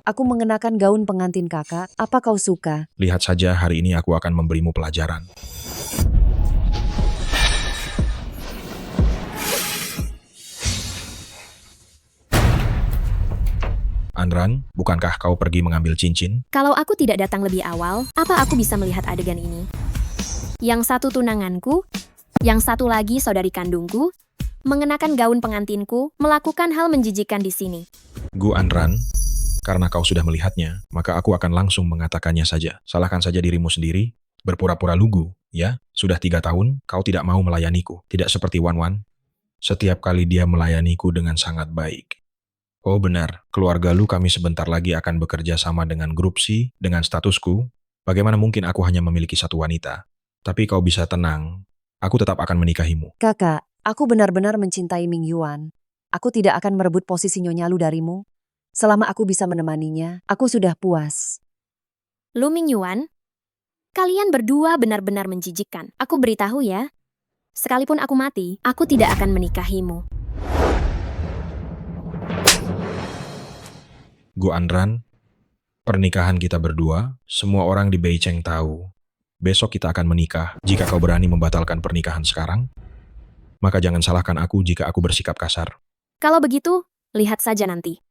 Aku mengenakan gaun pengantin kakak. Apa kau suka? Lihat saja, hari ini aku akan memberimu pelajaran. Anran, bukankah kau pergi mengambil cincin? Kalau aku tidak datang lebih awal, apa aku bisa melihat adegan ini? Yang satu tunanganku, yang satu lagi saudari kandungku, mengenakan gaun pengantinku, melakukan hal menjijikan di sini. Gu Anran, karena kau sudah melihatnya, maka aku akan langsung mengatakannya saja. Salahkan saja dirimu sendiri, berpura-pura lugu, ya? Sudah 3 tahun, kau tidak mau melayaniku. Tidak seperti Wan Wan. Setiap kali dia melayaniku dengan sangat baik. Oh benar, keluarga lu kami sebentar lagi akan bekerja sama dengan grup C, dengan statusku. Bagaimana mungkin aku hanya memiliki satu wanita? Tapi kau bisa tenang, aku tetap akan menikahimu. Kakak, aku benar-benar mencintai Ming Yuan. Aku tidak akan merebut posisi Nyonya Lu darimu. Selama aku bisa menemaninya, aku sudah puas. Lu Ming Yuan, kalian berdua benar-benar menjijikkan. Aku beritahu ya, sekalipun aku mati, aku tidak akan menikahimu. Gu Anran, pernikahan kita berdua, semua orang di Beicheng tahu. Besok kita akan menikah. Jika kau berani membatalkan pernikahan sekarang, maka jangan salahkan aku jika aku bersikap kasar. Kalau begitu, lihat saja nanti.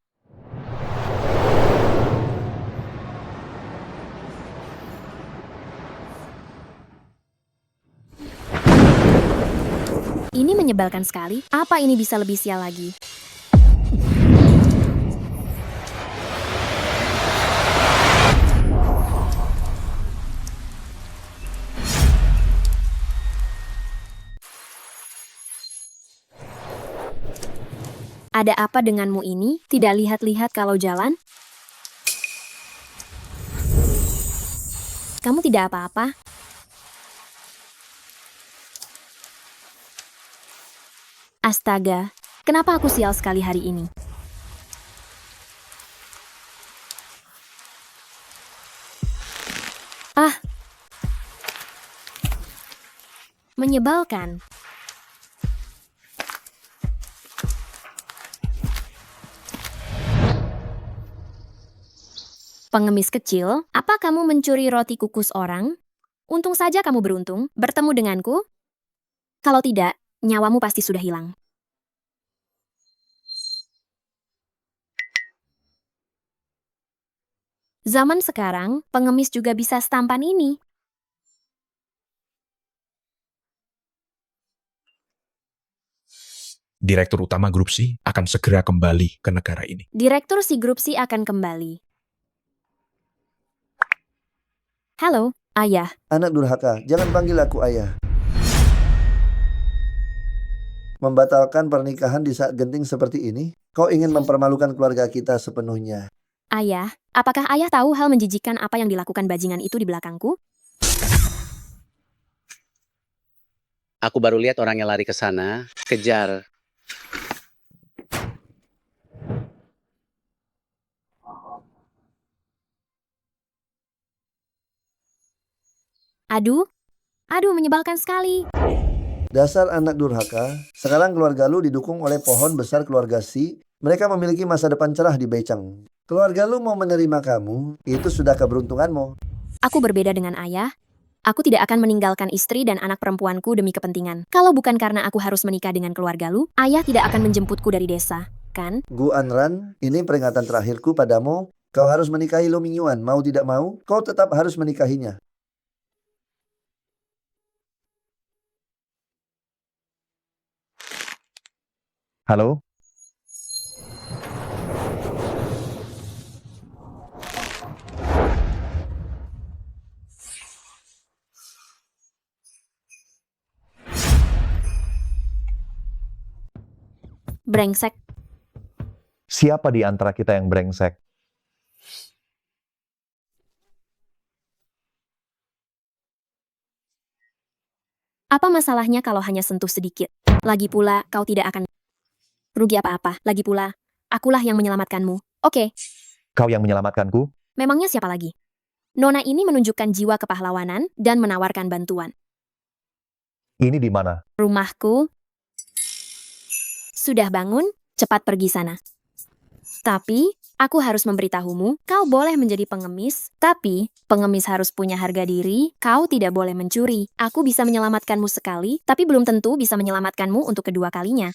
Ini menyebalkan sekali. Apa ini bisa lebih sial lagi? Ada apa denganmu ini? Tidak lihat-lihat kalau jalan? Kamu tidak apa-apa? Astaga, kenapa aku sial sekali hari ini? Ah, menyebalkan. Pengemis kecil, apa kamu mencuri roti kukus orang? Untung saja kamu beruntung bertemu denganku. Kalau tidak, nyawamu pasti sudah hilang. Zaman sekarang, pengemis juga bisa setampan ini. Direktur utama grup C akan segera kembali ke negara ini. Direktur si grup si akan kembali. Halo, ayah. Anak durhaka, jangan panggil aku ayah. Membatalkan pernikahan di saat genting seperti ini? Kau ingin mempermalukan keluarga kita sepenuhnya. Ayah, apakah ayah tahu hal menjijikan apa yang dilakukan bajingan itu di belakangku? Aku baru lihat orangnya lari ke sana. Kejar. Aduh, menyebalkan sekali. Dasar anak durhaka, sekarang keluarga lu didukung oleh pohon besar keluarga Si. Mereka memiliki masa depan cerah di Beicheng. Keluarga lu mau menerima kamu, itu sudah keberuntunganmu. Aku berbeda dengan ayah. Aku tidak akan meninggalkan istri dan anak perempuanku demi kepentingan. Kalau bukan karena aku harus menikah dengan keluarga lu, ayah tidak akan menjemputku dari desa, kan? Gu Anran, ini peringatan terakhirku padamu. Kau harus menikahi Lu Mingyuan, mau tidak mau, kau tetap harus menikahinya. Halo? Brengsek. Siapa di antara kita yang brengsek? Apa masalahnya kalau hanya sentuh sedikit? Lagi pula, kau tidak akan rugi apa-apa. Lagi pula, akulah yang menyelamatkanmu. Oke, Kau yang menyelamatkanku? memangnya siapa lagi? Nona ini menunjukkan jiwa kepahlawanan dan menawarkan bantuan. Ini di mana? Rumahku. Sudah bangun, cepat pergi sana. Tapi, Aku harus memberitahumu, kau boleh menjadi pengemis, tapi pengemis harus punya harga diri, kau tidak boleh mencuri. Aku bisa menyelamatkanmu sekali, tapi belum tentu bisa menyelamatkanmu untuk kedua kalinya.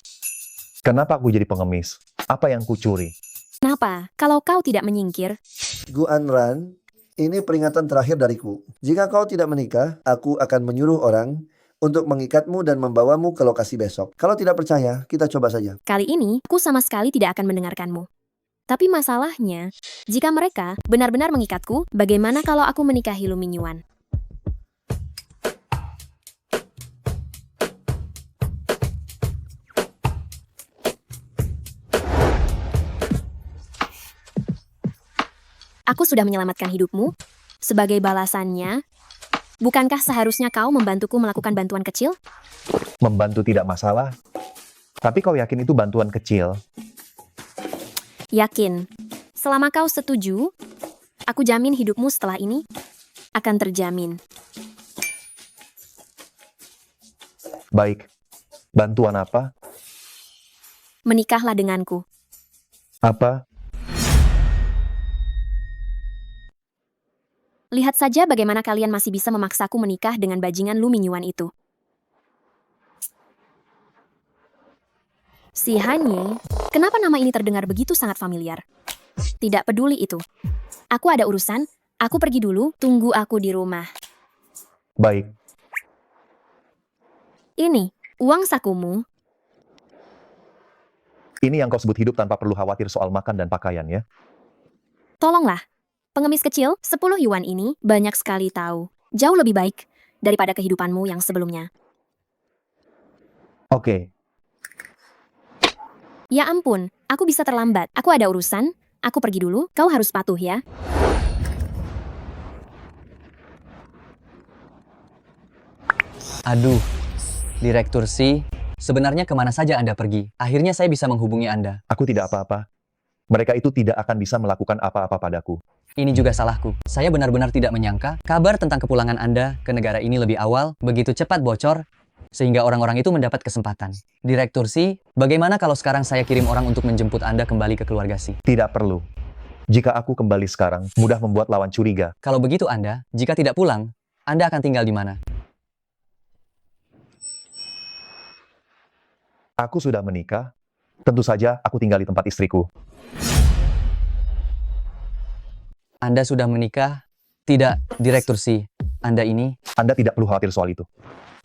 Kenapa aku jadi pengemis? Apa yang kucuri? Kenapa? Kalau kau tidak menyingkir, Gu Anran, ini peringatan terakhir dariku. Jika kau tidak menikah, aku akan menyuruh orang untuk mengikatmu dan membawamu ke lokasi besok. Kalau tidak percaya, kita coba saja. kali ini aku sama sekali tidak akan mendengarkanmu. Tapi masalahnya, jika mereka benar-benar mengikatku, bagaimana kalau aku menikahi Lu Mingyuan? Aku sudah menyelamatkan hidupmu. Sebagai balasannya, bukankah seharusnya kau membantuku melakukan bantuan kecil? Membantu tidak masalah. Tapi kau yakin itu bantuan kecil? Yakin. Selama kau setuju, aku jamin hidupmu setelah ini akan terjamin. Baik. Bantuan apa? Menikahlah denganku. Apa? Lihat saja bagaimana kalian masih bisa memaksaku menikah dengan bajingan Lu Mingyuan itu. Si Hanye, kenapa nama ini terdengar begitu sangat familiar? Tidak peduli itu. Aku ada urusan, aku pergi dulu, tunggu aku di rumah. Baik. Ini, uang sakumu. Ini yang kau sebut hidup tanpa perlu khawatir soal makan dan pakaian ya? Tolonglah. Pengemis kecil, 10 yuan ini banyak sekali tahu. Jauh lebih baik daripada kehidupanmu yang sebelumnya. Oke. Ya ampun, aku bisa terlambat. Aku ada urusan, aku pergi dulu, kau harus patuh ya. Aduh, Direktur Si, sebenarnya kemana saja Anda pergi? Akhirnya saya bisa menghubungi Anda. Aku tidak apa-apa. Mereka itu tidak akan bisa melakukan apa-apa padaku. Ini juga salahku. Saya benar-benar tidak menyangka kabar tentang kepulangan Anda ke negara ini lebih awal, begitu cepat bocor, sehingga orang-orang itu mendapat kesempatan. Direktur Si, bagaimana kalau sekarang saya kirim orang untuk menjemput Anda kembali ke keluarga Si? Tidak perlu. Jika aku kembali sekarang, mudah membuat lawan curiga. Kalau begitu Anda, jika tidak pulang, Anda akan tinggal di mana? Aku sudah menikah. Tentu saja aku tinggal di tempat istriku. Anda sudah menikah? Tidak, Direktur Si. Anda ini? Anda tidak perlu khawatir soal itu.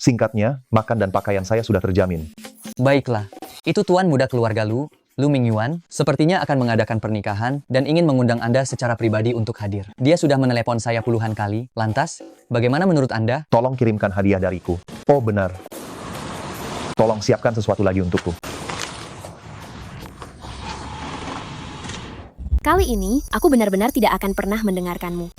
Singkatnya, makan dan pakaian saya sudah terjamin. Baiklah. Itu tuan muda keluarga Lu Mingyuan, sepertinya akan mengadakan pernikahan dan ingin mengundang Anda secara pribadi untuk hadir. Dia sudah menelepon saya puluhan kali. Lantas, bagaimana menurut Anda? Tolong kirimkan hadiah dariku. Oh benar. Tolong siapkan sesuatu lagi untukku. Kali ini, aku benar-benar tidak akan pernah mendengarkanmu.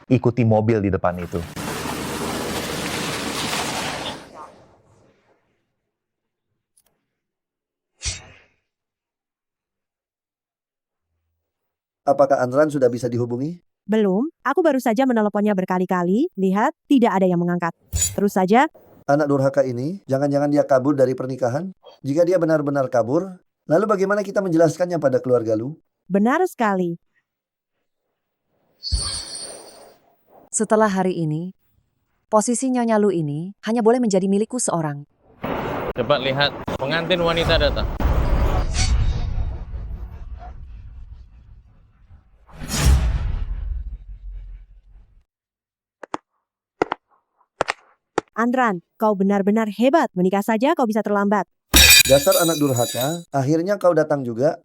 Ikuti mobil di depan itu. Apakah Anran sudah bisa dihubungi? Belum, aku baru saja meneleponnya berkali-kali, lihat tidak ada yang mengangkat. Terus saja, Anak durhaka ini, jangan-jangan dia kabur dari pernikahan? Jika dia benar-benar kabur, lalu bagaimana kita menjelaskannya pada keluarga Lu? benar sekali. Setelah hari ini, posisi Nyonya Lu ini hanya boleh menjadi milikku seorang. Cepat lihat, pengantin wanita datang. Andran, kau benar-benar hebat, menikah saja kau bisa terlambat. Dasar anak durhaka, akhirnya kau datang juga.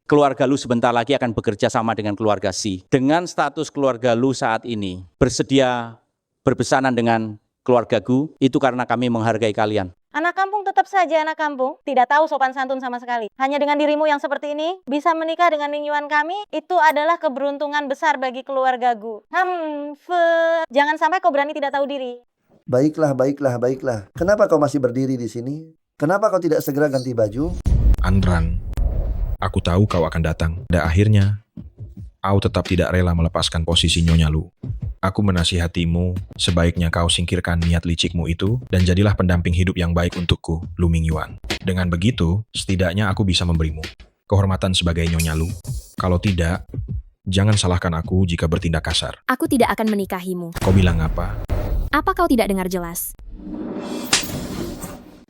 Keluarga Lu sebentar lagi akan bekerja sama dengan keluarga Si. Dengan status keluarga Lu saat ini, bersedia berbesanan dengan keluarga Gu, itu karena kami menghargai kalian. Anak kampung tetap saja anak kampung, tidak tahu sopan santun sama sekali. Hanya dengan dirimu yang seperti ini, bisa menikah dengan Mingyuan kami, itu adalah keberuntungan besar bagi keluarga Gu. Jangan sampai kau berani tidak tahu diri. Baiklah, baiklah, baiklah. Kenapa kau masih berdiri di sini? Kenapa kau tidak segera ganti baju? Andran, aku tahu kau akan datang. Dan akhirnya, kau tetap tidak rela melepaskan posisi Nyonya Lu. Aku menasihatimu, sebaiknya kau singkirkan niat licikmu itu dan jadilah pendamping hidup yang baik untukku, Lu Mingyuan. Dengan begitu, setidaknya aku bisa memberimu kehormatan sebagai Nyonya Lu. Kalau tidak, jangan salahkan aku jika bertindak kasar. Aku tidak akan menikahimu. Kau bilang apa? Apa kau tidak dengar jelas?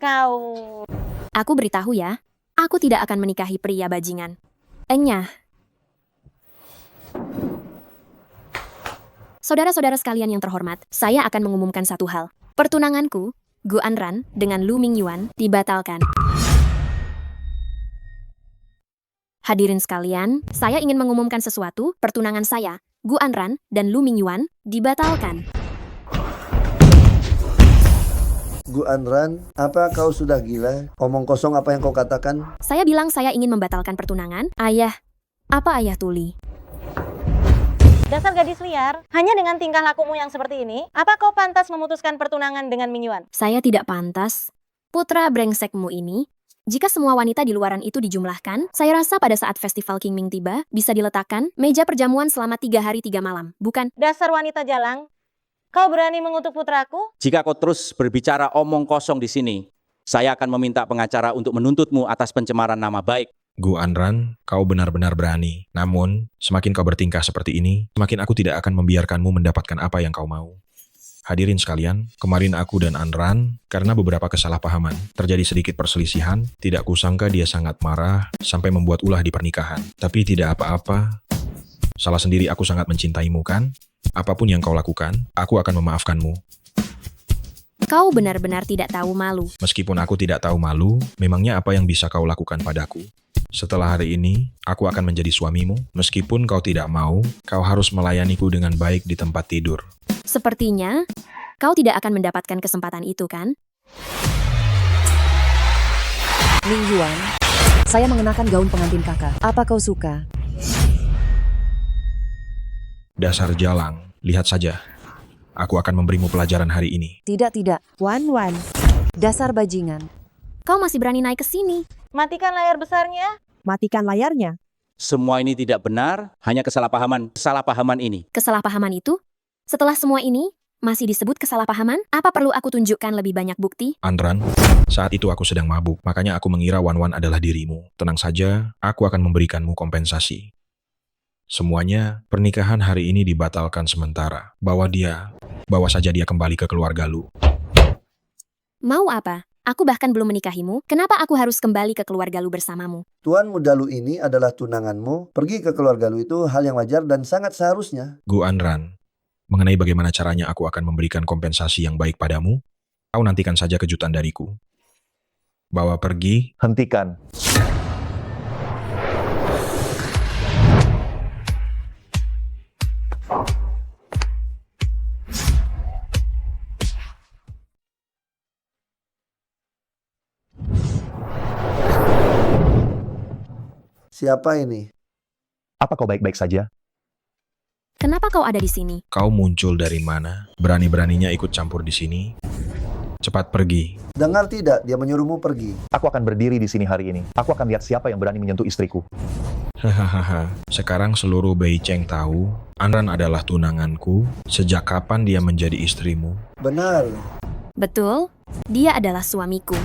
Kau... Aku beritahu ya, aku tidak akan menikahi pria bajingan. Enyah. Saudara-saudara sekalian yang terhormat, saya akan mengumumkan satu hal. Pertunanganku, Gu Anran, dengan Lu Mingyuan, dibatalkan. Hadirin sekalian, saya ingin mengumumkan sesuatu, pertunangan saya, Gu Anran, dan Lu Mingyuan, dibatalkan. Gu Anran, apa kau sudah gila? Omong kosong apa yang kau katakan? Saya bilang saya ingin membatalkan pertunangan, ayah. Apa ayah tuli? Dasar gadis liar, hanya dengan tingkah lakumu yang seperti ini, apa kau pantas memutuskan pertunangan dengan Mingyuan? Saya tidak pantas. Putra brengsekmu ini, jika semua wanita di luaran itu dijumlahkan, saya rasa pada saat festival King Ming tiba, bisa diletakkan meja perjamuan selama 3 hari 3 malam, bukan? Dasar wanita jalang, kau berani mengutuk putraku? Jika kau terus berbicara omong kosong di sini, saya akan meminta pengacara untuk menuntutmu atas pencemaran nama baik. Gu Anran, kau benar-benar berani. Namun, semakin kau bertingkah seperti ini, semakin aku tidak akan membiarkanmu mendapatkan apa yang kau mau. Hadirin sekalian, kemarin aku dan Anran, karena beberapa kesalahpahaman, terjadi sedikit perselisihan, tidak kusangka dia sangat marah, sampai membuat ulah di pernikahan. Tapi tidak apa-apa. Salah sendiri aku sangat mencintaimu kan? Apapun yang kau lakukan, aku akan memaafkanmu. Kau benar-benar tidak tahu malu. Meskipun aku tidak tahu malu, memangnya apa yang bisa kau lakukan padaku? Setelah hari ini, aku akan menjadi suamimu. Meskipun kau tidak mau, kau harus melayaniku dengan baik di tempat tidur. Sepertinya, kau tidak akan mendapatkan kesempatan itu kan? Mingyuan, saya mengenakan gaun pengantin kakak. Apa kau suka? Dasar jalang, lihat saja. Aku akan memberimu pelajaran hari ini. Tidak. Wan. Dasar bajingan. Kau masih berani naik ke sini? Matikan layar besarnya. Matikan layarnya. Semua ini tidak benar, hanya kesalahpahaman ini. Kesalahpahaman itu? Setelah semua ini, masih disebut kesalahpahaman? Apa perlu aku tunjukkan lebih banyak bukti? Anran, saat itu aku sedang mabuk, makanya aku mengira Wan adalah dirimu. Tenang saja, aku akan memberikanmu kompensasi. Semuanya, pernikahan hari ini dibatalkan sementara. Bawa saja dia kembali ke keluarga Lu. Mau apa? Aku bahkan belum menikahimu, kenapa aku harus kembali ke keluarga Lu bersamamu? Tuan muda Lu ini adalah tunanganmu. Pergi ke keluarga Lu itu hal yang wajar dan sangat seharusnya. Gu Anran, mengenai bagaimana caranya aku akan memberikan kompensasi yang baik padamu, kau nantikan saja kejutan dariku. Bawa pergi. Hentikan. Siapa ini? Apa kau baik-baik saja? Kenapa kau ada di sini? Kau muncul dari mana? Berani-beraninya ikut campur di sini? Cepat pergi. Dengar tidak, dia menyuruhmu pergi. Aku akan berdiri di sini hari ini. Aku akan lihat siapa yang berani menyentuh istriku. Hahaha, sekarang seluruh Beicheng tahu Anran adalah tunanganku. Sejak kapan dia menjadi istrimu? Benar. Betul, dia adalah suamiku.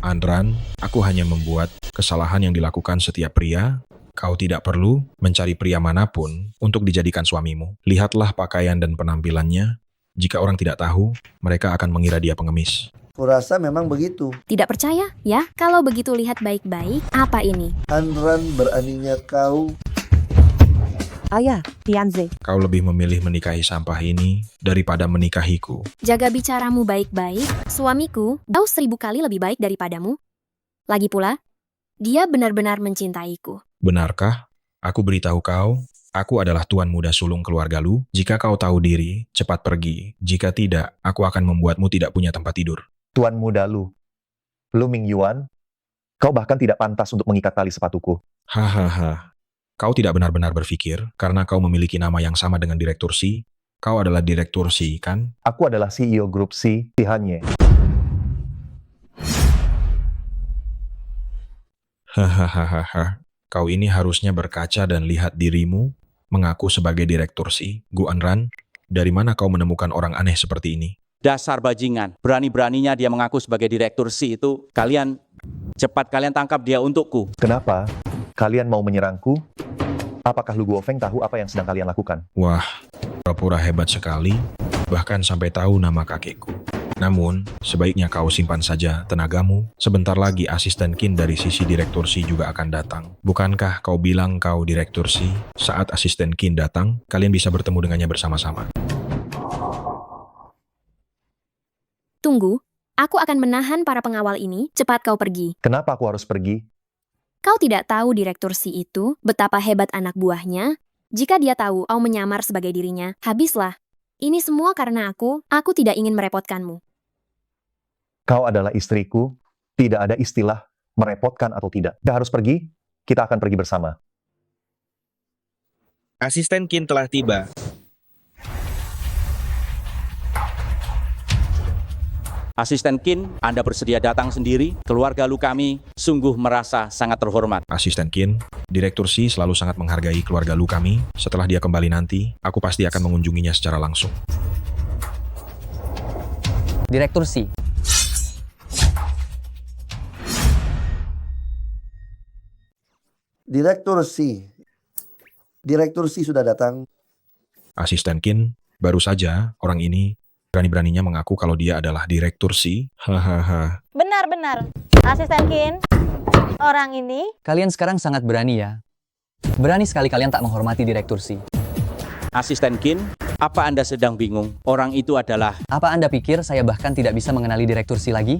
Anran, aku hanya membuat kesalahan yang dilakukan setiap pria. Kau tidak perlu mencari pria manapun untuk dijadikan suamimu. Lihatlah pakaian dan penampilannya. Jika orang tidak tahu, mereka akan mengira dia pengemis. Kurasa memang begitu. Tidak percaya? Ya, kalau begitu lihat baik-baik. Apa ini? Anran, beraninya kau. Ayah, Tianze. Kau lebih memilih menikahi sampah ini daripada menikahiku. Jaga bicaramu baik-baik. Suamiku, jauh 1000 kali lebih baik daripadamu. Lagi pula, dia benar-benar mencintaiku. Benarkah? Aku beritahu kau, aku adalah tuan muda sulung keluarga Lu. Jika kau tahu diri, cepat pergi. Jika tidak, aku akan membuatmu tidak punya tempat tidur. Tuan muda Lu Mingyuan, kau bahkan tidak pantas untuk mengikat tali sepatuku. Hahaha. Kau tidak benar-benar berpikir, karena kau memiliki nama yang sama dengan Direktur Si. Kau adalah Direktur Si, kan? Aku adalah CEO Grup Si, Hanye. Hahaha. Kau ini harusnya berkaca dan lihat dirimu mengaku sebagai Direktur Si, Gu Anran. Dari mana kau menemukan orang aneh seperti ini? Dasar bajingan, berani-beraninya dia mengaku sebagai direktur C itu. Kalian tangkap dia untukku. Kenapa? Kalian mau menyerangku? Apakah Lu Guofeng tahu apa yang sedang kalian lakukan? Wah, pura-pura hebat sekali, bahkan sampai tahu nama kakekku. Namun, sebaiknya kau simpan saja tenagamu. Sebentar lagi asisten Kin dari sisi Direktur C juga akan datang. Bukankah kau bilang kau Direktur C? Saat asisten Kin datang, kalian bisa bertemu dengannya bersama-sama. Tunggu, aku akan menahan para pengawal ini. Cepat kau pergi. Kenapa aku harus pergi? Kau tidak tahu Direktur C itu betapa hebat anak buahnya? Jika dia tahu kau menyamar sebagai dirinya, habislah. Ini semua karena aku tidak ingin merepotkanmu. Kau adalah istriku. Tidak ada istilah merepotkan atau tidak. Kita harus pergi. Kita akan pergi bersama. Asisten Kin telah tiba. Asisten Kin, Anda bersedia datang sendiri? Keluarga Lu kami sungguh merasa sangat terhormat. Asisten Kin, Direktur C selalu sangat menghargai keluarga Lu kami. Setelah dia kembali nanti, aku pasti akan mengunjunginya secara langsung. Direktur C. Direktur C. Direktur C sudah datang. Asisten Kin, baru saja orang ini berani-beraninya mengaku kalau dia adalah Direktur C. Hahaha. Benar-benar. Asisten Kin, orang ini Kalian sekarang sangat berani ya. Berani sekali kalian tak menghormati Direktur C. Asisten Kin, apa Anda sedang bingung? Orang itu adalah... Apa Anda pikir saya bahkan tidak bisa mengenali Direktur C lagi?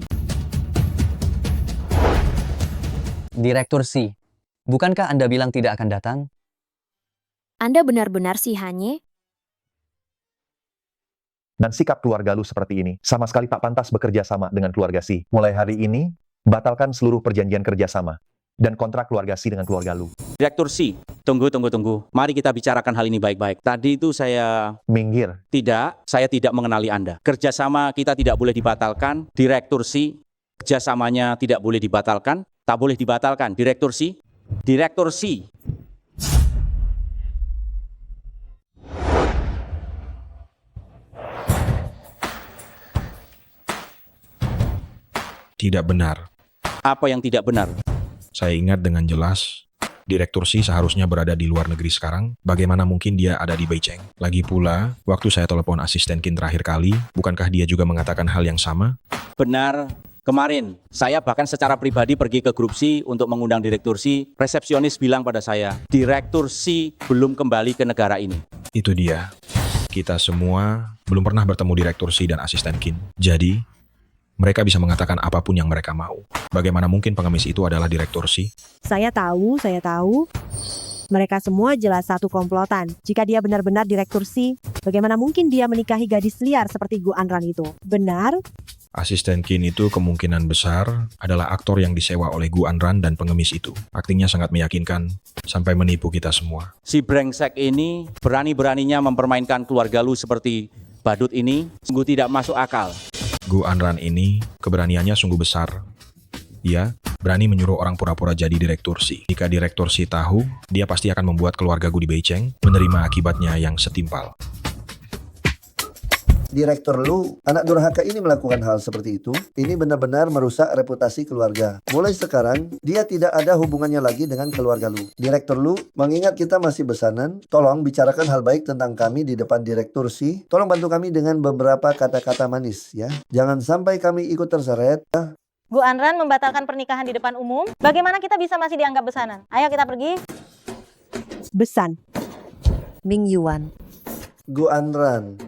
Direktur C, bukankah Anda bilang tidak akan datang? Anda benar-benar si Hanye? Dan sikap keluarga Lu seperti ini sama sekali tak pantas bekerja sama dengan keluarga Si. Mulai hari ini, batalkan seluruh perjanjian kerjasama dan kontrak keluarga Si dengan keluarga Lu. Direktur C, tunggu. Mari kita bicarakan hal ini baik-baik. Tadi itu saya... Minggir. Tidak, saya tidak mengenali Anda. Kerjasama kita tidak boleh dibatalkan. Direktur C, kerjasamanya tidak boleh dibatalkan. Tak boleh dibatalkan. Direktur C. Direktur C. Tidak benar. Apa yang tidak benar? Saya ingat dengan jelas, Direktur C seharusnya berada di luar negeri sekarang. Bagaimana mungkin dia ada di Beijing? Lagi pula, waktu saya telepon asisten Kin terakhir kali, bukankah dia juga mengatakan hal yang sama? Benar. Kemarin, saya bahkan secara pribadi pergi ke grup C untuk mengundang Direktur C. Resepsionis bilang pada saya, Direktur C belum kembali ke negara ini. Itu dia. Kita semua belum pernah bertemu Direktur C dan asisten Kin. Jadi, mereka bisa mengatakan apapun yang mereka mau. Bagaimana mungkin pengemis itu adalah Direktur C? Saya tahu. Mereka semua jelas satu komplotan. Jika dia benar-benar Direktur C, bagaimana mungkin dia menikahi gadis liar seperti Gu Anran itu? Benar? Asisten Kin itu kemungkinan besar adalah aktor yang disewa oleh Gu Anran dan pengemis itu. Aktingnya sangat meyakinkan sampai menipu kita semua. Si brengsek ini berani-beraninya mempermainkan keluarga Lu seperti badut ini. Sungguh tidak masuk akal. Gu Anran ini keberaniannya sungguh besar. Ia berani menyuruh orang pura-pura jadi Direktur C. Jika Direktur C tahu, dia pasti akan membuat keluarga Gu di Beijing menerima akibatnya yang setimpal. Direktur Lu, anak durhaka ini melakukan hal seperti itu. Ini benar-benar merusak reputasi keluarga. Mulai sekarang, dia tidak ada hubungannya lagi dengan keluarga Lu. Direktur Lu, mengingat kita masih besanan, tolong bicarakan hal baik tentang kami di depan Direktur C. Tolong bantu kami dengan beberapa kata-kata manis, ya. Jangan sampai kami ikut terseret. Gu Anran membatalkan pernikahan di depan umum. Bagaimana kita bisa masih dianggap besanan? Ayo kita pergi. Besan. Ming Yuan. Gu Anran.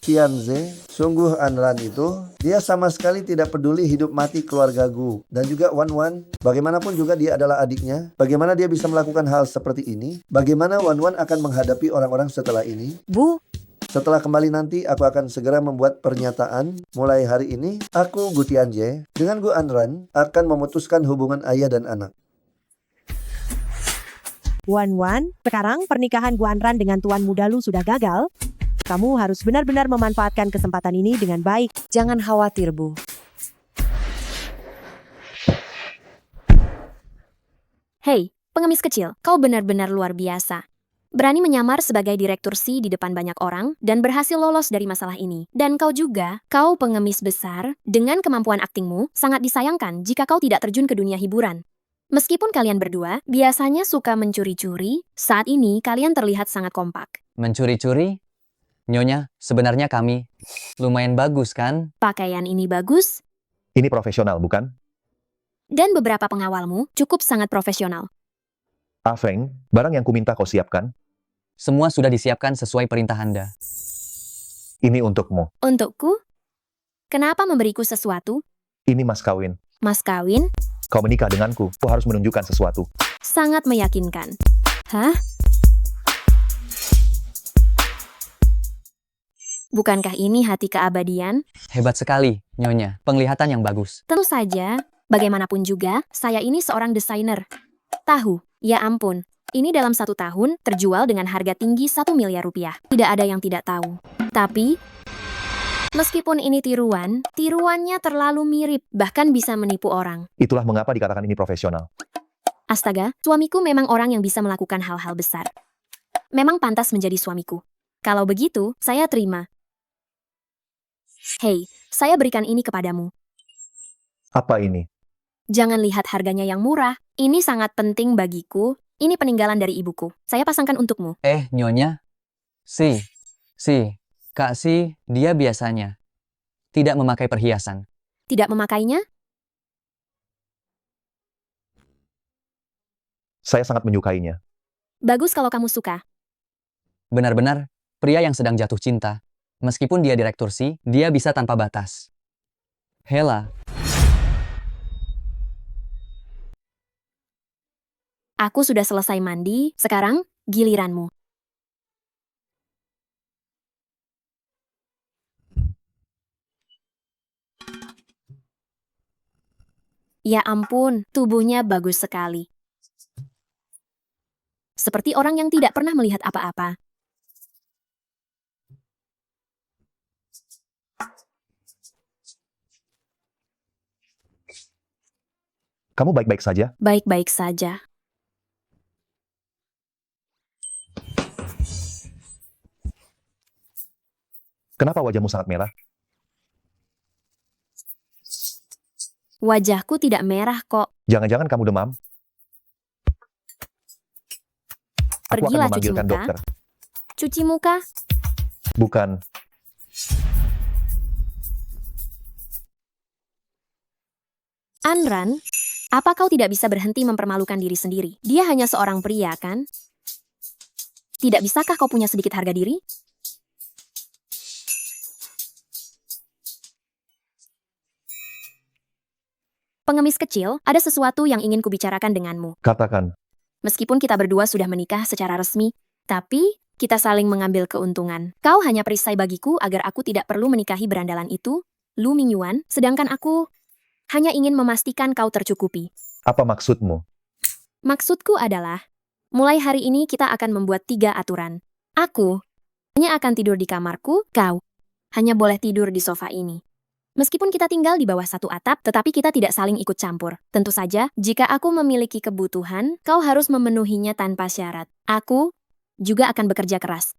Qianze, sungguh Anran itu, dia sama sekali tidak peduli hidup mati keluarga Gu. Dan juga Wan Wan, bagaimanapun juga dia adalah adiknya. Bagaimana dia bisa melakukan hal seperti ini? Bagaimana Wan Wan akan menghadapi orang-orang setelah ini? Bu, setelah kembali nanti, aku akan segera membuat pernyataan. Mulai hari ini, aku Gu Tianze dengan Gu Anran akan memutuskan hubungan ayah dan anak. Wan Wan, sekarang pernikahan Gu Anran dengan Tuan Muda Lu sudah gagal. Kamu harus benar-benar memanfaatkan kesempatan ini dengan baik. Jangan khawatir, Bu. Hei, pengemis kecil, kau benar-benar luar biasa. berani menyamar sebagai direktur C di depan banyak orang, dan berhasil lolos dari masalah ini. Dan kau juga, kau pengemis besar, dengan kemampuan aktingmu, sangat disayangkan jika kau tidak terjun ke dunia hiburan. Meskipun kalian berdua biasanya suka mencuri-curi, saat ini kalian terlihat sangat kompak. Mencuri-curi? Nyonya, sebenarnya kami lumayan bagus kan? Pakaian ini bagus, Ini profesional, bukan? dan beberapa pengawalmu cukup sangat profesional. Feng, barang yang kuminta kau siapkan. Semua sudah disiapkan sesuai perintah Anda. Ini untukmu. Untukku? Kenapa memberiku sesuatu? Ini mas kawin. Mas kawin? Kau menikah denganku, kau harus menunjukkan sesuatu. Sangat meyakinkan. Hah? Bukankah ini hati keabadian? Hebat sekali, Nyonya. Penglihatan yang bagus. Tentu saja, bagaimanapun juga, saya ini seorang desainer. Tahu, ya ampun, ini dalam 1 tahun terjual dengan harga tinggi 1 miliar rupiah. Tidak ada yang tidak tahu. Tapi, meskipun ini tiruan, tiruannya terlalu mirip, bahkan bisa menipu orang. Itulah mengapa dikatakan ini profesional. Astaga, suamiku memang orang yang bisa melakukan hal-hal besar. Memang pantas menjadi suamiku. Kalau begitu, saya terima. Hei, saya berikan ini kepadamu. Apa ini? Jangan lihat harganya yang murah. Ini sangat penting bagiku. Ini peninggalan dari ibuku. Saya pasangkan untukmu. Nyonya. Kak Si, dia biasanya tidak memakai perhiasan. Tidak memakainya? Saya sangat menyukainya. Bagus kalau kamu suka. Benar-benar, pria yang sedang jatuh cinta. Meskipun dia direktur C, dia bisa tanpa batas. Hela. Aku sudah selesai mandi, sekarang giliranmu. Ya ampun, tubuhnya bagus sekali. Seperti orang yang tidak pernah melihat apa-apa. Kamu baik-baik saja? Baik-baik saja. Kenapa wajahmu sangat merah? Wajahku tidak merah kok. Jangan-jangan kamu demam? Aku akan Pergilah cuci memanggilkan muka. dokter. Cuci muka? Bukan. Anran, apa kau tidak bisa berhenti mempermalukan diri sendiri? Dia hanya seorang pria, kan? Tidak bisakah kau punya sedikit harga diri? Pengemis kecil, ada sesuatu yang ingin kubicarakan denganmu. Katakan. Meskipun kita berdua sudah menikah secara resmi, tapi kita saling mengambil keuntungan. Kau hanya perisai bagiku agar aku tidak perlu menikahi berandalan itu, Lu Mingyuan, sedangkan aku hanya ingin memastikan kau tercukupi. Apa maksudmu? Maksudku adalah, mulai hari ini kita akan membuat 3 aturan. Aku hanya akan tidur di kamarku, kau hanya boleh tidur di sofa ini. Meskipun kita tinggal di bawah satu atap, tetapi kita tidak saling ikut campur. Tentu saja, jika aku memiliki kebutuhan, kau harus memenuhinya tanpa syarat. Aku juga akan bekerja keras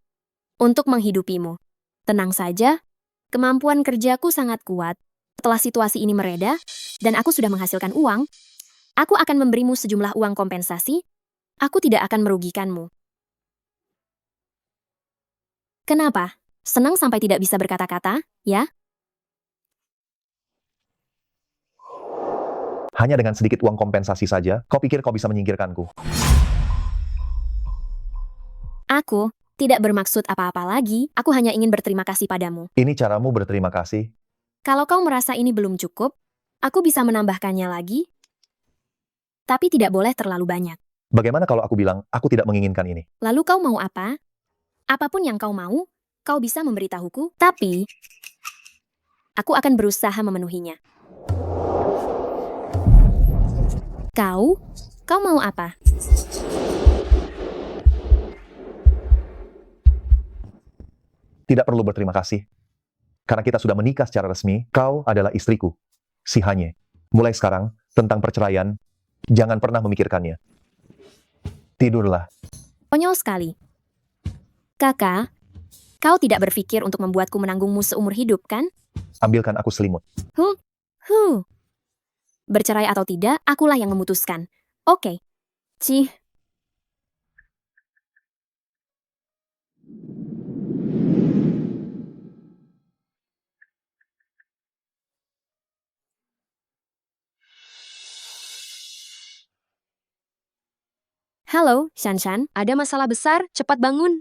untuk menghidupimu. Tenang saja, kemampuan kerjaku sangat kuat. Setelah situasi ini mereda, dan aku sudah menghasilkan uang, aku akan memberimu sejumlah uang kompensasi. Aku tidak akan merugikanmu. Kenapa? Senang sampai tidak bisa berkata-kata, ya? Hanya dengan sedikit uang kompensasi saja, kau pikir kau bisa menyingkirkanku? Aku tidak bermaksud apa-apa lagi, aku hanya ingin berterima kasih padamu. Ini caramu berterima kasih? Kalau kau merasa ini belum cukup, aku bisa menambahkannya lagi, tapi tidak boleh terlalu banyak. Bagaimana kalau aku bilang, aku tidak menginginkan ini? Lalu kau mau apa? Apapun yang kau mau, kau bisa memberitahuku, tapi aku akan berusaha memenuhinya. Kau mau apa? Tidak perlu berterima kasih. Karena kita sudah menikah secara resmi, kau adalah istriku. Si Hanye. Mulai sekarang, tentang perceraian, jangan pernah memikirkannya. Tidurlah. Konyol sekali. Kakak, kau tidak berpikir untuk membuatku menanggungmu seumur hidup, kan? Ambilkan aku selimut. Bercerai atau tidak, akulah yang memutuskan. Oke. Cih. Halo, Shanshan. Ada masalah besar, cepat bangun.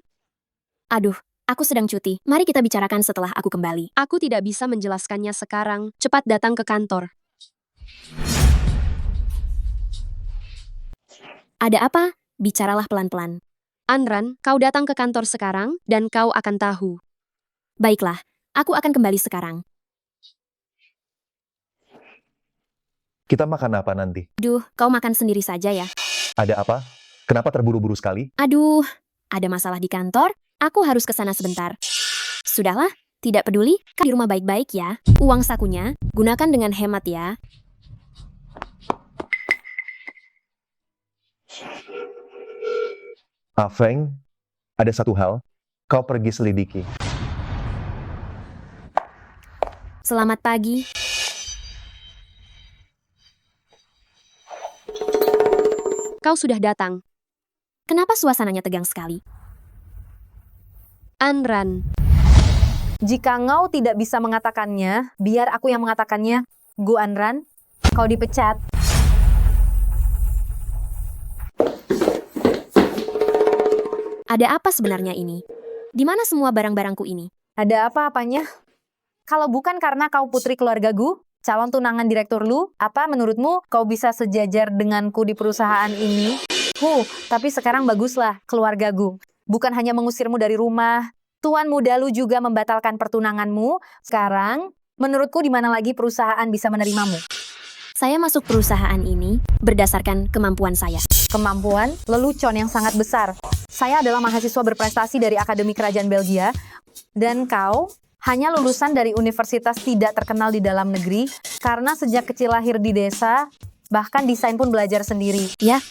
Aduh, aku sedang cuti. Mari kita bicarakan setelah aku kembali. Aku tidak bisa menjelaskannya sekarang. Cepat datang ke kantor. Ada apa? Bicaralah pelan-pelan. Anran, kau datang ke kantor sekarang, dan kau akan tahu. Baiklah, aku akan kembali sekarang. Kita makan apa nanti? Duh, kau makan sendiri saja ya. Ada apa? Kenapa terburu-buru sekali? Aduh, ada masalah di kantor. Aku harus ke sana sebentar. Sudahlah, tidak peduli. Kau di rumah baik-baik ya. Uang sakunya, gunakan dengan hemat ya. Feng, ada satu hal. Kau pergi selidiki. Selamat pagi. Kau sudah datang. Kenapa suasananya tegang sekali? Anran. Jika engkau tidak bisa mengatakannya, biar aku yang mengatakannya. Gu Anran, kau dipecat. Ada apa sebenarnya ini? Di mana semua barang-barangku ini? Ada apa-apanya? Kalau bukan karena kau putri keluarga Gu, calon tunangan direktur Lu, apa menurutmu kau bisa sejajar denganku di perusahaan ini? Tapi sekarang baguslah, keluarga Gu. Bukan hanya mengusirmu dari rumah, Tuan muda Lu juga membatalkan pertunanganmu. Sekarang, menurutku di mana lagi perusahaan bisa menerimamu? Saya masuk perusahaan ini berdasarkan kemampuan saya. Kemampuan lelucon yang sangat besar. Saya adalah mahasiswa berprestasi dari Akademi Kerajaan Belgia, dan kau hanya lulusan dari universitas tidak terkenal di dalam negeri, karena sejak kecil lahir di desa, bahkan desain pun belajar sendiri. Ya,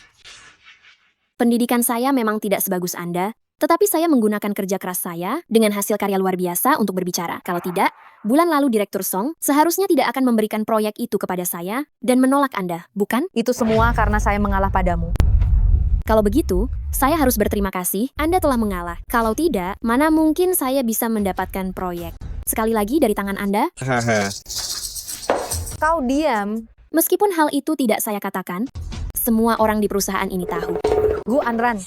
pendidikan saya memang tidak sebagus Anda, tetapi saya menggunakan kerja keras saya dengan hasil karya luar biasa untuk berbicara. Kalau tidak, bulan lalu Direktur Song seharusnya tidak akan memberikan proyek itu kepada saya dan menolak Anda, bukan? Itu semua karena saya mengalah padamu. Kalau begitu, saya harus berterima kasih Anda telah mengalah. Kalau tidak, mana mungkin saya bisa mendapatkan proyek. Sekali lagi dari tangan Anda. Kau diam. Meskipun hal itu tidak saya katakan, semua orang di perusahaan ini tahu. Gu Anran.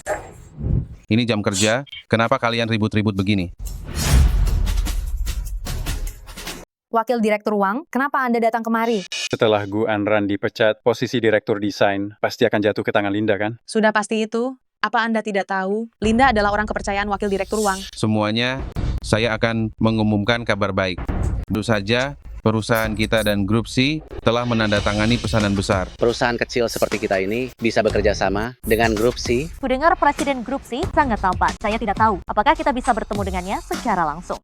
Ini jam kerja, kenapa kalian ribut-ribut begini? Wakil Direktur Wang, kenapa Anda datang kemari? Setelah Gu Anran dipecat, posisi Direktur Desain pasti akan jatuh ke tangan Linda, kan? Sudah pasti itu. Apa Anda tidak tahu? Linda adalah orang kepercayaan Wakil Direktur Wang. Semuanya, saya akan mengumumkan kabar baik. Tentu saja, perusahaan kita dan Grup C telah menandatangani pesanan besar. Perusahaan kecil seperti kita ini bisa bekerja sama dengan Grup C. Kudengar Presiden Grup C sangat tampan. Saya tidak tahu apakah kita bisa bertemu dengannya secara langsung.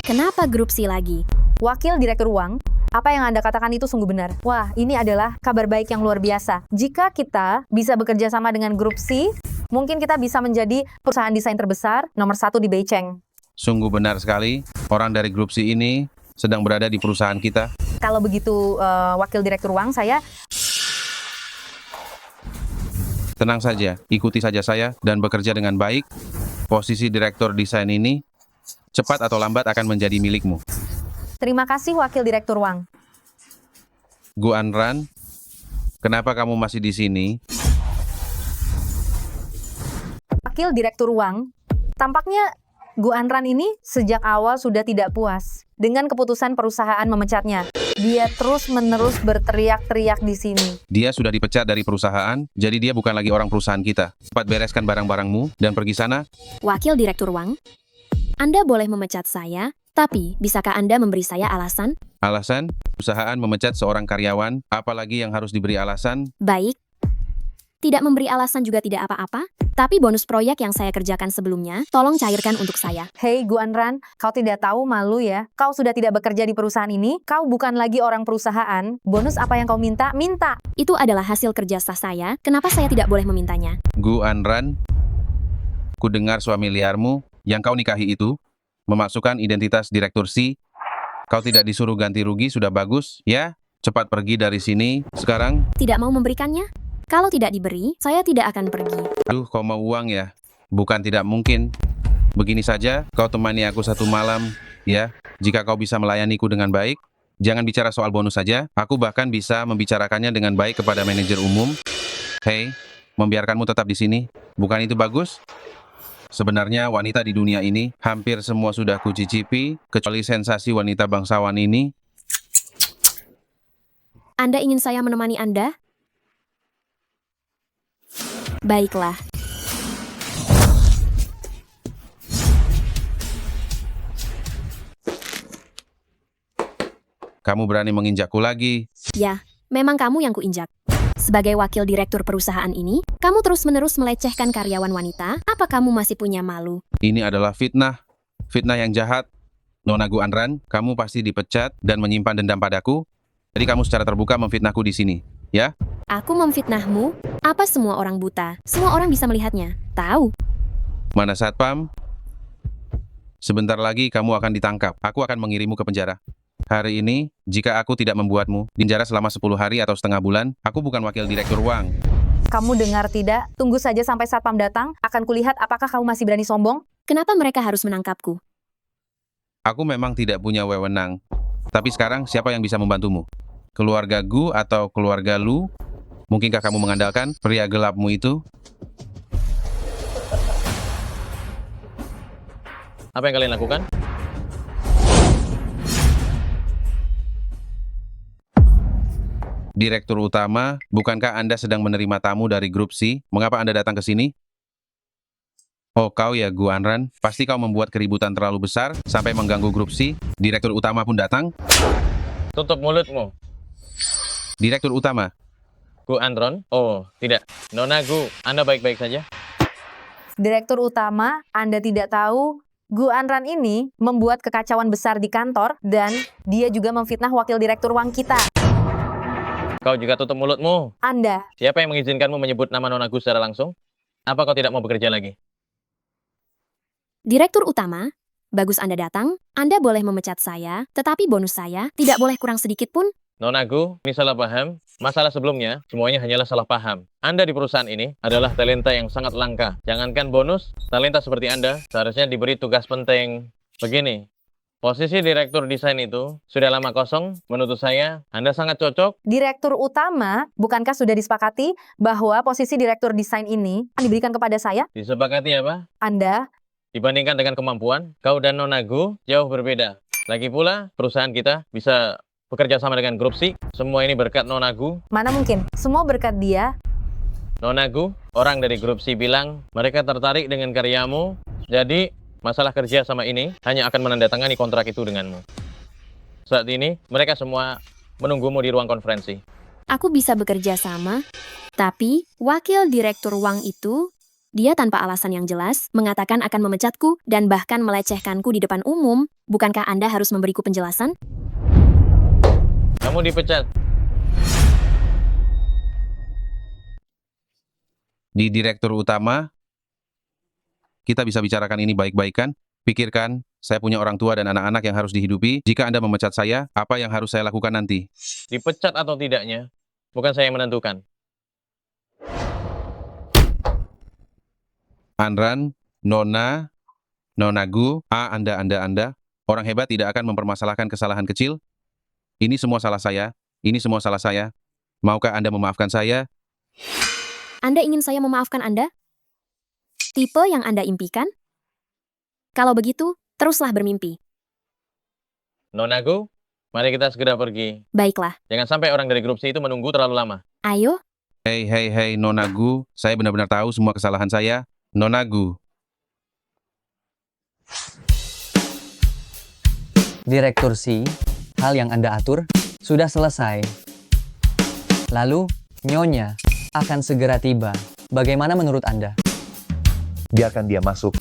Kenapa Grup C lagi? Wakil Direktur Wang, apa yang Anda katakan itu sungguh benar. Wah, ini adalah kabar baik yang luar biasa. Jika kita bisa bekerja sama dengan Grup C, mungkin kita bisa menjadi perusahaan desain terbesar nomor 1 di Beijing. Sungguh benar sekali, orang dari Grup C ini sedang berada di perusahaan kita. Kalau begitu, Wakil Direktur Wang, saya... Tenang saja, ikuti saja saya dan bekerja dengan baik. Posisi Direktur Desain ini, cepat atau lambat akan menjadi milikmu. Terima kasih Wakil Direktur Wang. Gu Anran, kenapa kamu masih di sini? Wakil Direktur Wang, tampaknya Gu Anran ini sejak awal sudah tidak puas dengan keputusan perusahaan memecatnya. Dia terus-menerus berteriak-teriak di sini. Dia sudah dipecat dari perusahaan, jadi dia bukan lagi orang perusahaan kita. Cepat bereskan barang-barangmu dan pergi sana. Wakil Direktur Wang, Anda boleh memecat saya, tapi bisakah Anda memberi saya alasan? Alasan? Perusahaan memecat seorang karyawan, apalagi yang harus diberi alasan? Baik. Tidak memberi alasan juga tidak apa-apa, tapi bonus proyek yang saya kerjakan sebelumnya, tolong cairkan untuk saya. Hei Gu Anran, kau tidak tahu malu ya? Kau sudah tidak bekerja di perusahaan ini, kau bukan lagi orang perusahaan. Bonus apa yang kau minta, minta. Itu adalah hasil kerja sah saya, kenapa saya tidak boleh memintanya? Gu Anran, ku dengar suami liarmu Yang kau nikahi itu memasukkan identitas Direktur C. Kau tidak disuruh ganti rugi, sudah bagus, ya? Cepat pergi dari sini sekarang. Tidak mau memberikannya? Kalau tidak diberi, saya tidak akan pergi. Aduh, kau mau uang ya? Bukan tidak mungkin. Begini saja, kau temani aku 1 malam, ya? Jika kau bisa melayaniku dengan baik, jangan bicara soal bonus saja, aku bahkan bisa membicarakannya dengan baik kepada manajer umum. Hei, membiarkanmu tetap di sini, bukan itu bagus? Sebenarnya wanita di dunia ini hampir semua sudah kucicipi, kecuali sensasi wanita bangsawan ini. Anda ingin saya menemani Anda? Baiklah. Kamu berani menginjakku lagi. Ya, memang kamu yang kuinjak. Sebagai wakil direktur perusahaan ini, kamu terus-menerus melecehkan karyawan wanita. Apa kamu masih punya malu? Ini adalah fitnah. Fitnah yang jahat. Nona Gu Anran, kamu pasti dipecat dan menyimpan dendam padaku. Jadi kamu secara terbuka memfitnahku di sini, ya? Aku memfitnahmu? Apa semua orang buta? Semua orang bisa melihatnya. Tahu? Mana satpam? Sebentar lagi kamu akan ditangkap. Aku akan mengirimmu ke penjara. Hari ini, jika aku tidak membuatmu di penjara selama 10 hari atau setengah bulan, aku bukan wakil direktur Wang. Kamu dengar tidak? Tunggu saja sampai satpam datang, akan kulihat apakah kamu masih berani sombong. Kenapa mereka harus menangkapku? Aku memang tidak punya wewenang. Tapi sekarang siapa yang bisa membantumu? Keluarga Gu atau keluarga Lu? Mungkinkah kamu mengandalkan pria gelapmu itu? Apa yang kalian lakukan? Direktur utama, bukankah Anda sedang menerima tamu dari grup C? Mengapa Anda datang ke sini? Oh, kau ya, Gu Anran. Pasti kau membuat keributan terlalu besar sampai mengganggu grup C. Direktur utama pun datang. Tutup mulutmu. Direktur utama. Gu Anron? Oh, tidak. Nona Gu, Anda baik-baik saja? Direktur utama, Anda tidak tahu, Gu Anran ini membuat kekacauan besar di kantor dan dia juga memfitnah wakil direktur Wang kita. Kau juga tutup mulutmu. Anda. Siapa yang mengizinkanmu menyebut nama Nona Gu secara langsung? Apa kau tidak mau bekerja lagi? Direktur utama, bagus Anda datang. Anda boleh memecat saya, tetapi bonus saya tidak boleh kurang sedikit pun. Nona Gu, ini salah paham. Masalah sebelumnya, semuanya hanyalah salah paham. Anda di perusahaan ini adalah talenta yang sangat langka. Jangankan bonus, talenta seperti Anda seharusnya diberi tugas penting. Begini, posisi direktur desain itu sudah lama kosong. Menurut saya, Anda sangat cocok. Direktur utama, bukankah sudah disepakati bahwa posisi direktur desain ini akan diberikan kepada saya? Disepakati apa? Anda. Dibandingkan dengan kemampuan, kau dan Nona Gu jauh berbeda. Lagi pula, perusahaan kita bisa bekerja sama dengan grup C. Semua ini berkat Nona Gu. Mana mungkin? Semua berkat dia. Nona Gu, orang dari grup C bilang mereka tertarik dengan karyamu. Jadi, masalah kerja sama ini hanya akan menandatangani kontrak itu denganmu. Saat ini, mereka semua menunggumu di ruang konferensi. Aku bisa bekerja sama, tapi wakil direktur Wang itu, dia tanpa alasan yang jelas, mengatakan akan memecatku dan bahkan melecehkanku di depan umum. Bukankah Anda harus memberiku penjelasan? Kamu dipecat. Di direktur utama, kita bisa bicarakan ini baik-baik kan? Pikirkan, saya punya orang tua dan anak-anak yang harus dihidupi. Jika Anda memecat saya, apa yang harus saya lakukan nanti? Dipecat atau tidaknya, bukan saya yang menentukan. Anran, Nona Gu, Anda, orang hebat tidak akan mempermasalahkan kesalahan kecil. Ini semua salah saya, ini semua salah saya. Maukah Anda memaafkan saya? Anda ingin saya memaafkan Anda? Tipe yang Anda impikan? Kalau begitu, teruslah bermimpi. Nona Gu, mari kita segera pergi. Baiklah. Jangan sampai orang dari grup C itu menunggu terlalu lama. Ayo. Hei, Nona Gu, saya benar-benar tahu semua kesalahan saya. Nona Gu. Direktur C, hal yang Anda atur sudah selesai. Lalu, Nyonya akan segera tiba. Bagaimana menurut Anda? Biarkan dia masuk.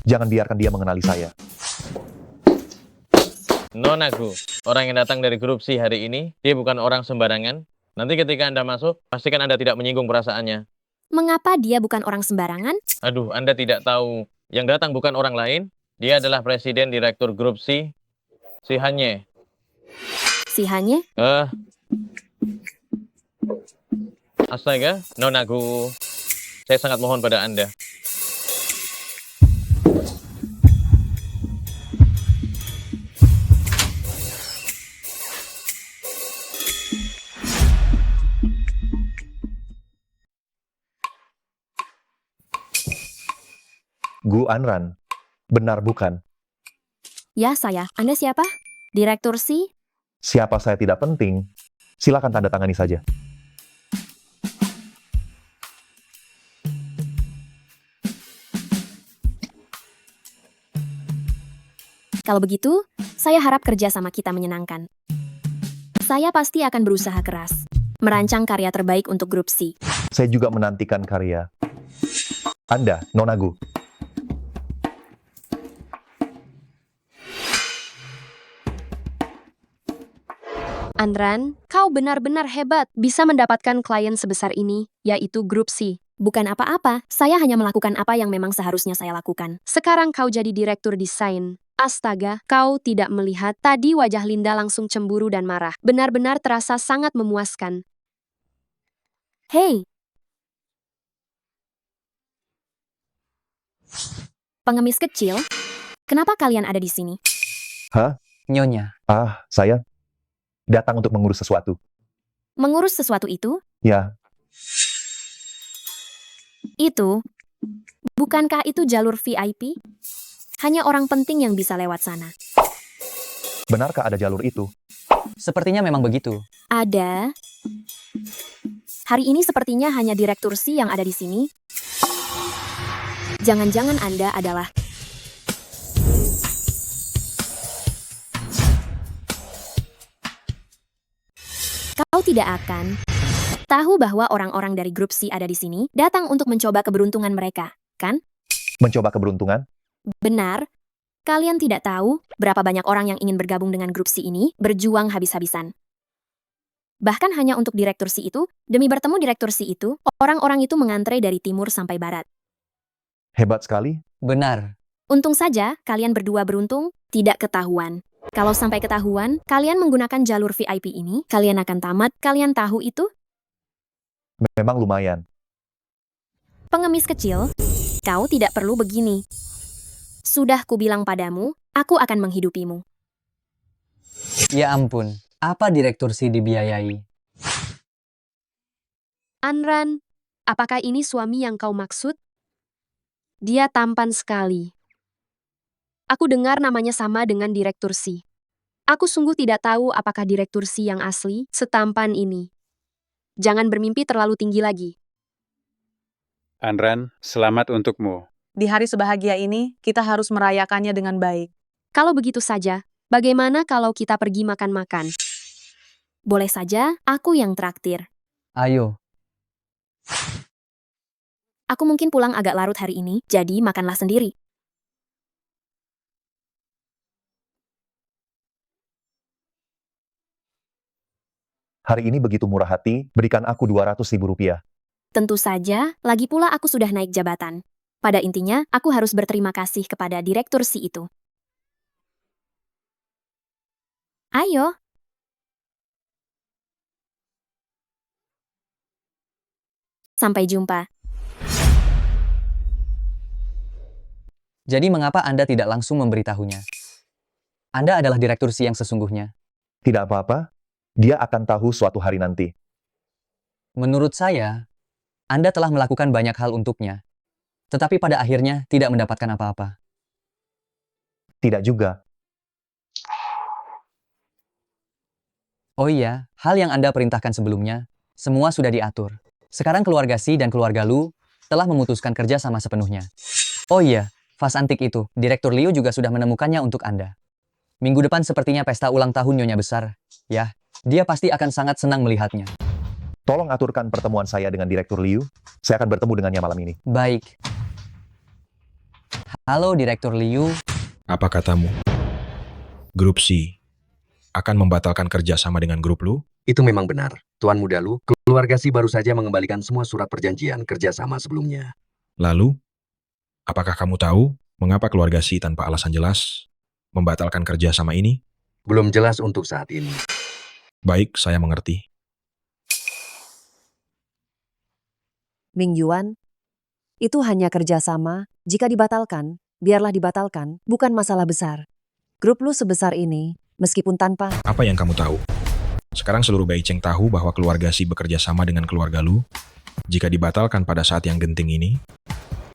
Jangan biarkan dia mengenali saya. Nona Gu, orang yang datang dari grup C hari ini, dia bukan orang sembarangan. Nanti ketika Anda masuk, pastikan Anda tidak menyinggung perasaannya. Mengapa dia bukan orang sembarangan? Aduh, Anda tidak tahu. Yang datang bukan orang lain. Dia adalah Presiden Direktur Grup C, si Hanye. Si Hanye? Astaga, Nonagu. Saya sangat mohon pada Anda. Gu Anran. Benar bukan? Ya, saya. Anda siapa? Direktur C? Siapa saya tidak penting. Silakan tanda tangani saja. Kalau begitu, saya harap kerja sama kita menyenangkan. Saya pasti akan berusaha keras, merancang karya terbaik untuk grup C. Saya juga menantikan karya Anda, Nona Gu. Anran, kau benar-benar hebat bisa mendapatkan klien sebesar ini, yaitu grup C. Bukan apa-apa, saya hanya melakukan apa yang memang seharusnya saya lakukan. Sekarang kau jadi direktur desain. Astaga, kau tidak melihat tadi wajah Linda langsung cemburu dan marah. Benar-benar terasa sangat memuaskan. Hei! Pengemis kecil, kenapa kalian ada di sini? Hah? Nyonya. Saya datang untuk mengurus sesuatu. Mengurus sesuatu itu? Ya, Itu? Bukankah itu jalur VIP? Hanya orang penting yang bisa lewat sana. benarkah ada jalur itu? Sepertinya memang begitu. Ada. Hari ini sepertinya hanya Direktur C yang ada di sini. Jangan-jangan Anda adalah... Kau tidak akan tahu bahwa orang-orang dari grup C ada di sini datang untuk mencoba keberuntungan mereka, kan? Mencoba keberuntungan? Benar. Kalian tidak tahu berapa banyak orang yang ingin bergabung dengan grup C ini berjuang habis-habisan. Bahkan hanya untuk Direktur C itu, demi bertemu Direktur C itu, orang-orang itu mengantre dari timur sampai barat. Hebat sekali. Benar. Untung saja kalian berdua beruntung, tidak ketahuan. Kalau sampai ketahuan, kalian menggunakan jalur VIP ini, kalian akan tamat. Kalian tahu itu? Memang lumayan. Pengemis kecil, kau tidak perlu begini. Sudah kubilang padamu, aku akan menghidupimu. Ya ampun, apa Direktur C dibiayai? Anran, apakah ini suami yang kau maksud? Dia tampan sekali. Aku dengar namanya sama dengan Direktur C. Aku sungguh tidak tahu apakah Direktur C yang asli, setampan ini. Jangan bermimpi terlalu tinggi lagi. Anran, selamat untukmu. Di hari sebahagia ini, kita harus merayakannya dengan baik. Kalau begitu saja, bagaimana kalau kita pergi makan-makan? Boleh saja, aku yang traktir. Ayo. Aku mungkin pulang agak larut hari ini, jadi makanlah sendiri. Hari ini begitu murah hati, berikan aku 200.000 rupiah. Tentu saja, lagi pula aku sudah naik jabatan. Pada intinya, aku harus berterima kasih kepada Direktur C itu. Ayo. Sampai jumpa. Jadi mengapa Anda tidak langsung memberitahunya? Anda adalah Direktur C yang sesungguhnya. Tidak apa-apa, dia akan tahu suatu hari nanti. Menurut saya, Anda telah melakukan banyak hal untuknya. Tetapi pada akhirnya tidak mendapatkan apa-apa. Tidak juga. Oh iya, hal yang Anda perintahkan sebelumnya, semua sudah diatur. Sekarang keluarga C dan keluarga Lu telah memutuskan kerja sama sepenuhnya. Oh iya, vas antik itu, Direktur Liu juga sudah menemukannya untuk Anda. Minggu depan sepertinya pesta ulang tahun Nyonya besar. Ya, dia pasti akan sangat senang melihatnya. Tolong aturkan pertemuan saya dengan Direktur Liu. Saya akan bertemu dengannya malam ini. Baik. Halo Direktur Liu. Apa katamu? Grup C akan membatalkan kerjasama dengan grup Lu? Itu memang benar. Tuan Muda Lu, keluarga Keluarga Si baru saja mengembalikan semua surat perjanjian kerjasama sebelumnya. Lalu, apakah kamu tahu mengapa keluarga Si tanpa alasan jelas membatalkan kerjasama ini? Belum jelas untuk saat ini. Baik, saya mengerti. Ming Yuan, itu hanya kerjasama. Jika dibatalkan, biarlah dibatalkan, bukan masalah besar. Grup lu sebesar ini, meskipun tanpa... Apa yang kamu tahu? Sekarang seluruh Beicheng tahu bahwa keluarga Si bekerja sama dengan keluarga Lu. Jika dibatalkan pada saat yang genting ini,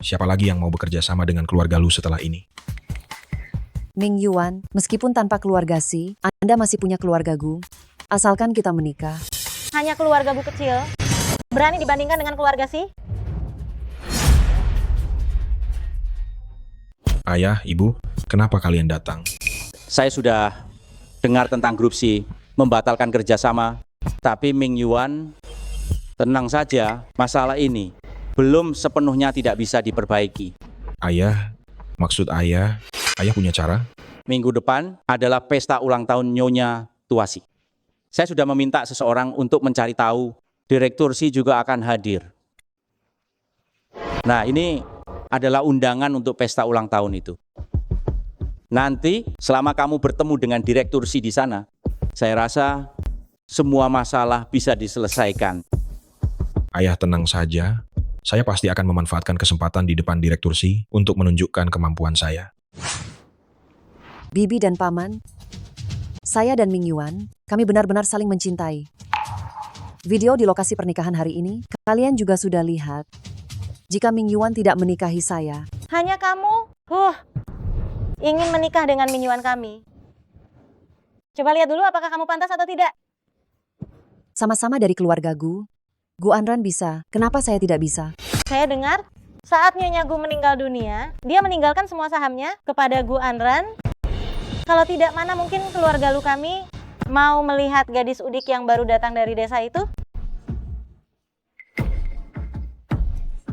siapa lagi yang mau bekerja sama dengan keluarga Lu setelah ini? Ming Yuan, meskipun tanpa keluarga Si, Anda masih punya keluarga Gu. Asalkan kita menikah. Hanya keluarga Bu kecil. Berani dibandingkan dengan keluarga Si? Ayah, Ibu, kenapa kalian datang? Saya sudah dengar tentang grup Si membatalkan kerjasama, tapi Ming Yuan, tenang saja, masalah ini belum sepenuhnya tidak bisa diperbaiki. Ayah, maksud ayah punya cara? Minggu depan adalah pesta ulang tahun Nyonya Tuasi. Saya sudah meminta seseorang untuk mencari tahu, Direktur Si juga akan hadir. Nah, ini adalah undangan untuk pesta ulang tahun itu. Nanti, selama kamu bertemu dengan Direktur Si di sana, saya rasa semua masalah bisa diselesaikan. Ayah tenang saja, saya pasti akan memanfaatkan kesempatan di depan Direktur Si untuk menunjukkan kemampuan saya. Bibi dan Paman, saya dan Ming Yuan, kami benar-benar saling mencintai. Video di lokasi pernikahan hari ini, kalian juga sudah lihat. Jika Ming Yuan tidak menikahi saya, Hanya kamu, ingin menikah dengan Ming Yuan kami. Coba lihat dulu apakah kamu pantas atau tidak. sama-sama dari keluarga Gu. Gu Anran bisa, kenapa saya tidak bisa? Saya dengar saat Nyonya Gu meninggal dunia, dia meninggalkan semua sahamnya kepada Gu Anran. Kalau tidak, mana mungkin keluarga Lu kami mau melihat gadis udik yang baru datang dari desa itu?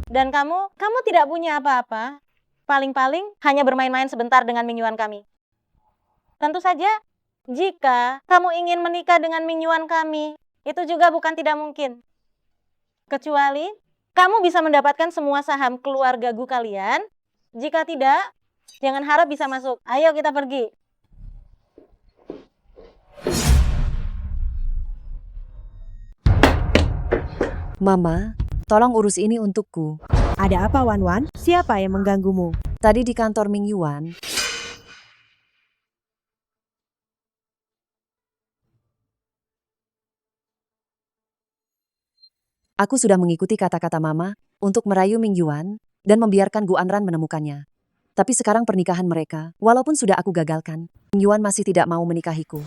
Dan kamu tidak punya apa-apa. Paling-paling hanya bermain-main sebentar dengan Ming Yuan kami. Tentu saja, jika kamu ingin menikah dengan Ming Yuan kami, itu juga bukan tidak mungkin. Kecuali kamu bisa mendapatkan semua saham keluarga Gu kalian. Jika tidak, jangan harap bisa masuk. Ayo kita pergi. Mama, tolong urus ini untukku. Ada apa, Wan Wan? Siapa yang mengganggumu? Tadi di kantor Ming Yuan, aku sudah mengikuti kata-kata Mama untuk merayu Ming Yuan dan membiarkan Gu Anran menemukannya. Tapi sekarang pernikahan mereka, walaupun sudah aku gagalkan, Ming Yuan masih tidak mau menikahiku.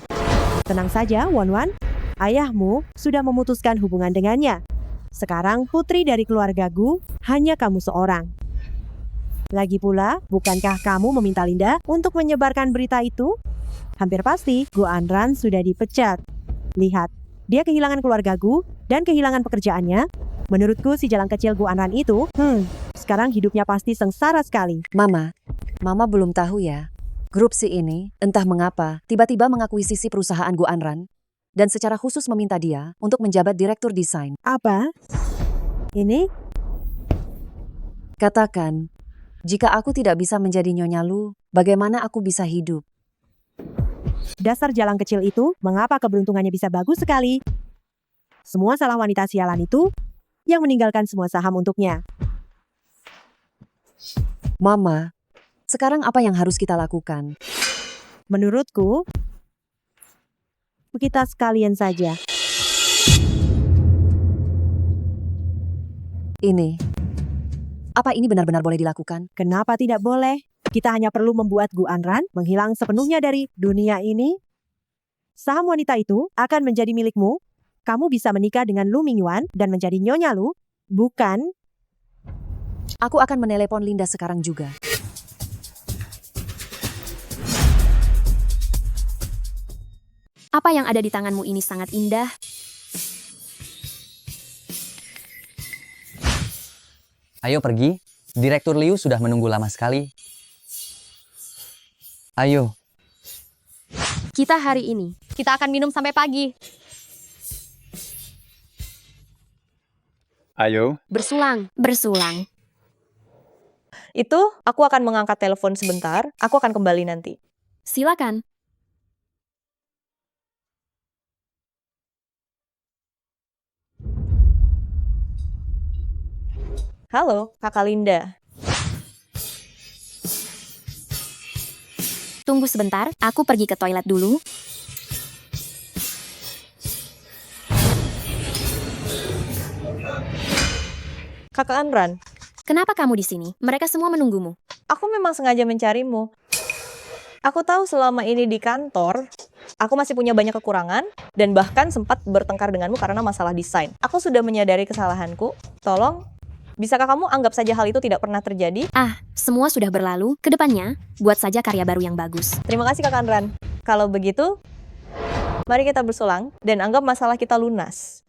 Tenang saja, Wan Wan. Ayahmu sudah memutuskan hubungan dengannya. Sekarang putri dari keluarga Gu hanya kamu seorang. Lagi pula, bukankah kamu meminta Linda untuk menyebarkan berita itu? Hampir pasti Gu Anran sudah dipecat. Lihat, dia kehilangan keluarga Gu dan kehilangan pekerjaannya. Menurutku si jalan kecil Gu Anran itu, sekarang hidupnya pasti sengsara sekali. Mama belum tahu ya. Grup Si ini, entah mengapa, tiba-tiba mengakuisisi perusahaan Gu Anran dan secara khusus meminta dia untuk menjabat direktur desain. Apa? Ini? Katakan, jika aku tidak bisa menjadi Nyonya Lu, bagaimana aku bisa hidup? Dasar jalan kecil itu, mengapa keberuntungannya bisa bagus sekali? Semua salah wanita sialan itu yang meninggalkan semua saham untuknya. Mama, sekarang apa yang harus kita lakukan? Menurutku, kita sekalian saja. Apa ini benar-benar boleh dilakukan? Kenapa tidak boleh? Kita hanya perlu membuat Gu Anran menghilang sepenuhnya dari dunia ini. Saham wanita itu akan menjadi milikmu. Kamu bisa menikah dengan Lu Ming Yuan dan menjadi Nyonya Lu, bukan? Aku akan menelepon Linda sekarang juga. Apa yang ada di tanganmu ini sangat indah. Ayo pergi, Direktur Liu sudah menunggu lama sekali. Ayo. Kita hari ini, kita akan minum sampai pagi. Ayo. Bersulang. Bersulang. Itu, aku akan mengangkat telepon sebentar. Aku akan kembali nanti. Silakan. Halo, Kakak Linda. Tunggu sebentar, aku pergi ke toilet dulu. Kakak Anran. Kenapa kamu di sini? Mereka semua menunggumu. Aku memang sengaja mencarimu. Aku tahu selama ini di kantor, aku masih punya banyak kekurangan dan bahkan sempat bertengkar denganmu karena masalah desain. Aku sudah menyadari kesalahanku. Tolong, bisakah kamu anggap saja hal itu tidak pernah terjadi? Semua sudah berlalu. Kedepannya, buat saja karya baru yang bagus. Terima kasih Kak Anran. Kalau begitu, mari kita bersulang dan anggap masalah kita lunas.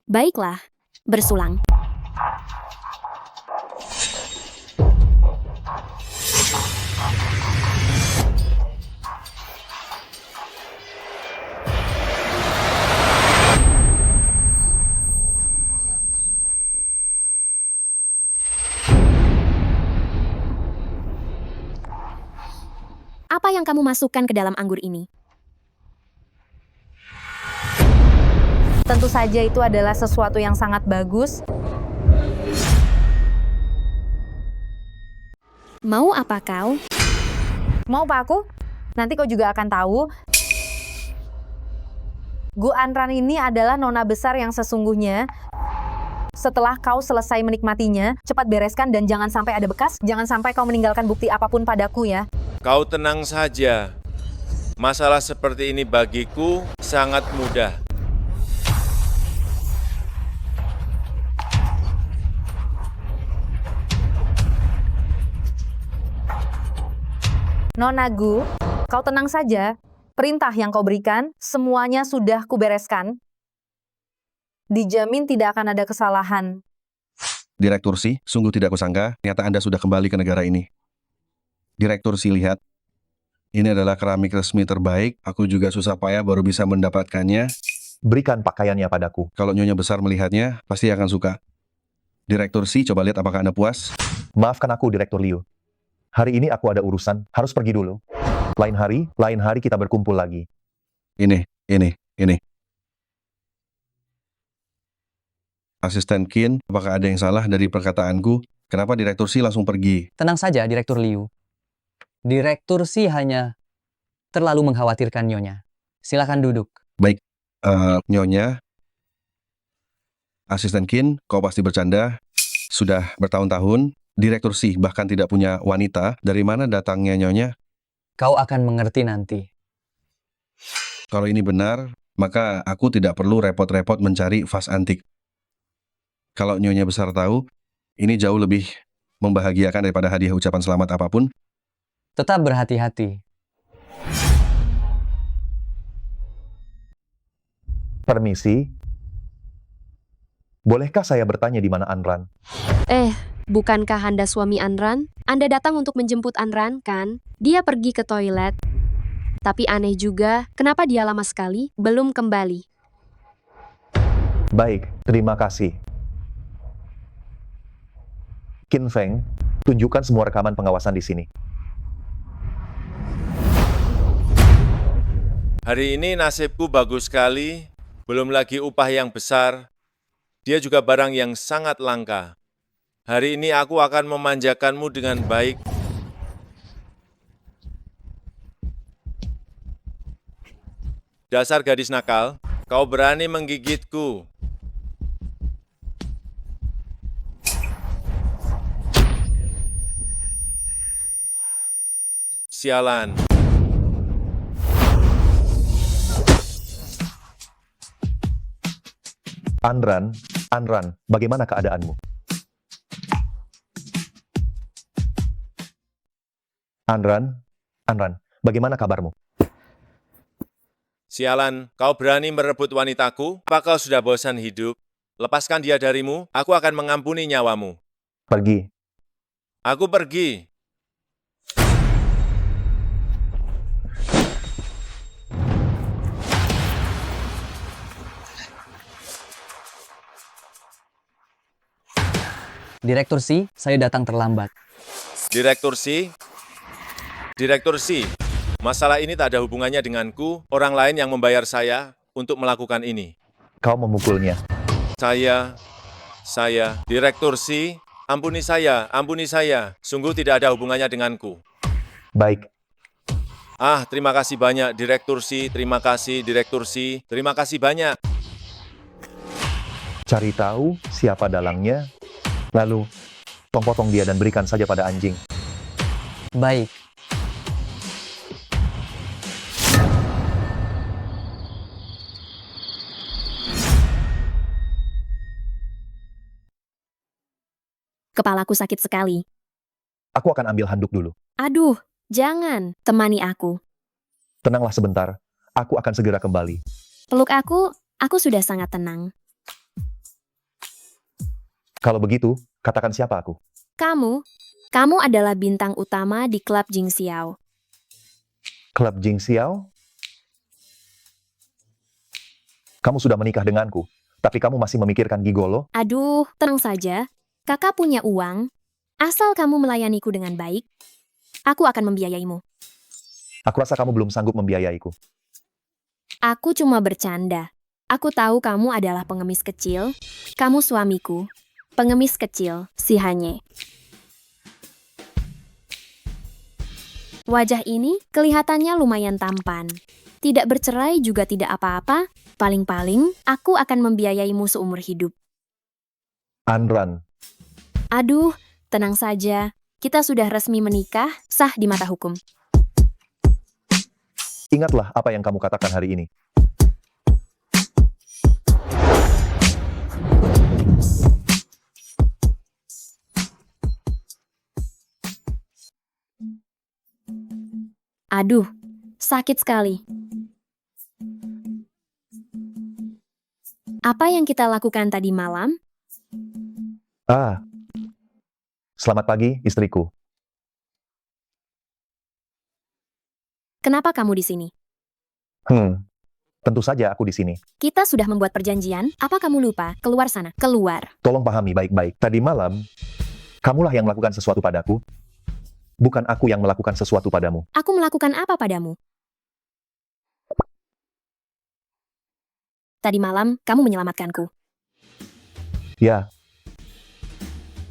Baiklah, bersulang. Apa yang kamu masukkan ke dalam anggur ini? Tentu saja itu adalah sesuatu yang sangat bagus. Mau apa kau? Mau apa aku? Nanti kau juga akan tahu. Gu Anran ini adalah nona besar yang sesungguhnya. Setelah kau selesai menikmatinya, cepat bereskan dan jangan sampai ada bekas. Jangan sampai kau meninggalkan bukti apapun padaku ya. Kau tenang saja. Masalah seperti ini bagiku sangat mudah. Nona Gu, kau tenang saja. Perintah yang kau berikan, semuanya sudah kubereskan. Dijamin tidak akan ada kesalahan. Direktur Si, sungguh tidak kusangka, ternyata Anda sudah kembali ke negara ini. Direktur Si, lihat. Ini adalah keramik resmi terbaik, aku juga susah payah baru bisa mendapatkannya. Berikan pakaiannya padaku. Kalau Nyonya besar melihatnya, pasti akan suka. Direktur Si, coba lihat apakah Anda puas? Maafkan aku, Direktur Liu. Hari ini aku ada urusan, harus pergi dulu. Lain hari kita berkumpul lagi. Ini. Asisten Qin, apakah ada yang salah dari perkataanku? Kenapa Direktur Si langsung pergi? Tenang saja, Direktur Liu. Direktur Si hanya terlalu mengkhawatirkan Nyonya. Silakan duduk. Baik, Nyonya. Asisten Qin, kau pasti bercanda. Sudah bertahun-tahun, Direktur Si bahkan tidak punya wanita. Dari mana datangnya Nyonya? Kau akan mengerti nanti. Kalau ini benar, maka aku tidak perlu repot-repot mencari vas antik. Kalau Nyonya besar tahu, ini jauh lebih membahagiakan daripada hadiah ucapan selamat apapun. Tetap berhati-hati. Permisi. Bolehkah saya bertanya di mana Anran? Bukankah Anda suami Anran? Anda datang untuk menjemput Anran, kan? Dia pergi ke toilet. Tapi aneh juga, kenapa dia lama sekali belum kembali? Baik, terima kasih. Qin Feng, tunjukkan semua rekaman pengawasan di sini. Hari ini nasibku bagus sekali, belum lagi upah yang besar. Dia juga barang yang sangat langka. Hari ini aku akan memanjakanmu dengan baik. Dasar gadis nakal, kau berani menggigitku. Sialan. Anran, bagaimana keadaanmu? Anran, bagaimana kabarmu? Sialan, kau berani merebut wanitaku? Apa kau sudah bosan hidup? Lepaskan dia darimu, aku akan mengampuni nyawamu. Pergi. Aku pergi. Direktur Si, saya datang terlambat. Direktur Si, masalah ini tak ada hubungannya denganku, orang lain yang membayar saya untuk melakukan ini. Kau memukulnya. Direktur Si, ampuni saya, sungguh tidak ada hubungannya denganku. Baik. Terima kasih banyak, Direktur Si, terima kasih banyak. Cari tahu siapa dalangnya, lalu potong dia dan berikan saja pada anjing. Baik. Kepalaku sakit sekali. Aku akan ambil handuk dulu. Aduh, jangan. Temani aku. Tenanglah sebentar, aku akan segera kembali. Peluk aku sudah sangat tenang. Kalau begitu, katakan siapa aku. Kamu adalah bintang utama di klub Jingxiao. Klub Jingxiao? Kamu sudah menikah denganku, tapi kamu masih memikirkan gigolo? Aduh, tenang saja. Kakak punya uang. Asal kamu melayaniku dengan baik, aku akan membiayaimu. Aku rasa kamu belum sanggup membiayaiku. Aku cuma bercanda. Aku tahu kamu adalah pengemis kecil. Kamu suamiku. Pengemis kecil, si Hanye. Wajah ini kelihatannya lumayan tampan. Tidak bercerai juga tidak apa-apa. Paling-paling, aku akan membiayaimu seumur hidup. Anran. Aduh, tenang saja. Kita sudah resmi menikah, sah di mata hukum. Ingatlah apa yang kamu katakan hari ini. Aduh, sakit sekali. Apa yang kita lakukan tadi malam? Selamat pagi, istriku. Kenapa kamu di sini? Tentu saja aku di sini. Kita sudah membuat perjanjian. Apa kamu lupa? Keluar sana, keluar. Tolong pahami baik-baik. Tadi malam, kamulah yang melakukan sesuatu padaku. Bukan aku yang melakukan sesuatu padamu. Aku melakukan apa padamu? Tadi malam, kamu menyelamatkanku. Ya.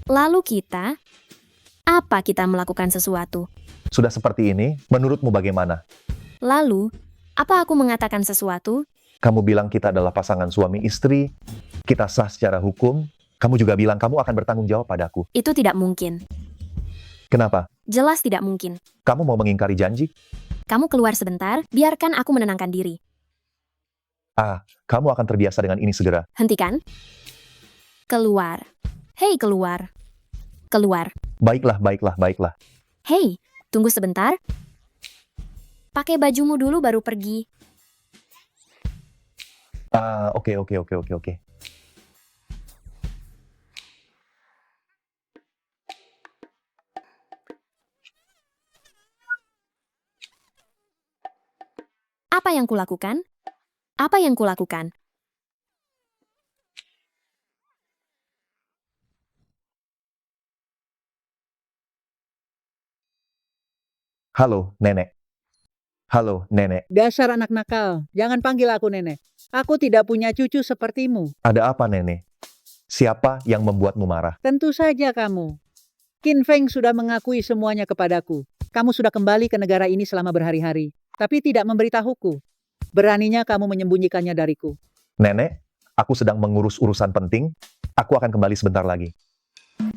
Lalu apa kita melakukan sesuatu? Sudah seperti ini, menurutmu bagaimana? Lalu, apa aku mengatakan sesuatu? Kamu bilang kita adalah pasangan suami istri, kita sah secara hukum, kamu juga bilang kamu akan bertanggung jawab padaku. Itu tidak mungkin. Kenapa? Jelas tidak mungkin. Kamu mau mengingkari janji? Kamu keluar sebentar, biarkan aku menenangkan diri. Kamu akan terbiasa dengan ini segera. Hentikan. Keluar. Hei, keluar. Keluar. Baiklah. Hei, tunggu sebentar. Pakai bajumu dulu baru pergi. Oke. Apa yang kulakukan? Apa yang kulakukan? Halo, Nenek. Halo, Nenek. Dasar anak nakal, jangan panggil aku Nenek. Aku tidak punya cucu sepertimu. Ada apa, Nenek? Siapa yang membuatmu marah? Tentu saja kamu. Qin Feng sudah mengakui semuanya kepadaku. Kamu sudah kembali ke negara ini selama berhari-hari, tapi tidak memberitahuku. Beraninya kamu menyembunyikannya dariku. Nenek, aku sedang mengurus urusan penting. Aku akan kembali sebentar lagi.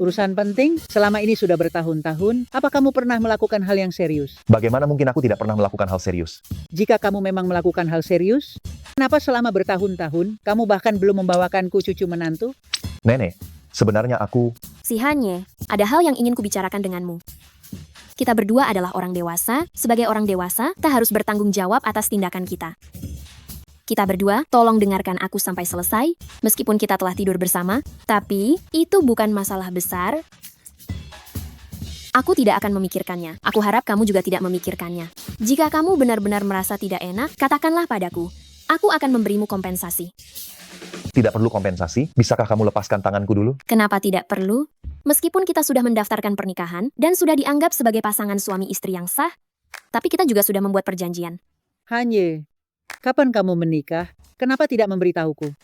Urusan penting? Selama ini sudah bertahun-tahun, apa kamu pernah melakukan hal yang serius? Bagaimana mungkin aku tidak pernah melakukan hal serius? Jika kamu memang melakukan hal serius, kenapa selama bertahun-tahun kamu bahkan belum membawakanku cucu menantu? Nenek, sebenarnya aku... Si Hanye, ada hal yang ingin kubicarakan denganmu. Kita berdua adalah orang dewasa. Sebagai orang dewasa, tak harus bertanggung jawab atas tindakan kita. Kita berdua, tolong dengarkan aku sampai selesai, meskipun kita telah tidur bersama, tapi itu bukan masalah besar. Aku tidak akan memikirkannya. Aku harap kamu juga tidak memikirkannya. Jika kamu benar-benar merasa tidak enak, katakanlah padaku. Aku akan memberimu kompensasi. Tidak perlu kompensasi. Bisakah kamu lepaskan tanganku dulu? Kenapa tidak perlu? Meskipun kita sudah mendaftarkan pernikahan dan sudah dianggap sebagai pasangan suami istri yang sah, tapi kita juga sudah membuat perjanjian. Hanye, kapan kamu menikah? Kenapa tidak memberitahuku?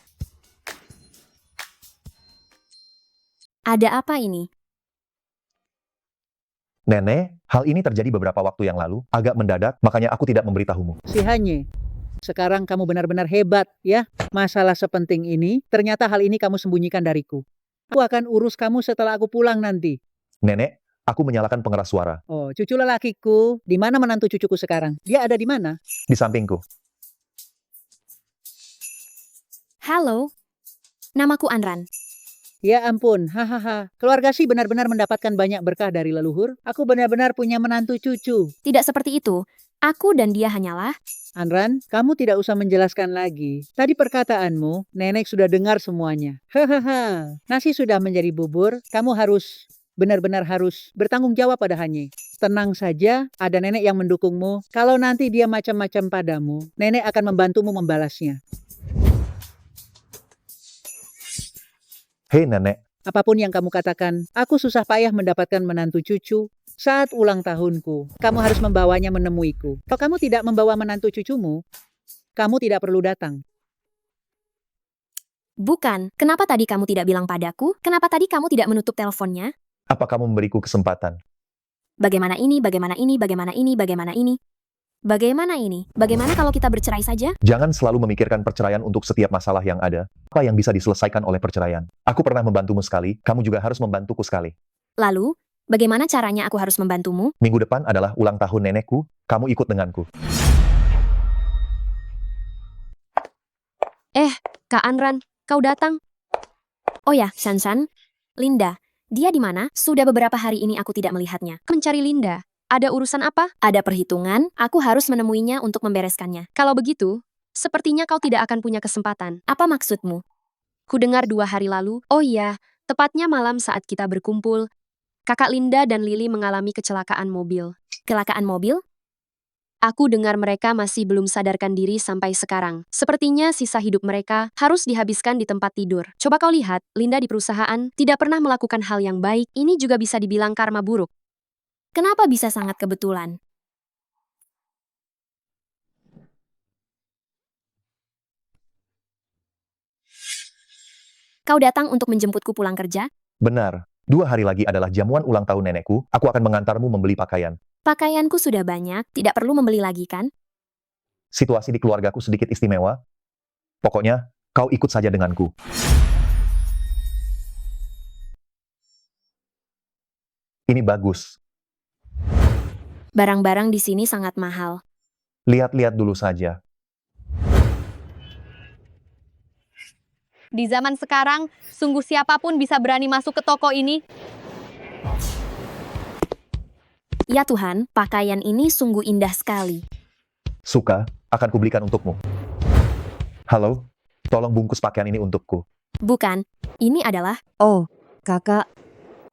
Ada apa ini? Nenek, hal ini terjadi beberapa waktu yang lalu, agak mendadak, makanya aku tidak memberitahumu. Si Hanye, sekarang kamu benar-benar hebat, ya. Masalah sepenting ini, ternyata hal ini kamu sembunyikan dariku. Aku akan urus kamu setelah aku pulang nanti. Nenek, aku menyalakan pengeras suara. Oh, cucu lelakiku, di mana menantu cucuku sekarang? Dia ada di mana? Di sampingku. Halo, namaku Anran. Ya ampun, hahaha. Keluarga Si benar-benar mendapatkan banyak berkah dari leluhur. Aku benar-benar punya menantu cucu. Tidak seperti itu. Aku dan dia hanyalah... Anran, kamu tidak usah menjelaskan lagi. Tadi perkataanmu, nenek sudah dengar semuanya. Hahaha. Nasi sudah menjadi bubur, kamu harus benar-benar harus bertanggung jawab pada Hanye. Tenang saja, ada nenek yang mendukungmu. Kalau nanti dia macam-macam padamu, nenek akan membantumu membalasnya. Hei nenek, Apapun yang kamu katakan, aku susah payah mendapatkan menantu cucu. Saat ulang tahunku, kamu harus membawanya menemuiku. Kalau kamu tidak membawa menantu cucumu, kamu tidak perlu datang. Bukan, kenapa tadi kamu tidak bilang padaku? Kenapa tadi kamu tidak menutup teleponnya? apa kamu memberiku kesempatan? Bagaimana ini, bagaimana ini, bagaimana ini, bagaimana ini? Bagaimana ini? Bagaimana kalau kita bercerai saja? Jangan selalu memikirkan perceraian untuk setiap masalah yang ada. Apa yang bisa diselesaikan oleh perceraian? Aku pernah membantumu sekali, kamu juga harus membantuku sekali. Lalu, bagaimana caranya aku harus membantumu? Minggu depan adalah ulang tahun nenekku, kamu ikut denganku. Kak Anran, kau datang? Oh ya, Shan-Shan. Linda, dia di mana? Sudah beberapa hari ini aku tidak melihatnya. Mencari Linda. Ada urusan apa? Ada perhitungan, aku harus menemuinya untuk membereskannya. Kalau begitu, sepertinya kau tidak akan punya kesempatan. Apa maksudmu? Ku dengar 2 hari lalu, oh iya, tepatnya malam saat kita berkumpul, kakak Linda dan Lily mengalami kecelakaan mobil. Kecelakaan mobil? Aku dengar mereka masih belum sadarkan diri sampai sekarang. Sepertinya sisa hidup mereka harus dihabiskan di tempat tidur. Coba kau lihat, Linda di perusahaan tidak pernah melakukan hal yang baik. Ini juga bisa dibilang karma buruk. Kenapa bisa sangat kebetulan? Kau datang untuk menjemputku pulang kerja? Benar, 2 hari lagi adalah jamuan ulang tahun nenekku, aku akan mengantarmu membeli pakaian. Pakaianku sudah banyak, tidak perlu membeli lagi kan? Situasi di keluargaku sedikit istimewa. Pokoknya, kau ikut saja denganku. Ini bagus. Barang-barang di sini sangat mahal. Lihat-lihat dulu saja. Di zaman sekarang, sungguh siapapun bisa berani masuk ke toko ini. Ya Tuhan, pakaian ini sungguh indah sekali. Suka, akan kubelikan untukmu. Halo, tolong bungkus pakaian ini untukku. Bukan, ini adalah... Oh, kakak.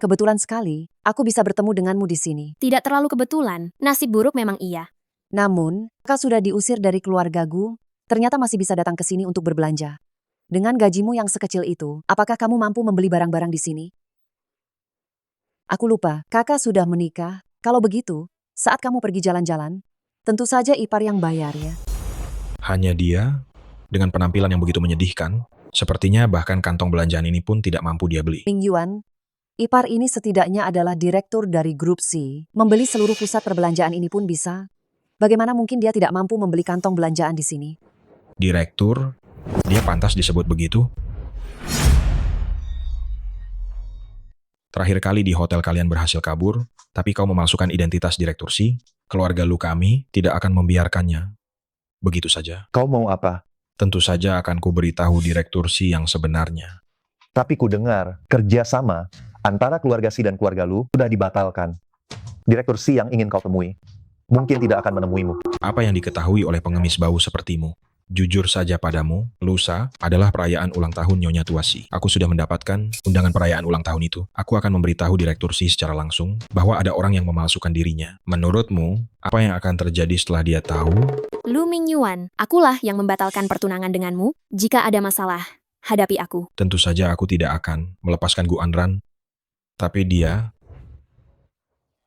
Kebetulan sekali, aku bisa bertemu denganmu di sini. Tidak terlalu kebetulan, nasib buruk memang iya. Namun, kakak sudah diusir dari keluargaku, ternyata masih bisa datang ke sini untuk berbelanja. Dengan gajimu yang sekecil itu, apakah kamu mampu membeli barang-barang di sini? Aku lupa, kakak sudah menikah. Kalau begitu, saat kamu pergi jalan-jalan, tentu saja ipar yang bayar ya. Hanya dia, dengan penampilan yang begitu menyedihkan, sepertinya bahkan kantong belanjaan ini pun tidak mampu dia beli. Ming Yuan, ipar ini setidaknya adalah direktur dari grup C. Membeli seluruh pusat perbelanjaan ini pun bisa. Bagaimana mungkin dia tidak mampu membeli kantong belanjaan di sini? Direktur, dia pantas disebut begitu? Terakhir kali di hotel kalian berhasil kabur, tapi kau memalsukan identitas direktur C, keluarga lu kami tidak akan membiarkannya. Begitu saja. Kau mau apa? Tentu saja akan ku beritahu direktur C yang sebenarnya. Tapi ku dengar, kerjasama antara keluarga Si dan keluarga lu sudah dibatalkan. Direktur Si yang ingin kau temui, mungkin tidak akan menemuimu. Apa yang diketahui oleh pengemis bau sepertimu? Jujur saja padamu, lusa adalah perayaan ulang tahun Nyonya Tua Si. Aku sudah mendapatkan undangan perayaan ulang tahun itu. Aku akan memberitahu direktur Si secara langsung bahwa ada orang yang memalsukan dirinya. Menurutmu, apa yang akan terjadi setelah dia tahu? Lu Ming Yuan, akulah yang membatalkan pertunangan denganmu. Jika ada masalah, hadapi aku. Tentu saja aku tidak akan melepaskan Gu Anran. Tapi dia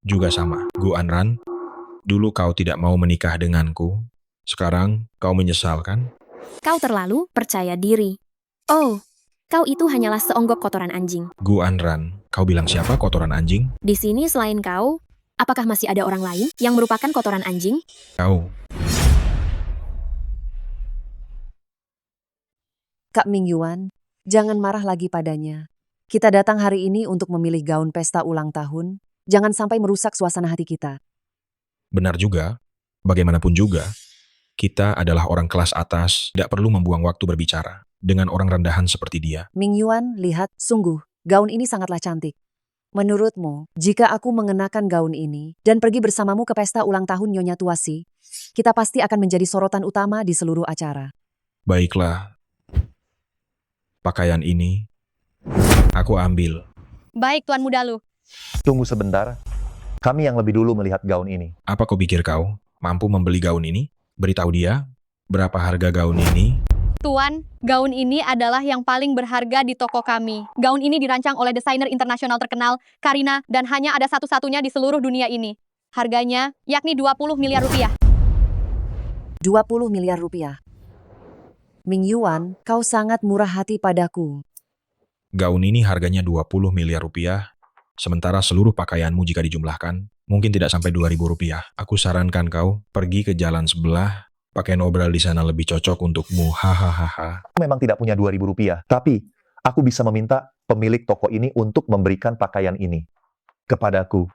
juga sama. Gu Anran, dulu kau tidak mau menikah denganku. Sekarang kau menyesal kan? Kau terlalu percaya diri. Oh, kau itu hanyalah seonggok kotoran anjing. Gu Anran, kau bilang siapa kotoran anjing? Di sini selain kau, apakah masih ada orang lain yang merupakan kotoran anjing? Kau. Kak Mingyuan, jangan marah lagi padanya. Kita datang hari ini untuk memilih gaun pesta ulang tahun. Jangan sampai merusak suasana hati kita. Benar juga. Bagaimanapun juga, kita adalah orang kelas atas, tidak perlu membuang waktu berbicara dengan orang rendahan seperti dia. Mingyuan, lihat, sungguh, gaun ini sangatlah cantik. Menurutmu, jika aku mengenakan gaun ini dan pergi bersamamu ke pesta ulang tahun Nyonya Tuasi, kita pasti akan menjadi sorotan utama di seluruh acara. Baiklah. Pakaian ini, aku ambil. Baik, Tuan Muda Lu. Tunggu sebentar. Kami yang lebih dulu melihat gaun ini. Apa kau pikir kau mampu membeli gaun ini? Beritahu dia, berapa harga gaun ini? Tuan, gaun ini adalah yang paling berharga di toko kami. Gaun ini dirancang oleh desainer internasional terkenal, Karina, dan hanya ada satu-satunya di seluruh dunia ini. Harganya yakni 20 miliar rupiah. 20 miliar rupiah. Mingyuan, kau sangat murah hati padaku. Gaun ini harganya 20 miliar rupiah, sementara seluruh pakaianmu jika dijumlahkan, mungkin tidak sampai 2.000 rupiah. Aku sarankan kau pergi ke jalan sebelah, pakaian obral di sana lebih cocok untukmu, hahaha. Memang tidak punya 2.000 rupiah, tapi aku bisa meminta pemilik toko ini untuk memberikan pakaian ini kepadaku.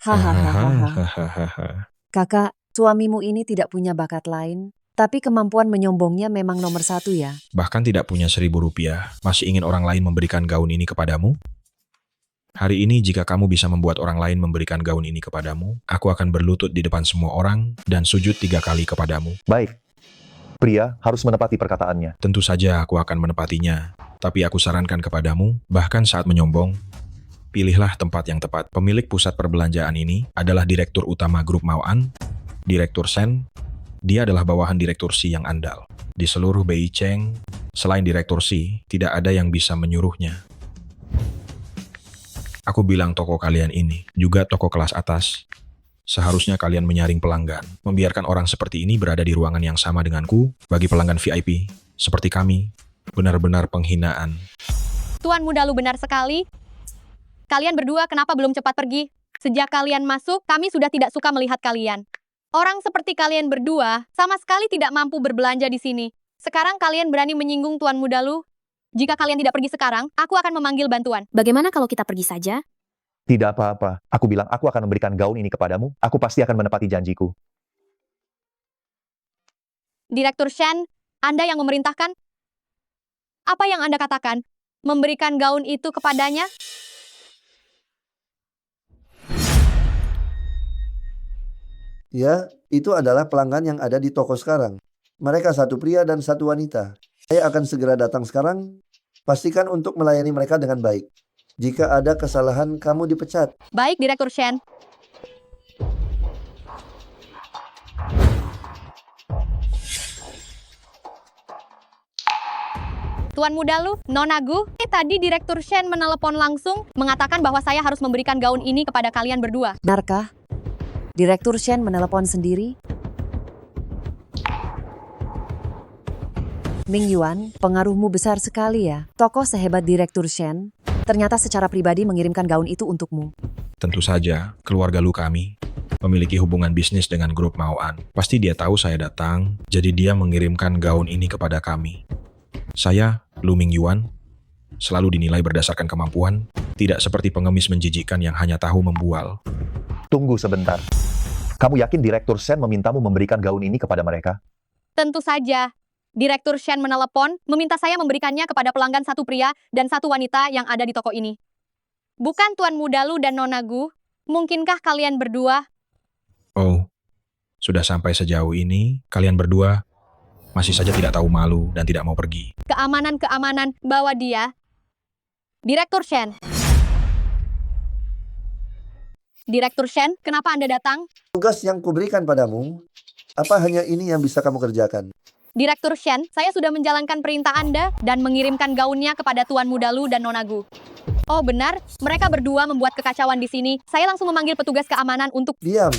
Hahaha. Kakak, suamimu ini tidak punya bakat lain, tapi kemampuan menyombongnya memang nomor satu ya. Bahkan tidak punya 1.000 rupiah, masih ingin orang lain memberikan gaun ini kepadamu? Hari ini jika kamu bisa membuat orang lain memberikan gaun ini kepadamu, aku akan berlutut di depan semua orang dan sujud 3 kali kepadamu. Baik. Pria harus menepati perkataannya. Tentu saja aku akan menepatinya, tapi aku sarankan kepadamu, bahkan saat menyombong, pilihlah tempat yang tepat. Pemilik pusat perbelanjaan ini adalah Direktur Utama Grup Maoan, Direktur Shen. Dia adalah bawahan Direktur Si yang andal. Di seluruh Beicheng, selain Direktur Si, tidak ada yang bisa menyuruhnya. Aku bilang toko kalian ini, juga toko kelas atas. Seharusnya kalian menyaring pelanggan. Membiarkan orang seperti ini berada di ruangan yang sama denganku, bagi pelanggan VIP, seperti kami, benar-benar penghinaan. Tuan Muda Lu benar sekali. Kalian berdua kenapa belum cepat pergi? Sejak kalian masuk, kami sudah tidak suka melihat kalian. Orang seperti kalian berdua sama sekali tidak mampu berbelanja di sini. Sekarang kalian berani menyinggung Tuan Muda Lu? Jika kalian tidak pergi sekarang, aku akan memanggil bantuan. Bagaimana kalau kita pergi saja? Tidak apa-apa. Aku bilang aku akan memberikan gaun ini kepadamu. Aku pasti akan menepati janjiku. Direktur Shen, Anda yang memerintahkan? Apa yang Anda katakan? Memberikan gaun itu kepadanya? Ya, itu adalah pelanggan yang ada di toko sekarang. Mereka satu pria dan satu wanita. Saya akan segera datang sekarang. Pastikan untuk melayani mereka dengan baik. Jika ada kesalahan, kamu dipecat. Baik, Direktur Shen. Tuan Muda Lu, Nona Gu, tadi Direktur Shen menelepon langsung mengatakan bahwa saya harus memberikan gaun ini kepada kalian berdua. Benarkah? Direktur Shen menelepon sendiri? Mingyuan, pengaruhmu besar sekali ya. Tokoh sehebat Direktur Shen, ternyata secara pribadi mengirimkan gaun itu untukmu. Tentu saja, keluarga Lu kami memiliki hubungan bisnis dengan grup Maoan. Pasti dia tahu saya datang, jadi dia mengirimkan gaun ini kepada kami. Saya, Lu Mingyuan, selalu dinilai berdasarkan kemampuan, tidak seperti pengemis menjijikkan yang hanya tahu membual. Tunggu sebentar. Kamu yakin Direktur Shen memintamu memberikan gaun ini kepada mereka? Tentu saja. Direktur Shen menelepon, meminta saya memberikannya kepada pelanggan satu pria dan satu wanita yang ada di toko ini. Bukan Tuan Muda Lu dan Nona Gu, mungkinkah kalian berdua? Oh, sudah sampai sejauh ini, kalian berdua masih saja tidak tahu malu dan tidak mau pergi. Keamanan, bawa dia. Direktur Shen. Direktur Shen, kenapa Anda datang? Tugas yang kuberikan padamu, apa hanya ini yang bisa kamu kerjakan? Direktur Shen, saya sudah menjalankan perintah Anda dan mengirimkan gaunnya kepada Tuan Muda Lu dan Nona Gu. Oh benar, mereka berdua membuat kekacauan di sini. Saya langsung memanggil petugas keamanan untuk... Diam.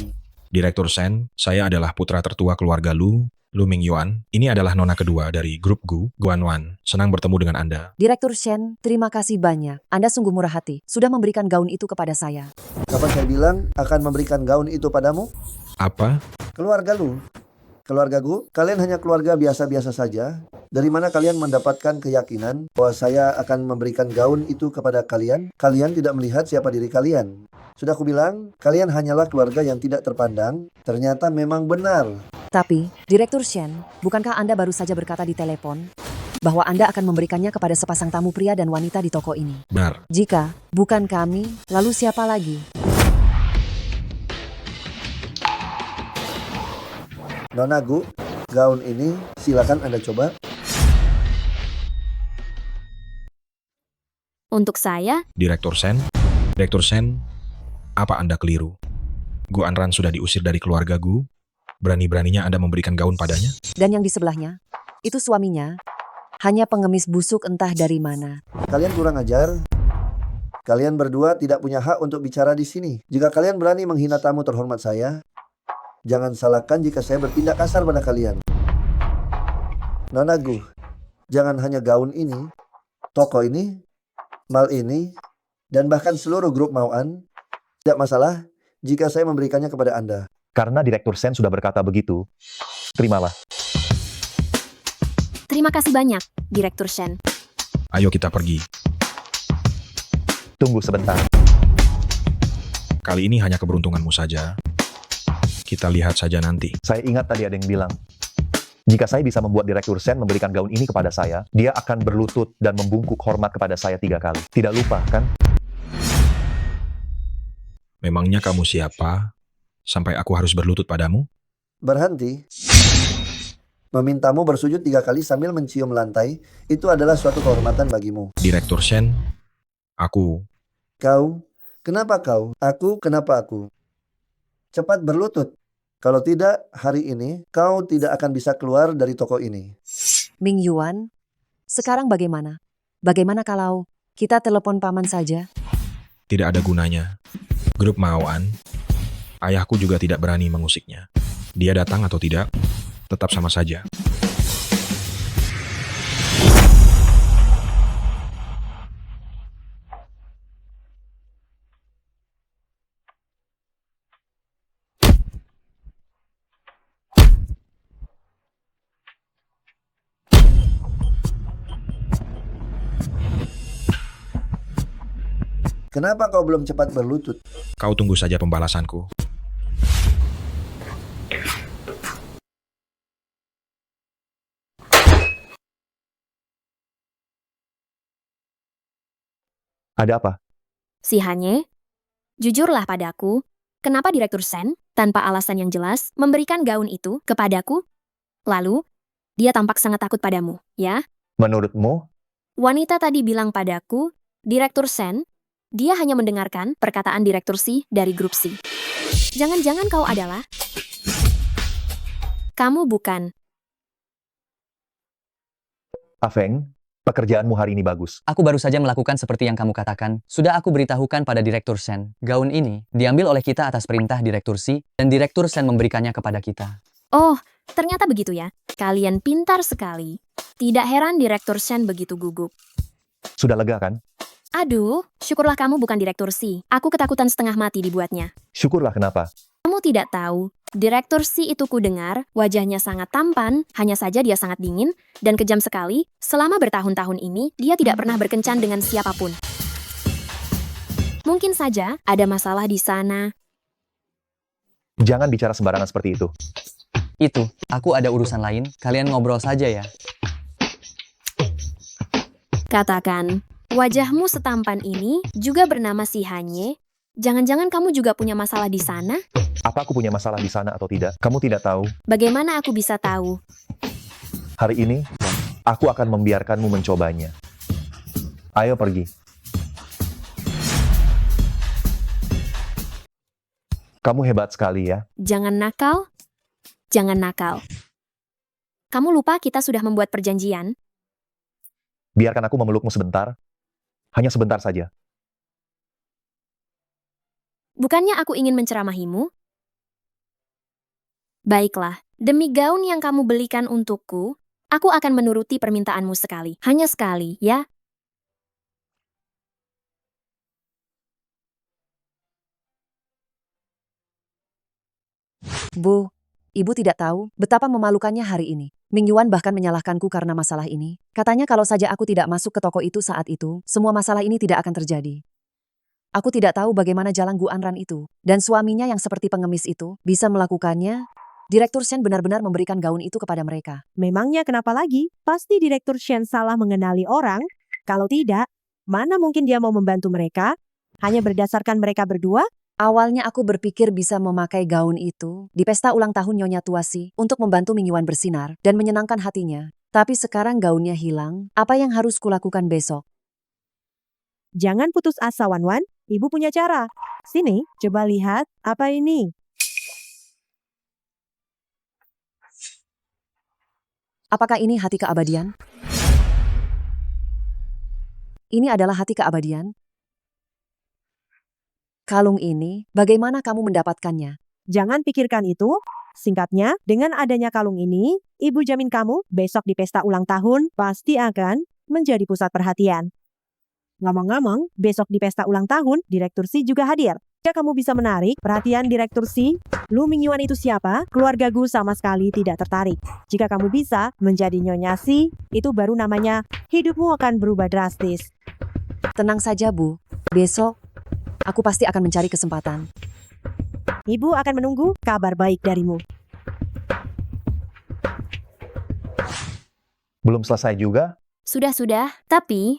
Direktur Shen, saya adalah putra tertua keluarga Lu Mingyuan. Ini adalah nona kedua dari grup Gu, Guanwan. Senang bertemu dengan Anda. Direktur Shen, terima kasih banyak. Anda sungguh murah hati, sudah memberikan gaun itu kepada saya. Kapan saya bilang akan memberikan gaun itu padamu? Apa? Keluarga Lu. Keluarga Gu, kalian hanya keluarga biasa-biasa saja. Dari mana kalian mendapatkan keyakinan bahwa saya akan memberikan gaun itu kepada kalian? Kalian tidak melihat siapa diri kalian. Sudah aku bilang, kalian hanyalah keluarga yang tidak terpandang. Ternyata memang benar. Tapi, Direktur Shen, bukankah Anda baru saja berkata di telepon bahwa Anda akan memberikannya kepada sepasang tamu pria dan wanita di toko ini? Benar. Jika bukan kami, lalu siapa lagi? Nona Gu, gaun ini silakan Anda coba. Untuk saya, Direktur Shen, apa Anda keliru? Gu Anran sudah diusir dari keluarga Gu. Berani-beraninya Anda memberikan gaun padanya? Dan yang di sebelahnya, itu suaminya, hanya pengemis busuk entah dari mana. Kalian kurang ajar. Kalian berdua tidak punya hak untuk bicara di sini. Jika kalian berani menghina tamu terhormat saya, jangan salahkan jika saya bertindak kasar pada kalian. Nona Gu, jangan hanya gaun ini, toko ini, mal ini, dan bahkan seluruh grup Maoan. Tidak masalah jika saya memberikannya kepada Anda. Karena Direktur Shen sudah berkata begitu, terimalah. terima kasih banyak, Direktur Shen. Ayo kita pergi. Tunggu sebentar. Kali ini hanya keberuntunganmu saja. Kita lihat saja nanti. Saya ingat tadi ada yang bilang, jika saya bisa membuat Direktur Shen memberikan gaun ini kepada saya, dia akan berlutut dan membungkuk hormat kepada saya 3 kali. Tidak lupa, kan? Memangnya kamu siapa? Sampai aku harus berlutut padamu? Berhenti. Memintamu bersujud 3 kali sambil mencium lantai, itu adalah suatu kehormatan bagimu. Direktur Shen, aku... Kau? Kenapa kau? Aku? Kenapa aku? Cepat berlutut. Kalau tidak, hari ini kau tidak akan bisa keluar dari toko ini. Mingyuan, sekarang bagaimana? Bagaimana kalau kita telepon paman saja? Tidak ada gunanya. Grup Maoan, ayahku juga tidak berani mengusiknya. Dia datang atau tidak, tetap sama saja. Kenapa kau belum cepat berlutut? Kau tunggu saja pembalasanku. Ada apa? Si Hanye, jujurlah padaku, kenapa Direktur Shen, tanpa alasan yang jelas, memberikan gaun itu kepadaku? Lalu, dia tampak sangat takut padamu, ya? Menurutmu? Wanita tadi bilang padaku, Direktur Shen, dia hanya mendengarkan perkataan Direktur Si dari grup Si. Jangan-jangan kau adalah... Kamu bukan. Afeng, pekerjaanmu hari ini bagus. Aku baru saja melakukan seperti yang kamu katakan. Sudah aku beritahukan pada Direktur Shen. Gaun ini diambil oleh kita atas perintah Direktur Si, dan Direktur Shen memberikannya kepada kita. Oh, ternyata begitu ya. Kalian pintar sekali. Tidak heran Direktur Shen begitu gugup. Sudah lega kan? Aduh, syukurlah kamu bukan Direktur Si. Aku ketakutan setengah mati dibuatnya. Syukurlah kenapa? Kamu tidak tahu, Direktur Si itu kudengar, wajahnya sangat tampan, hanya saja dia sangat dingin, dan kejam sekali. Selama bertahun-tahun ini, dia tidak pernah berkencan dengan siapapun. Mungkin saja ada masalah di sana. Jangan bicara sembarangan seperti itu. Itu, aku ada urusan lain, kalian ngobrol saja ya. Katakan, wajahmu setampan ini juga bernama si Hanye. Jangan-jangan kamu juga punya masalah di sana? Apa aku punya masalah di sana atau tidak? Kamu tidak tahu. Bagaimana aku bisa tahu? Hari ini, aku akan membiarkanmu mencobanya. Ayo pergi. Kamu hebat sekali ya. Jangan nakal. Jangan nakal. Kamu lupa kita sudah membuat perjanjian? Biarkan aku memelukmu sebentar. Hanya sebentar saja. Bukannya aku ingin menceramahimu? Baiklah, demi gaun yang kamu belikan untukku, aku akan menuruti permintaanmu sekali. Hanya sekali, ya? Bu, ibu tidak tahu betapa memalukannya hari ini. Ming Yuan bahkan menyalahkanku karena masalah ini. Katanya kalau saja aku tidak masuk ke toko itu saat itu, semua masalah ini tidak akan terjadi. Aku tidak tahu bagaimana jalan Gu Anran itu, dan suaminya yang seperti pengemis itu bisa melakukannya. Direktur Shen benar-benar memberikan gaun itu kepada mereka. Memangnya kenapa lagi? Pasti Direktur Shen salah mengenali orang. Kalau tidak, mana mungkin dia mau membantu mereka? Hanya berdasarkan mereka berdua? Awalnya aku berpikir bisa memakai gaun itu di pesta ulang tahun Nyonya Tuasi untuk membantu Ming Yuan bersinar dan menyenangkan hatinya. Tapi sekarang gaunnya hilang, apa yang harus kulakukan besok? Jangan putus asa, Wan Wan. Ibu punya cara. Sini, coba lihat. Apa ini? Apakah ini hati keabadian? Ini adalah hati keabadian. Kalung ini, bagaimana kamu mendapatkannya? Jangan pikirkan itu. Singkatnya, dengan adanya kalung ini, ibu jamin kamu besok di pesta ulang tahun pasti akan menjadi pusat perhatian. Ngomong-ngomong, besok di pesta ulang tahun, Direktur Si juga hadir. Jika kamu bisa menarik perhatian Direktur Si, Lu Mingyuan itu siapa? Keluarga Gu sama sekali tidak tertarik. Jika kamu bisa menjadi Nyonya Si, itu baru namanya hidupmu akan berubah drastis. Tenang saja, Bu. Besok, aku pasti akan mencari kesempatan. Ibu akan menunggu kabar baik darimu. Belum selesai juga? Sudah, tapi...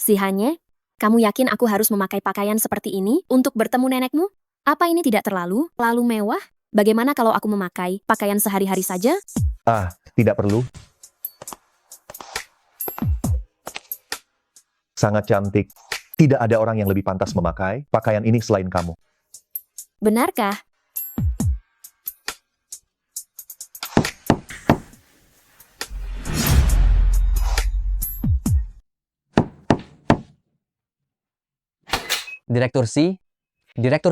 Si Hanye, kamu yakin aku harus memakai pakaian seperti ini untuk bertemu nenekmu? Apa ini tidak terlalu mewah? Bagaimana kalau aku memakai pakaian sehari-hari saja? Tidak perlu. Sangat cantik. Tidak ada orang yang lebih pantas memakai pakaian ini selain kamu. Benarkah? Direktur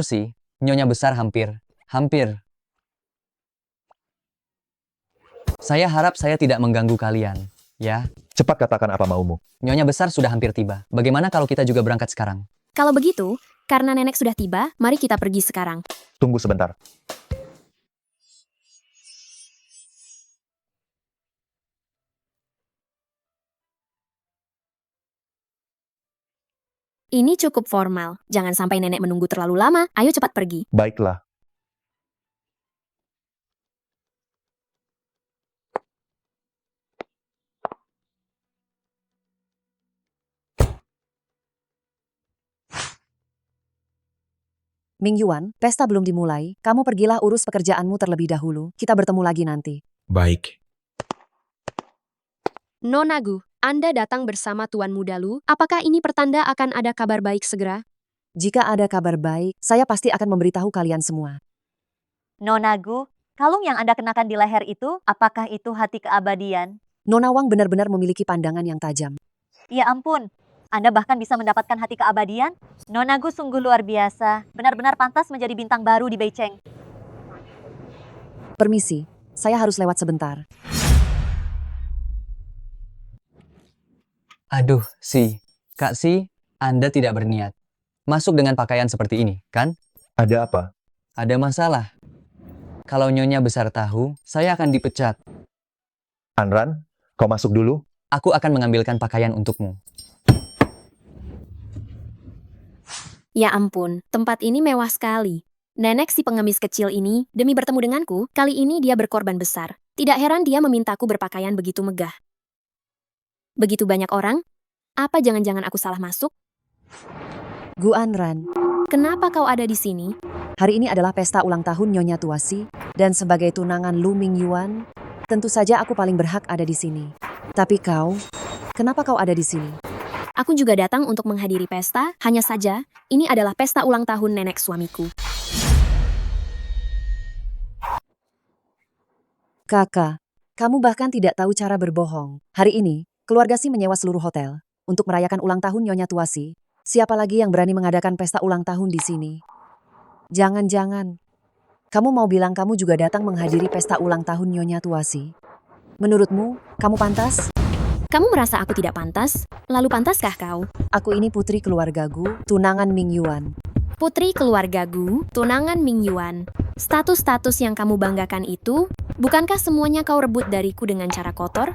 Si, Nyonya besar hampir. Saya harap saya tidak mengganggu kalian, ya. Cepat katakan apa maumu. Nyonya besar sudah hampir tiba. Bagaimana kalau kita juga berangkat sekarang? Kalau begitu, karena nenek sudah tiba, mari kita pergi sekarang. Tunggu sebentar. Ini cukup formal. Jangan sampai nenek menunggu terlalu lama. Ayo cepat pergi. Baiklah. Ming Yuan, pesta belum dimulai. Kamu pergilah urus pekerjaanmu terlebih dahulu. Kita bertemu lagi nanti. Baik. Nona Gu, Anda datang bersama Tuan Muda Lu. Apakah ini pertanda akan ada kabar baik segera? Jika ada kabar baik, saya pasti akan memberitahu kalian semua. Nona Gu, kalung yang Anda kenakan di leher itu, apakah itu hati keabadian? Nona Wang benar-benar memiliki pandangan yang tajam. Ya ampun, Anda bahkan bisa mendapatkan hati keabadian? Nona Gu sungguh luar biasa, benar-benar pantas menjadi bintang baru di Beicheng. Permisi, saya harus lewat sebentar. Aduh, Kak Si, Anda tidak berniat masuk dengan pakaian seperti ini, kan? Ada apa? Ada masalah. Kalau Nyonya besar tahu, saya akan dipecat. Anran, kau masuk dulu. Aku akan mengambilkan pakaian untukmu. Ya ampun, tempat ini mewah sekali. Nenek si pengemis kecil ini, demi bertemu denganku, kali ini dia berkorban besar. Tidak heran dia memintaku berpakaian begitu megah. Begitu banyak orang? Apa jangan-jangan aku salah masuk? Gu Anran, kenapa kau ada di sini? Hari ini adalah pesta ulang tahun Nyonya Tuasi, dan sebagai tunangan Lu Ming Yuan, tentu saja aku paling berhak ada di sini. Tapi kau, kenapa kau ada di sini? Aku juga datang untuk menghadiri pesta, hanya saja, ini adalah pesta ulang tahun nenek suamiku. Kakak, kamu bahkan tidak tahu cara berbohong. Hari ini, keluarga Si menyewa seluruh hotel untuk merayakan ulang tahun Nyonya Tuasi. Siapa lagi yang berani mengadakan pesta ulang tahun di sini? Jangan-jangan kamu mau bilang kamu juga datang menghadiri pesta ulang tahun Nyonya Tuasi? Menurutmu, kamu pantas? Kamu merasa aku tidak pantas? Lalu pantaskah kau? Aku ini putri keluargaku, tunangan Ming Yuan. Putri keluargaku, tunangan Ming Yuan. Status-status yang kamu banggakan itu, bukankah semuanya kau rebut dariku dengan cara kotor?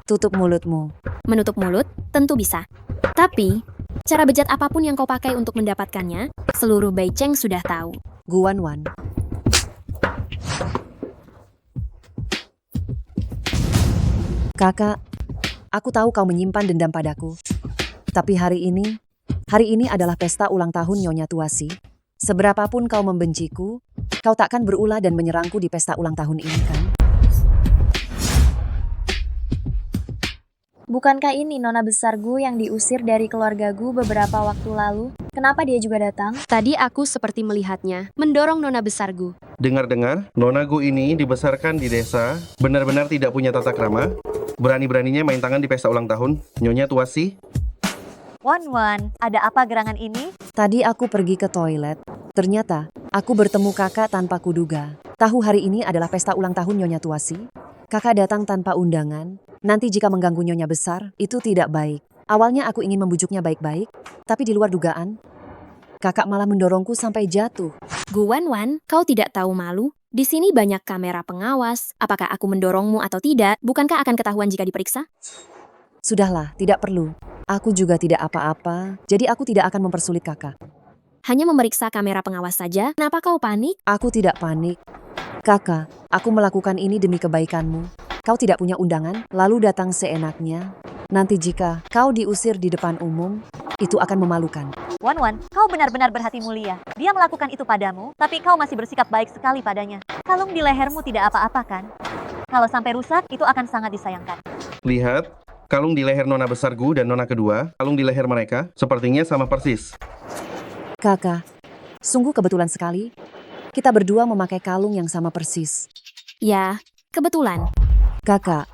Tutup mulutmu. Menutup mulut? Tentu bisa. Tapi, cara bejat apapun yang kau pakai untuk mendapatkannya, seluruh Baicheng sudah tahu. Guan Wan. Kakak, aku tahu kau menyimpan dendam padaku. Tapi hari ini adalah pesta ulang tahun Nyonya Tuasi. Seberapapun kau membenciku, kau takkan berulah dan menyerangku di pesta ulang tahun ini, kan? Bukankah ini nona besar Gu yang diusir dari keluarga Gu beberapa waktu lalu? Kenapa dia juga datang? Tadi aku seperti melihatnya, mendorong nona besar Gu. Dengar-dengar, Nona Gu ini dibesarkan di desa, benar-benar tidak punya tata krama, berani-beraninya main tangan di pesta ulang tahun Nyonya Tuasi. Wan, ada apa gerangan ini? Tadi aku pergi ke toilet. Ternyata, aku bertemu kakak tanpa kuduga. Tahu hari ini adalah pesta ulang tahun Nyonya Tuasi? Kakak datang tanpa undangan. Nanti jika mengganggu Nyonya besar, itu tidak baik. Awalnya aku ingin membujuknya baik-baik, tapi di luar dugaan, kakak malah mendorongku sampai jatuh. Guan Wan, kau tidak tahu malu? Di sini banyak kamera pengawas. Apakah aku mendorongmu atau tidak? Bukankah akan ketahuan jika diperiksa? Sudahlah, tidak perlu. Aku juga tidak apa-apa, jadi aku tidak akan mempersulit kakak. Hanya memeriksa kamera pengawas saja? Kenapa kau panik? Aku tidak panik. Kakak, aku melakukan ini demi kebaikanmu. Kau tidak punya undangan, lalu datang seenaknya. Nanti jika kau diusir di depan umum, itu akan memalukan. Wan, kau benar-benar berhati mulia. Dia melakukan itu padamu, tapi kau masih bersikap baik sekali padanya. Kalung di lehermu tidak apa-apa kan? Kalau sampai rusak, itu akan sangat disayangkan. Lihat, kalung di leher Nona besar Gu dan Nona kedua, kalung di leher mereka, sepertinya sama persis. Kakak, sungguh kebetulan sekali. Kita berdua memakai kalung yang sama persis. Ya, kebetulan. Kakak,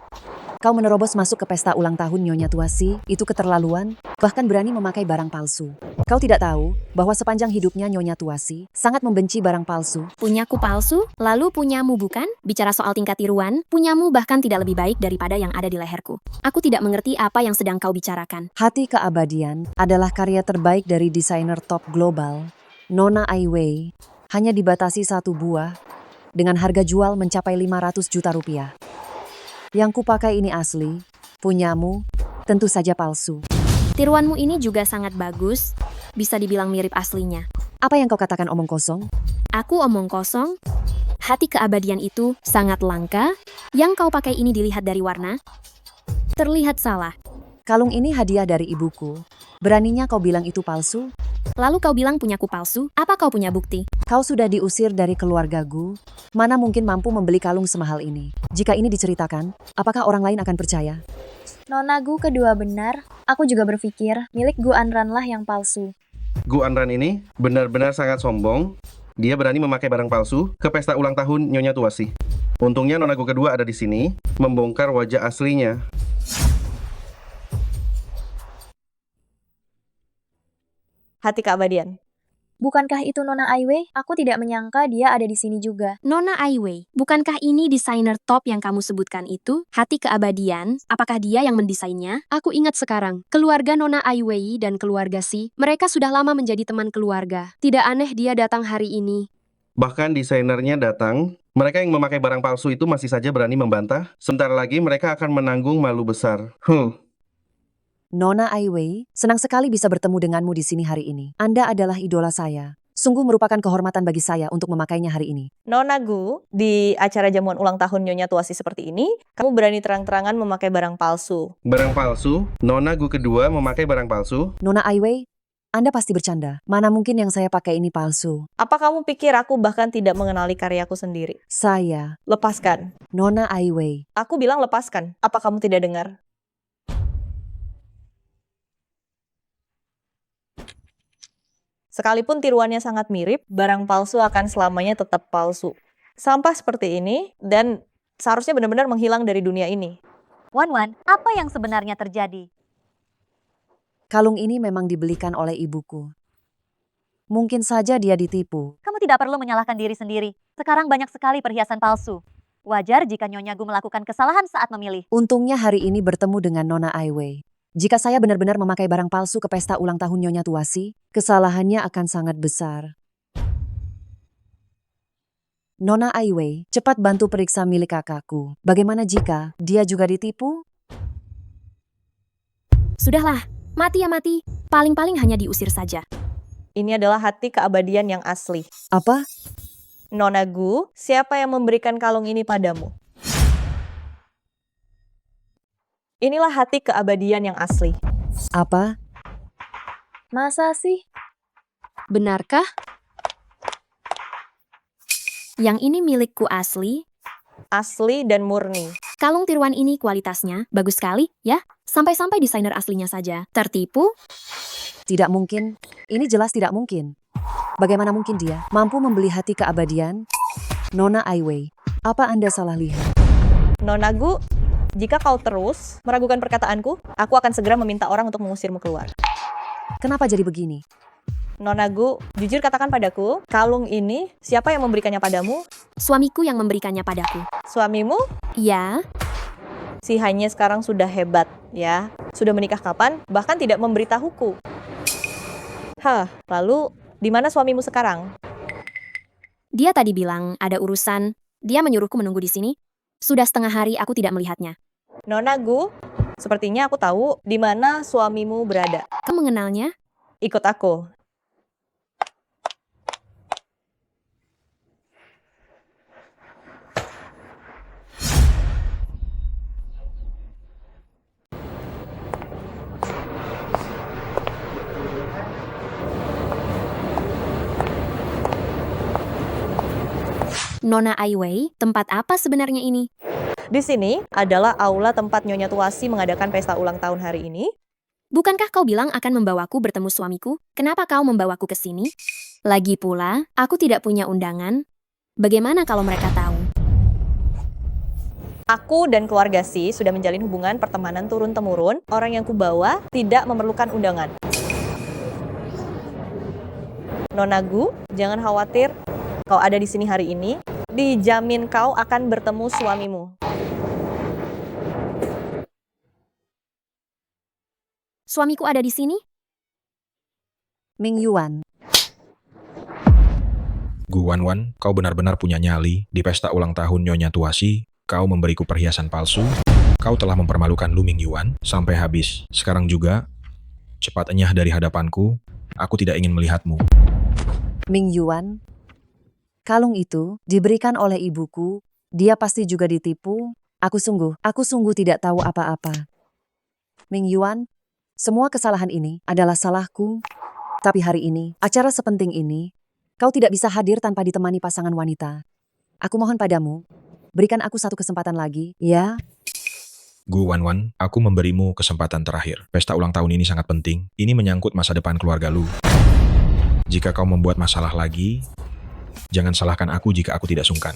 kau menerobos masuk ke pesta ulang tahun Nyonya Tuasi, itu keterlaluan, bahkan berani memakai barang palsu. Kau tidak tahu bahwa sepanjang hidupnya Nyonya Tuasi sangat membenci barang palsu. Punyaku palsu, lalu punyamu bukan? Bicara soal tingkat tiruan, punyamu bahkan tidak lebih baik daripada yang ada di leherku. Aku tidak mengerti apa yang sedang kau bicarakan. Hati Keabadian adalah karya terbaik dari desainer top global, Nona Ai Wei, hanya dibatasi 1 buah, dengan harga jual mencapai 500 juta rupiah. Yang kupakai ini asli, punyamu tentu saja palsu. Tiruanmu ini juga sangat bagus, bisa dibilang mirip aslinya. Apa yang kau katakan omong kosong? Aku omong kosong? Hati Keabadian itu sangat langka. Yang kau pakai ini dilihat dari warna? Terlihat salah. Kalung ini hadiah dari ibuku. Beraninya kau bilang itu palsu? Lalu kau bilang punyaku palsu? Apa kau punya bukti? Kau sudah diusir dari keluarga Gu. Mana mungkin mampu membeli kalung semahal ini? Jika ini diceritakan, apakah orang lain akan percaya? Nona Gu kedua benar. Aku juga berpikir milik Gu Anran lah yang palsu. Gu Anran ini benar-benar sangat sombong. Dia berani memakai barang palsu ke pesta ulang tahun Nyonya Tuasi. Untungnya Nona Gu kedua ada di sini, membongkar wajah aslinya. Hati Keabadian. Bukankah itu Nona Ai Wei? Aku tidak menyangka dia ada di sini juga. Nona Ai Wei, bukankah ini desainer top yang kamu sebutkan itu? Hati Keabadian, apakah dia yang mendesainnya? Aku ingat sekarang, keluarga Nona Ai Wei dan keluarga Si, mereka sudah lama menjadi teman keluarga. Tidak aneh dia datang hari ini. Bahkan desainernya datang, mereka yang memakai barang palsu itu masih saja berani membantah. Sebentar lagi mereka akan menanggung malu besar. Nona Ai Wei, senang sekali bisa bertemu denganmu di sini hari ini. Anda adalah idola saya. Sungguh merupakan kehormatan bagi saya untuk memakainya hari ini. Nona Gu, di acara jamuan ulang tahun Nyonya Tuasi seperti ini, kamu berani terang-terangan memakai barang palsu. Barang palsu? Nona Gu kedua memakai barang palsu? Nona Ai Wei, Anda pasti bercanda. Mana mungkin yang saya pakai ini palsu? Apa kamu pikir aku bahkan tidak mengenali karyaku sendiri? Saya. Lepaskan. Nona Ai Wei. Aku bilang lepaskan. Apa kamu tidak dengar? Sekalipun tiruannya sangat mirip, barang palsu akan selamanya tetap palsu. Sampah seperti ini, dan seharusnya benar-benar menghilang dari dunia ini. Wan, apa yang sebenarnya terjadi? Kalung ini memang dibelikan oleh ibuku. Mungkin saja dia ditipu. Kamu tidak perlu menyalahkan diri sendiri. Sekarang banyak sekali perhiasan palsu. Wajar jika Nyonya Gu melakukan kesalahan saat memilih. Untungnya hari ini bertemu dengan Nona Ai Wei. Jika saya benar-benar memakai barang palsu ke pesta ulang tahun Nyonya Tuasi, kesalahannya akan sangat besar. Nona Ai Wei, cepat bantu periksa milik kakakku. Bagaimana jika dia juga ditipu? Sudahlah, mati ya mati. Paling-paling hanya diusir saja. Ini adalah hati keabadian yang asli. Apa? Nona Gu, siapa yang memberikan kalung ini padamu? Inilah hati keabadian yang asli. Apa? Masa sih? Benarkah? Yang ini milikku asli. Asli dan murni. Kalung tiruan ini kualitasnya bagus sekali, ya. Sampai-sampai desainer aslinya saja tertipu. Tidak mungkin. Ini jelas tidak mungkin. Bagaimana mungkin dia mampu membeli hati keabadian? Nona Ai Wei, apa Anda salah lihat? Nona Gu, jika kau terus meragukan perkataanku, aku akan segera meminta orang untuk mengusirmu keluar. Kenapa jadi begini? Nona Gu, jujur katakan padaku, kalung ini siapa yang memberikannya padamu? Suamiku yang memberikannya padaku. Suamimu? Ya. Si Hanye sekarang sudah hebat, ya. Sudah menikah kapan? Bahkan tidak memberitahuku. Lalu di mana suamimu sekarang? Dia tadi bilang ada urusan. Dia menyuruhku menunggu di sini. Sudah setengah hari aku tidak melihatnya. Nona Gu, sepertinya aku tahu di mana suamimu berada. Kamu mengenalnya? Ikut aku. Nona Ai Wei, tempat apa sebenarnya ini? Di sini adalah aula tempat Nyonya Tuasi mengadakan pesta ulang tahun hari ini. Bukankah kau bilang akan membawaku bertemu suamiku? Kenapa kau membawaku ke sini? Lagi pula, aku tidak punya undangan. Bagaimana kalau mereka tahu? Aku dan keluarga Si sudah menjalin hubungan pertemanan turun-temurun. Orang yang kubawa tidak memerlukan undangan. Nona Gu, jangan khawatir. Kau ada di sini hari ini. Dijamin kau akan bertemu suamimu. Suamiku ada di sini? Ming Yuan. Gu Wanwan, kau benar-benar punya nyali. Di pesta ulang tahun Nyonya Tuasi, kau memberiku perhiasan palsu. Kau telah mempermalukan Lu Ming Yuan sampai habis. Sekarang juga, cepat enyah dari hadapanku. Aku tidak ingin melihatmu. Ming Yuan, kalung itu diberikan oleh ibuku. Dia pasti juga ditipu. Aku sungguh tidak tahu apa-apa. Ming Yuan, semua kesalahan ini adalah salahku. Tapi hari ini, acara sepenting ini, kau tidak bisa hadir tanpa ditemani pasangan wanita. Aku mohon padamu, berikan aku satu kesempatan lagi, ya? Gu Wanwan, aku memberimu kesempatan terakhir. Pesta ulang tahun ini sangat penting. Ini menyangkut masa depan keluarga Lu. Jika kau membuat masalah lagi, jangan salahkan aku jika aku tidak sungkan.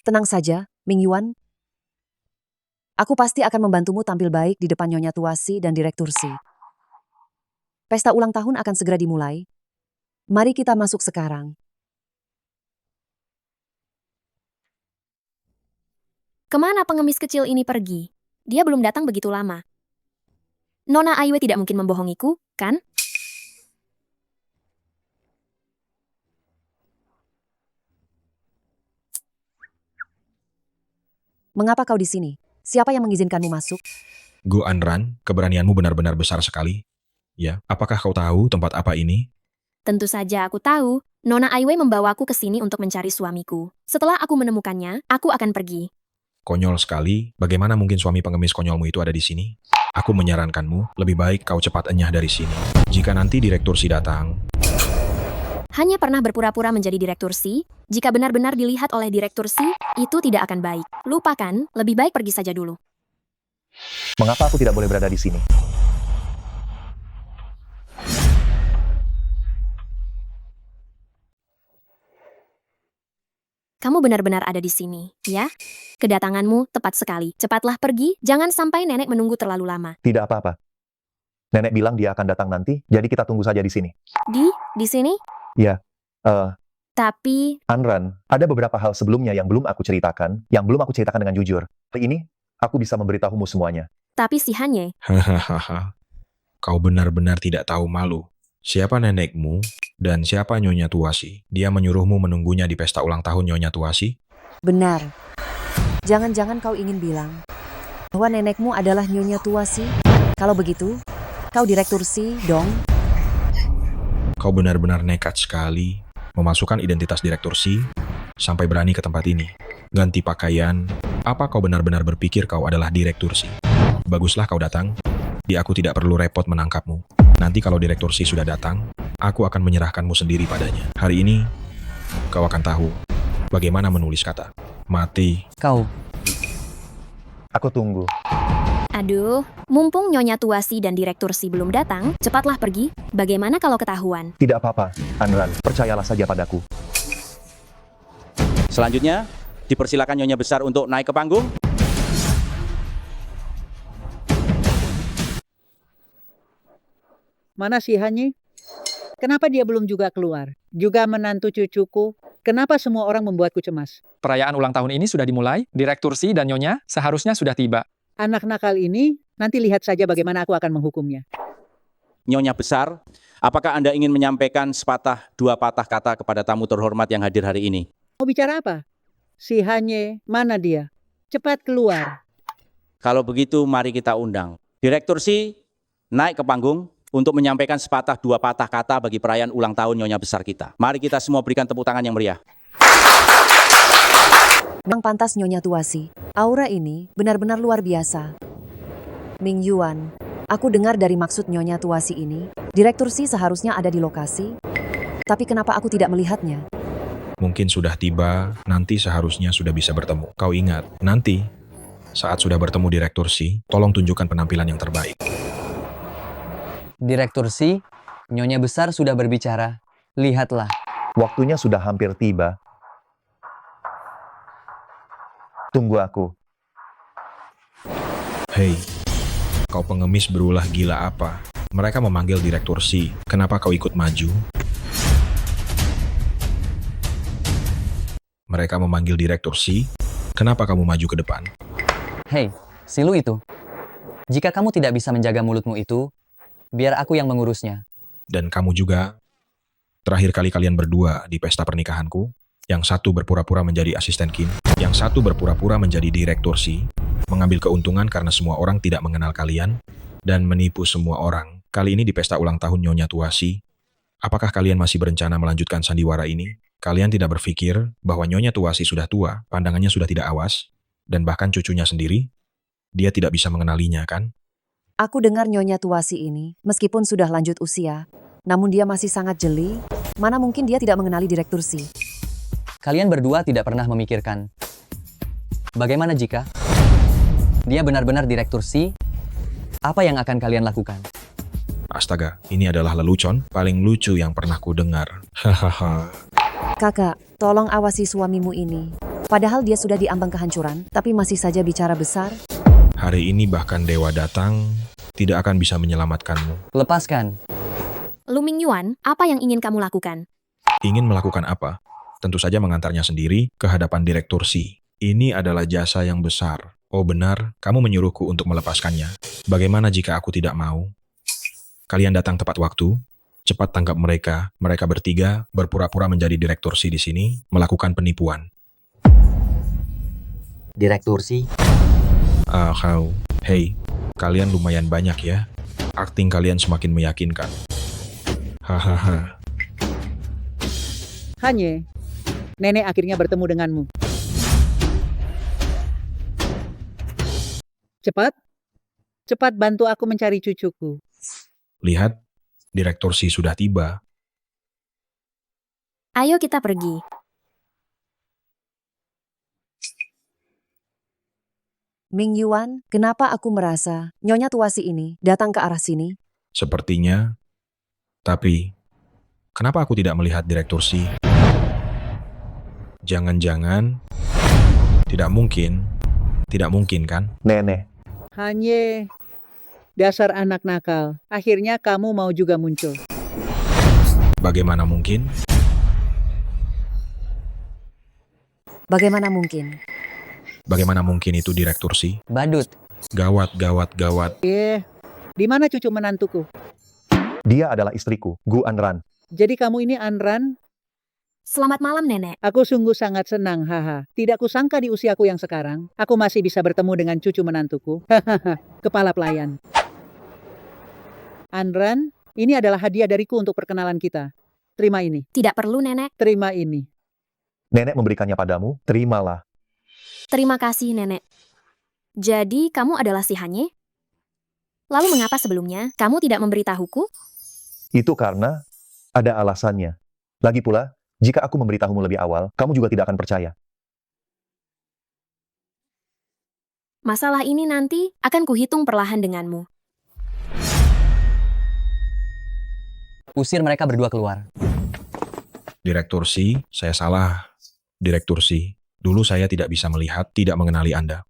Tenang saja, Ming Yuan. Aku pasti akan membantumu tampil baik di depan Nyonya Tuasi dan Direktur Si. Pesta ulang tahun akan segera dimulai. Mari kita masuk sekarang. Kemana pengemis kecil ini pergi? Dia belum datang begitu lama. Nona Ai Wei tidak mungkin membohongiku, kan? Mengapa kau di sini? Siapa yang mengizinkanmu masuk? Gu Anran, keberanianmu benar-benar besar sekali. Ya, apakah kau tahu tempat apa ini? Tentu saja aku tahu. Nona Ai Wei membawaku ke sini untuk mencari suamiku. Setelah aku menemukannya, aku akan pergi. Konyol sekali. Bagaimana mungkin suami pengemis konyolmu itu ada di sini? Aku menyarankanmu, lebih baik kau cepat enyah dari sini. Jika nanti Direktur Si datang, Hanya pernah berpura-pura menjadi Direktur Si, jika benar-benar dilihat oleh Direktur Si, itu tidak akan baik. Lupakan, lebih baik pergi saja dulu. Mengapa aku tidak boleh berada di sini? kamu benar-benar ada di sini, ya? Kedatanganmu tepat sekali. Cepatlah pergi, jangan sampai nenek menunggu terlalu lama. Tidak apa-apa. Nenek bilang dia akan datang nanti, jadi kita tunggu saja di sini. Di sini? Ya, Tapi, Anran, ada beberapa hal sebelumnya yang belum aku ceritakan dengan jujur. Hari ini, aku bisa memberitahumu semuanya. tapi si Hanye, Hahaha. Kau benar-benar tidak tahu malu. Siapa nenekmu dan siapa Nyonya Tuasi? Dia menyuruhmu menunggunya di pesta ulang tahun Nyonya Tuasi? Benar. Jangan-jangan kau ingin bilang bahwa nenekmu adalah Nyonya Tuasi? Kalau begitu, kau Direktur Si, dong? Kau benar-benar nekat sekali memasukkan identitas Direktur Si sampai berani ke tempat ini. Ganti pakaian. Apa kau benar-benar berpikir kau adalah Direktur Si? Baguslah kau datang. Aku tidak perlu repot menangkapmu. Nanti kalau Direktur Si sudah datang, aku akan menyerahkanmu sendiri padanya. Hari ini, kau akan tahu bagaimana menulis kata mati. Kau. Aku tunggu. aduh, mumpung Nyonya Tuasi dan Direktur Si belum datang, cepatlah pergi. Bagaimana kalau ketahuan? Tidak apa-apa, Anran. Percayalah saja padaku. Selanjutnya, dipersilakan Nyonya Besar untuk naik ke panggung. Mana si Hanye? Kenapa dia belum juga keluar? Juga menantu cucuku. Kenapa semua orang membuatku cemas? Perayaan ulang tahun ini sudah dimulai, Direktur Si dan Nyonya seharusnya sudah tiba. Anak nakal ini, nanti lihat saja bagaimana aku akan menghukumnya. Nyonya Besar, apakah Anda ingin menyampaikan dua patah kata kepada tamu terhormat yang hadir hari ini? Mau bicara apa? Si Hanye, mana dia? Cepat keluar. Kalau begitu, mari kita undang Direktur Si naik ke panggung untuk menyampaikan dua patah kata bagi perayaan ulang tahun Nyonya Besar kita. Mari kita semua berikan tepuk tangan yang meriah. Memang pantas Nyonya Tuasi. Aura ini benar-benar luar biasa. Ming Yuan, aku dengar dari maksud Nyonya Tuasi ini, Direktur Si seharusnya ada di lokasi. Tapi kenapa aku tidak melihatnya? Mungkin sudah tiba, nanti seharusnya sudah bisa bertemu. Kau ingat, nanti saat sudah bertemu Direktur Si, tolong tunjukkan penampilan yang terbaik. Direktur Si, Nyonya Besar sudah berbicara. Lihatlah. Waktunya sudah hampir tiba. Tunggu aku. Hei, kau pengemis berulah gila apa? Mereka memanggil Direktur Si. Kenapa kau ikut maju? Mereka memanggil Direktur Si. Kenapa kamu maju ke depan? Hei, si Lu itu. Jika kamu tidak bisa menjaga mulutmu itu, biar aku yang mengurusnya. Dan kamu juga. Terakhir kali kalian berdua di pesta pernikahanku, yang satu berpura-pura menjadi asisten Kim, yang satu berpura-pura menjadi Direktur Si, mengambil keuntungan karena semua orang tidak mengenal kalian, dan menipu semua orang. Kali ini di pesta ulang tahun Nyonya Tuasi, apakah kalian masih berencana melanjutkan sandiwara ini? Kalian tidak berpikir bahwa Nyonya Tuasi sudah tua, pandangannya sudah tidak awas, dan bahkan cucunya sendiri, dia tidak bisa mengenalinya, kan? Aku dengar Nyonya Tuasi ini, meskipun sudah lanjut usia, namun dia masih sangat jeli. Mana mungkin dia tidak mengenali Direktur Si? Kalian berdua tidak pernah memikirkan, bagaimana jika dia benar-benar Direktur Si? Apa yang akan kalian lakukan? Astaga, ini adalah lelucon paling lucu yang pernah ku dengar. Hahaha. Kakak, tolong awasi suamimu ini. Padahal dia sudah diambang kehancuran, tapi masih saja bicara besar. Hari ini bahkan dewa datang, tidak akan bisa menyelamatkanmu. Lepaskan. Lu Ming Yuan, apa yang ingin kamu lakukan? Ingin melakukan apa? Tentu saja mengantarnya sendiri ke hadapan Direktur Si. Ini adalah jasa yang besar. Oh benar, kamu menyuruhku untuk melepaskannya. Bagaimana jika aku tidak mau? Kalian datang tepat waktu. Cepat tangkap mereka. Mereka bertiga berpura-pura menjadi Direktur Si di sini, melakukan penipuan. Direktur Si. Hei, kalian lumayan banyak ya. Akting kalian semakin meyakinkan. Hahaha. Hanye, nenek akhirnya bertemu denganmu. Cepat bantu aku mencari cucuku. Lihat, Direktur Si sudah tiba. Ayo kita pergi. Ming Yuan, kenapa aku merasa Nyonya Tuasi ini datang ke arah sini? Sepertinya. Tapi, kenapa aku tidak melihat Direktur Si? Jangan-jangan tidak mungkin kan? Nenek, Hanye, dasar anak nakal. Akhirnya kamu mau juga muncul. Bagaimana mungkin? Bagaimana mungkin? Bagaimana mungkin itu Direktur Si? Badut. Gawat. Di mana cucu menantuku? dia adalah istriku, Gu Anran. Jadi kamu ini Anran? Selamat malam, Nenek. Aku sungguh sangat senang, haha. Tidak kusangka di usiaku yang sekarang, aku masih bisa bertemu dengan cucu menantuku. Hahaha, kepala pelayan. Anran, ini adalah hadiah dariku untuk perkenalan kita. Terima ini. Tidak perlu, Nenek. Terima ini. Nenek memberikannya padamu, terimalah. Terima kasih, Nenek. Jadi, kamu adalah si Hanye? Lalu mengapa sebelumnya kamu tidak memberitahuku? Itu karena ada alasannya. Lagi pula, jika aku memberitahumu lebih awal, kamu juga tidak akan percaya. Masalah ini nanti akan kuhitung perlahan denganmu. Usir mereka berdua keluar. Direktur Si, saya salah. Direktur Si, dulu saya tidak bisa melihat, tidak mengenali Anda.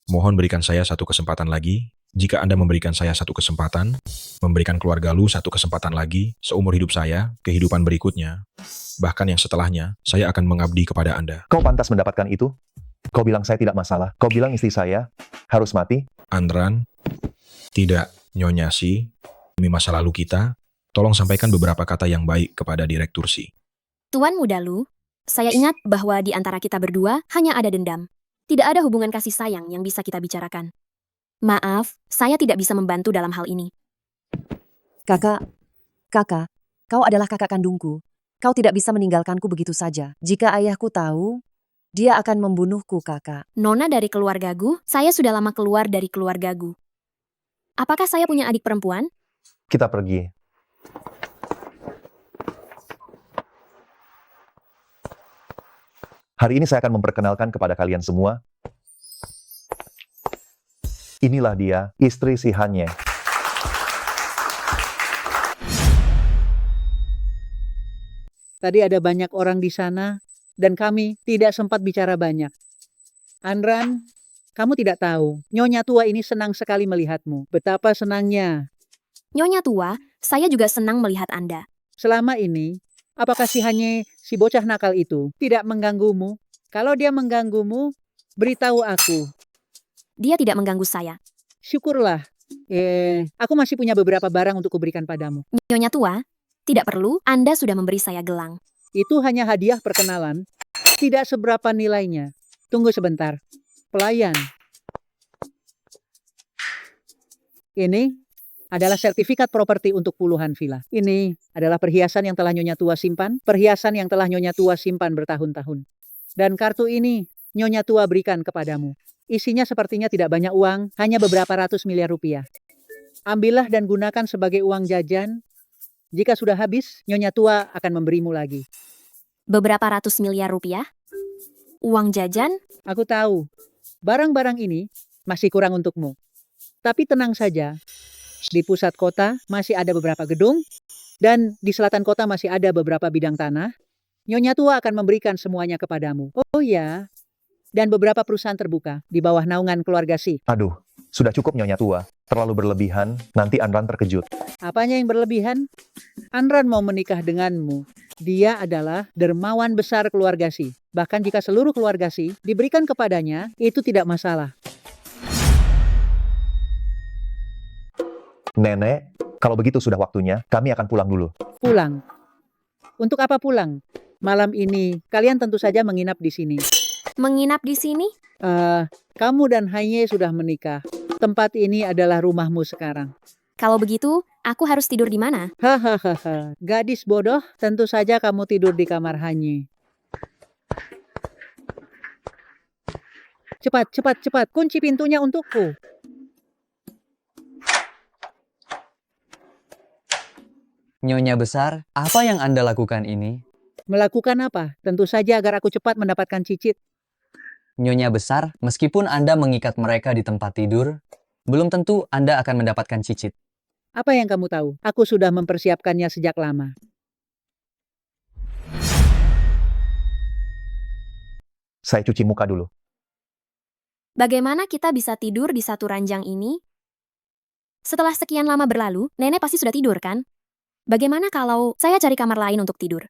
Mohon berikan saya satu kesempatan lagi. Jika Anda memberikan saya satu kesempatan, memberikan keluarga Lu satu kesempatan lagi, seumur hidup saya, kehidupan berikutnya, bahkan yang setelahnya, saya akan mengabdi kepada Anda. Kau pantas mendapatkan itu? Kau bilang saya tidak masalah. Kau bilang istri saya harus mati? Andran, tidak, Nyonya Si, demi masa lalu kita, tolong sampaikan beberapa kata yang baik kepada Direktur Si. Tuan Muda Lu, saya ingat bahwa di antara kita berdua hanya ada dendam. Tidak ada hubungan kasih sayang yang bisa kita bicarakan. Maaf, saya tidak bisa membantu dalam hal ini. Kakak, kau adalah kakak kandungku. Kau tidak bisa meninggalkanku begitu saja. Jika ayahku tahu, dia akan membunuhku, kakak. Nona dari keluarga Gu, saya sudah lama keluar dari keluarga Gu. Apakah saya punya adik perempuan? Kita pergi. Hari ini saya akan memperkenalkan kepada kalian semua. Inilah dia, istri si Hanye. Tadi ada banyak orang di sana, dan kami tidak sempat bicara banyak. Anran, kamu tidak tahu, Nyonya tua ini senang sekali melihatmu. Betapa senangnya. Nyonya tua, saya juga senang melihat Anda. Selama ini, apakah si Hanye, si bocah nakal itu, tidak mengganggumu? Kalau dia mengganggumu, beritahu aku. Dia tidak mengganggu saya. Syukurlah. Aku masih punya beberapa barang untuk kuberikan padamu. Nyonya tua, tidak perlu, Anda sudah memberi saya gelang. Itu hanya hadiah perkenalan. Tidak seberapa nilainya. Tunggu sebentar. Pelayan. Ini adalah sertifikat properti untuk puluhan villa. Ini adalah perhiasan yang telah Nyonya tua simpan. Perhiasan yang telah Nyonya tua simpan bertahun-tahun. Dan kartu ini Nyonya tua berikan kepadamu. Isinya sepertinya tidak banyak uang, hanya beberapa ratus miliar rupiah. Ambillah dan gunakan sebagai uang jajan. Jika sudah habis, Nyonya tua akan memberimu lagi. Beberapa ratus miliar rupiah? Uang jajan? Aku tahu, barang-barang ini masih kurang untukmu. Tapi tenang saja, di pusat kota masih ada beberapa gedung, dan di selatan kota masih ada beberapa bidang tanah. Nyonya tua akan memberikan semuanya kepadamu. Oh ya, dan beberapa perusahaan terbuka di bawah naungan keluarga Si. Aduh, sudah cukup Nyonya tua. Terlalu berlebihan, nanti Anran terkejut. Apanya yang berlebihan? Anran mau menikah denganmu. Dia adalah dermawan besar keluarga Si. Bahkan jika seluruh keluarga Si diberikan kepadanya, itu tidak masalah. Nenek, kalau begitu sudah waktunya, kami akan pulang dulu. Pulang? Untuk apa pulang? Malam ini, kalian tentu saja menginap di sini. Menginap di sini? Kamu dan Hanye sudah menikah. Tempat ini adalah rumahmu sekarang. Kalau begitu, aku harus tidur di mana? Hahaha, gadis bodoh, tentu saja kamu tidur di kamar Hanye. Cepat, kunci pintunya untukku. Nyonya besar, apa yang Anda lakukan ini? Melakukan apa? Tentu saja agar aku cepat mendapatkan cicit. Nyonya besar, meskipun Anda mengikat mereka di tempat tidur, belum tentu Anda akan mendapatkan cicit. Apa yang kamu tahu? Aku sudah mempersiapkannya sejak lama. Saya cuci muka dulu. Bagaimana kita bisa tidur di satu ranjang ini? Setelah sekian lama berlalu, nenek pasti sudah tidur kan? Bagaimana kalau saya cari kamar lain untuk tidur?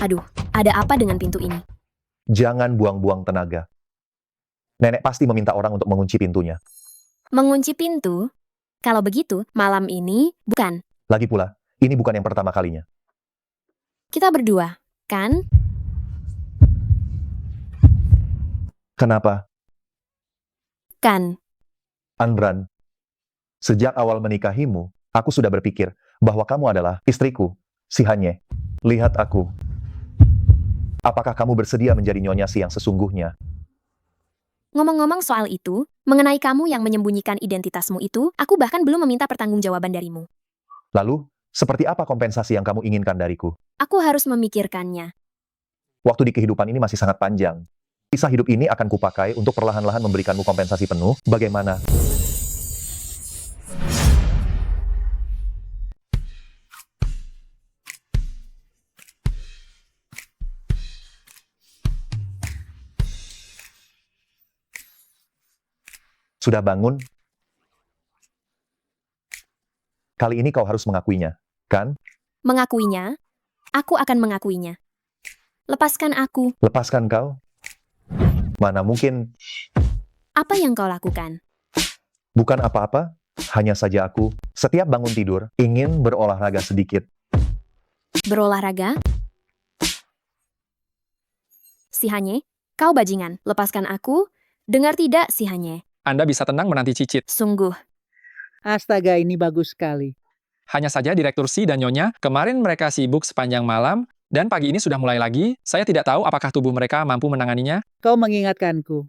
Aduh, ada apa dengan pintu ini? Jangan buang-buang tenaga. Nenek pasti meminta orang untuk mengunci pintunya. Mengunci pintu? Kalau begitu, malam ini bukan. Lagi pula, ini bukan yang pertama kalinya. Kita berdua, kan? Kenapa? Kan. Anbran, sejak awal menikahimu, aku sudah berpikir bahwa kamu adalah istriku, si Hanye. Lihat aku. Apakah kamu bersedia menjadi Nyonya Si yang sesungguhnya? Ngomong-ngomong soal itu, mengenai kamu yang menyembunyikan identitasmu itu, aku bahkan belum meminta pertanggungjawaban darimu. Lalu, seperti apa kompensasi yang kamu inginkan dariku? Aku harus memikirkannya. Waktu di kehidupan ini masih sangat panjang. Kisah hidup ini akan kupakai untuk perlahan-lahan memberikanmu kompensasi penuh. Bagaimana? Sudah bangun? Kali ini kau harus mengakuinya, kan? Mengakuinya? Aku akan mengakuinya. Lepaskan aku. Lepaskan kau? Mana mungkin? Apa yang kau lakukan? Bukan apa-apa, hanya saja aku, setiap bangun tidur, ingin berolahraga sedikit. Berolahraga? Si Hanye, kau bajingan. Lepaskan aku. Dengar tidak, si Hanye? Anda bisa tenang menanti cicit. Sungguh. Astaga, ini bagus sekali. Hanya saja Direktur Si dan Nyonya, kemarin mereka sibuk sepanjang malam, dan pagi ini sudah mulai lagi. Saya tidak tahu apakah tubuh mereka mampu menanganinya. Kau mengingatkanku.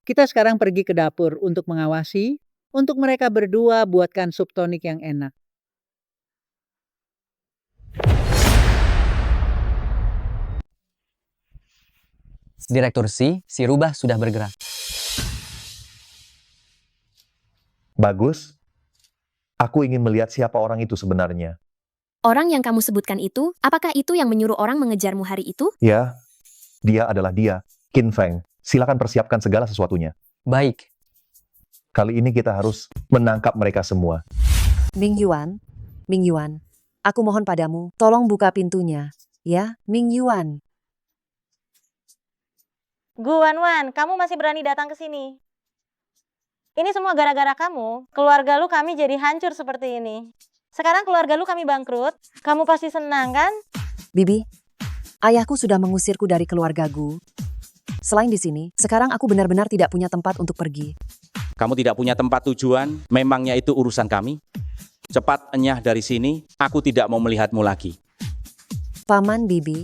Kita sekarang pergi ke dapur untuk mengawasi, untuk mereka berdua buatkan sup tonik yang enak. Direktur Si rubah sudah bergerak. Bagus. Aku ingin melihat siapa orang itu sebenarnya. Orang yang kamu sebutkan itu, apakah itu yang menyuruh orang mengejarmu hari itu? Ya, dia adalah dia, Qin Feng. Silakan persiapkan segala sesuatunya. Baik. Kali ini kita harus menangkap mereka semua. Ming Yuan, aku mohon padamu, tolong buka pintunya. Ya, Ming Yuan. Gu Wan, kamu masih berani datang ke sini. Ini semua gara-gara kamu. Keluarga lu kami jadi hancur seperti ini. Sekarang keluarga lu kami bangkrut. Kamu pasti senang kan? Bibi, ayahku sudah mengusirku dari keluarga Gu. Selain di sini, sekarang aku benar-benar tidak punya tempat untuk pergi. Kamu tidak punya tempat tujuan, memangnya itu urusan kami? Cepat enyah dari sini, aku tidak mau melihatmu lagi. Paman Bibi,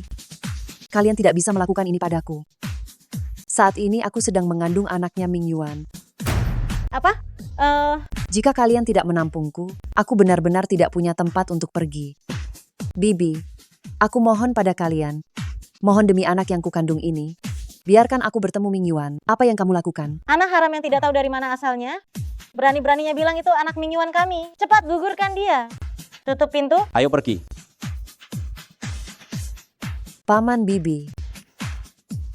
kalian tidak bisa melakukan ini padaku. Saat ini aku sedang mengandung anaknya Ming Yuan. Apa? Jika kalian tidak menampungku, aku benar-benar tidak punya tempat untuk pergi. Bibi, aku mohon pada kalian. Mohon demi anak yang kukandung ini. Biarkan aku bertemu Ming Yuan. Apa yang kamu lakukan? Anak haram yang tidak tahu dari mana asalnya. Berani-beraninya bilang itu anak Ming Yuan kami. Cepat gugurkan dia. Tutup pintu. Ayo pergi. Paman Bibi.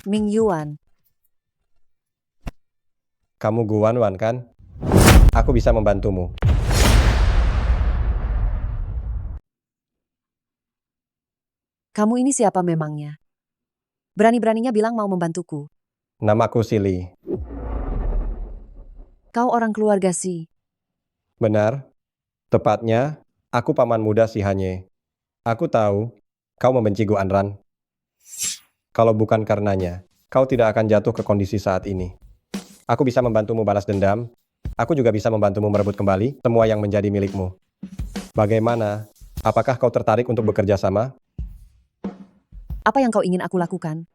Ming Yuan. Kamu Gu Wan kan? Aku bisa membantumu. Kamu ini siapa memangnya? Berani-beraninya bilang mau membantuku. Namaku Sili. Kau orang keluarga Si. Benar. Tepatnya, aku paman muda Si Hanye. Aku tahu, kau membenci Gu Anran. Kalau bukan karenanya, kau tidak akan jatuh ke kondisi saat ini. Aku bisa membantumu balas dendam. Aku juga bisa membantumu merebut kembali semua yang menjadi milikmu. Bagaimana? Apakah kau tertarik untuk bekerja sama? Apa yang kau ingin aku lakukan?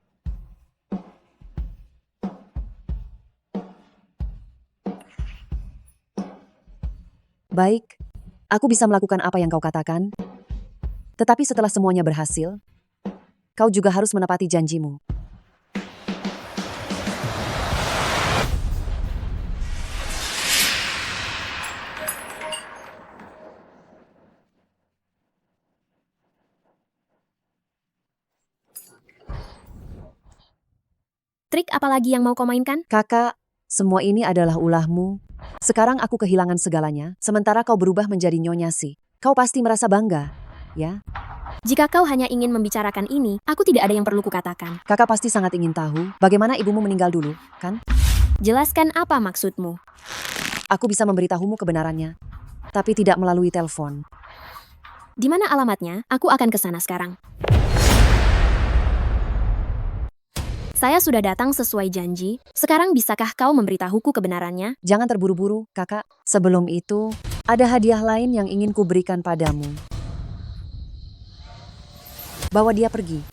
Baik, aku bisa melakukan apa yang kau katakan. Tetapi setelah semuanya berhasil, kau juga harus menepati janjimu. trik apa lagi yang mau kau mainkan? Kakak, semua ini adalah ulahmu. Sekarang aku kehilangan segalanya, sementara kau berubah menjadi Nyonya Si. Kau pasti merasa bangga, ya? Jika kau hanya ingin membicarakan ini, aku tidak ada yang perlu kukatakan. Kakak pasti sangat ingin tahu bagaimana ibumu meninggal dulu, kan? Jelaskan apa maksudmu. Aku bisa memberitahumu kebenarannya, tapi tidak melalui telepon. Di mana alamatnya? Aku akan ke sana sekarang. Saya sudah datang sesuai janji. Sekarang bisakah kau memberitahuku kebenarannya? Jangan terburu-buru, kakak. Sebelum itu, ada hadiah lain yang ingin kuberikan padamu. Bawa dia pergi.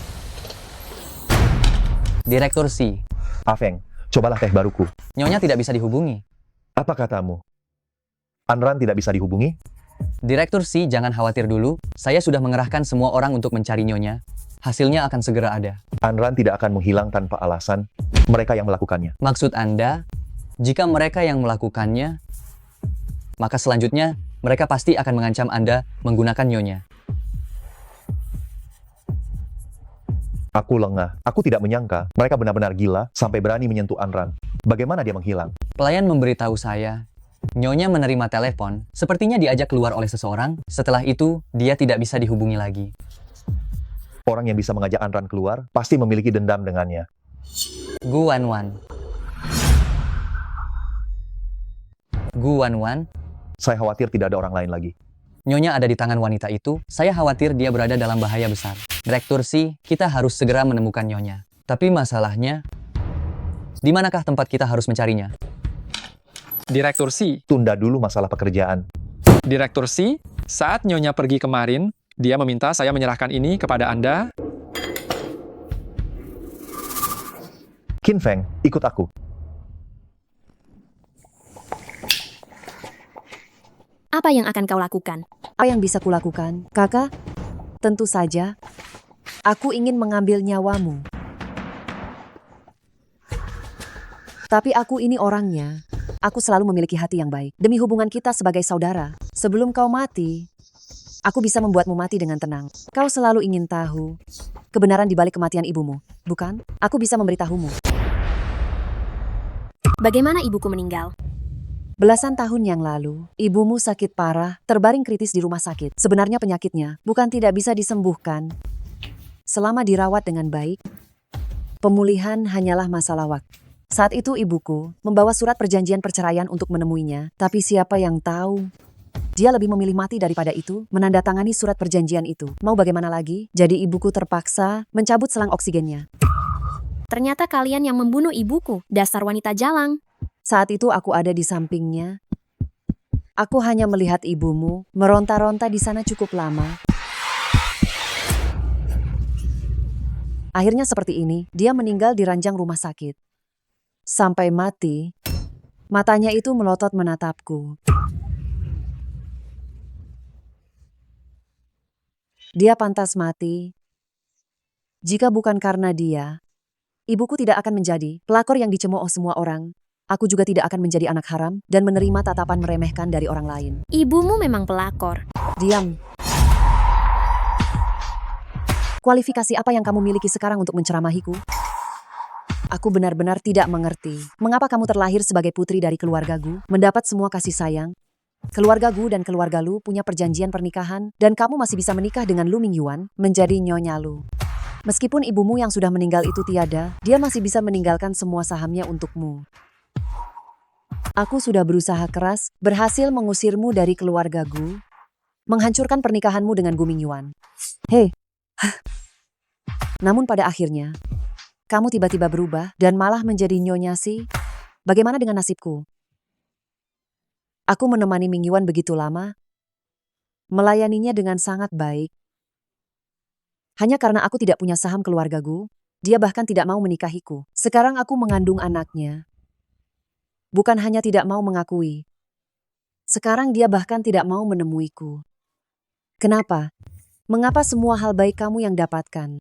Direktur Si, Afeng, cobalah teh baruku. Nyonya tidak bisa dihubungi. Apa katamu? Anran tidak bisa dihubungi? Direktur Si, jangan khawatir dulu. Saya sudah mengerahkan semua orang untuk mencari Nyonya. Hasilnya akan segera ada. Anran tidak akan menghilang tanpa alasan. Mereka yang melakukannya. Maksud Anda, jika mereka yang melakukannya, maka selanjutnya mereka pasti akan mengancam Anda menggunakan Nyonya. Aku lengah. Aku tidak menyangka mereka benar-benar gila sampai berani menyentuh Anran. Bagaimana dia menghilang? Pelayan memberitahu saya, Nyonya menerima telepon, sepertinya diajak keluar oleh seseorang. Setelah itu, dia tidak bisa dihubungi lagi. Orang yang bisa mengajak Anran keluar pasti memiliki dendam dengannya. Gu Wanwan. Gu Wanwan. Saya khawatir tidak ada orang lain lagi. Nyonya ada di tangan wanita itu. Saya khawatir dia berada dalam bahaya besar. Direktur Si, kita harus segera menemukan Nyonya. Tapi masalahnya, di manakah tempat kita harus mencarinya? Direktur Si. Tunda dulu masalah pekerjaan. Direktur Si, saat Nyonya pergi kemarin, dia meminta saya menyerahkan ini kepada Anda. Qin Feng, ikut aku. Apa yang akan kau lakukan? Apa yang bisa kulakukan? Kakak, tentu saja. Aku ingin mengambil nyawamu. Tapi aku ini orangnya. Aku selalu memiliki hati yang baik. Demi hubungan kita sebagai saudara, sebelum kau mati, aku bisa membuatmu mati dengan tenang. Kau selalu ingin tahu kebenaran di balik kematian ibumu, bukan? Aku bisa memberitahumu. Bagaimana ibuku meninggal? Belasan tahun yang lalu, ibumu sakit parah, terbaring kritis di rumah sakit. Sebenarnya penyakitnya bukan tidak bisa disembuhkan. Selama dirawat dengan baik, pemulihan hanyalah masalah waktu. Saat itu ibuku membawa surat perjanjian perceraian untuk menemuinya, tapi siapa yang tahu? Dia lebih memilih mati daripada itu, menandatangani surat perjanjian itu. Mau bagaimana lagi? Jadi ibuku terpaksa mencabut selang oksigennya. Ternyata kalian yang membunuh ibuku, dasar wanita jalang. Saat itu aku ada di sampingnya. Aku hanya melihat ibumu meronta-ronta di sana cukup lama. Akhirnya seperti ini, dia meninggal di ranjang rumah sakit. Sampai mati, matanya itu melotot menatapku. Dia pantas mati. Jika bukan karena dia, ibuku tidak akan menjadi pelakor yang dicemooh semua orang. Aku juga tidak akan menjadi anak haram dan menerima tatapan meremehkan dari orang lain. Ibumu memang pelakor. Diam. Kualifikasi apa yang kamu miliki sekarang untuk menceramahiku? Aku benar-benar tidak mengerti. Mengapa kamu terlahir sebagai putri dari keluarga Gu, mendapat semua kasih sayang? Keluarga Gu dan keluarga Lu punya perjanjian pernikahan, dan kamu masih bisa menikah dengan Lu Mingyuan, menjadi nyonya Lu. Meskipun ibumu yang sudah meninggal itu tiada, dia masih bisa meninggalkan semua sahamnya untukmu. Aku sudah berusaha keras, berhasil mengusirmu dari keluarga Gu, menghancurkan pernikahanmu dengan Gu Mingyuan. Hei, namun pada akhirnya, kamu tiba-tiba berubah dan malah menjadi Nyonya Si. Bagaimana dengan nasibku? Aku menemani Mingyuan begitu lama, melayaninya dengan sangat baik. Hanya karena aku tidak punya saham keluarga Gu, dia bahkan tidak mau menikahiku. Sekarang aku mengandung anaknya. Bukan hanya tidak mau mengakui. Sekarang dia bahkan tidak mau menemuiku. Kenapa? Mengapa semua hal baik kamu yang dapatkan?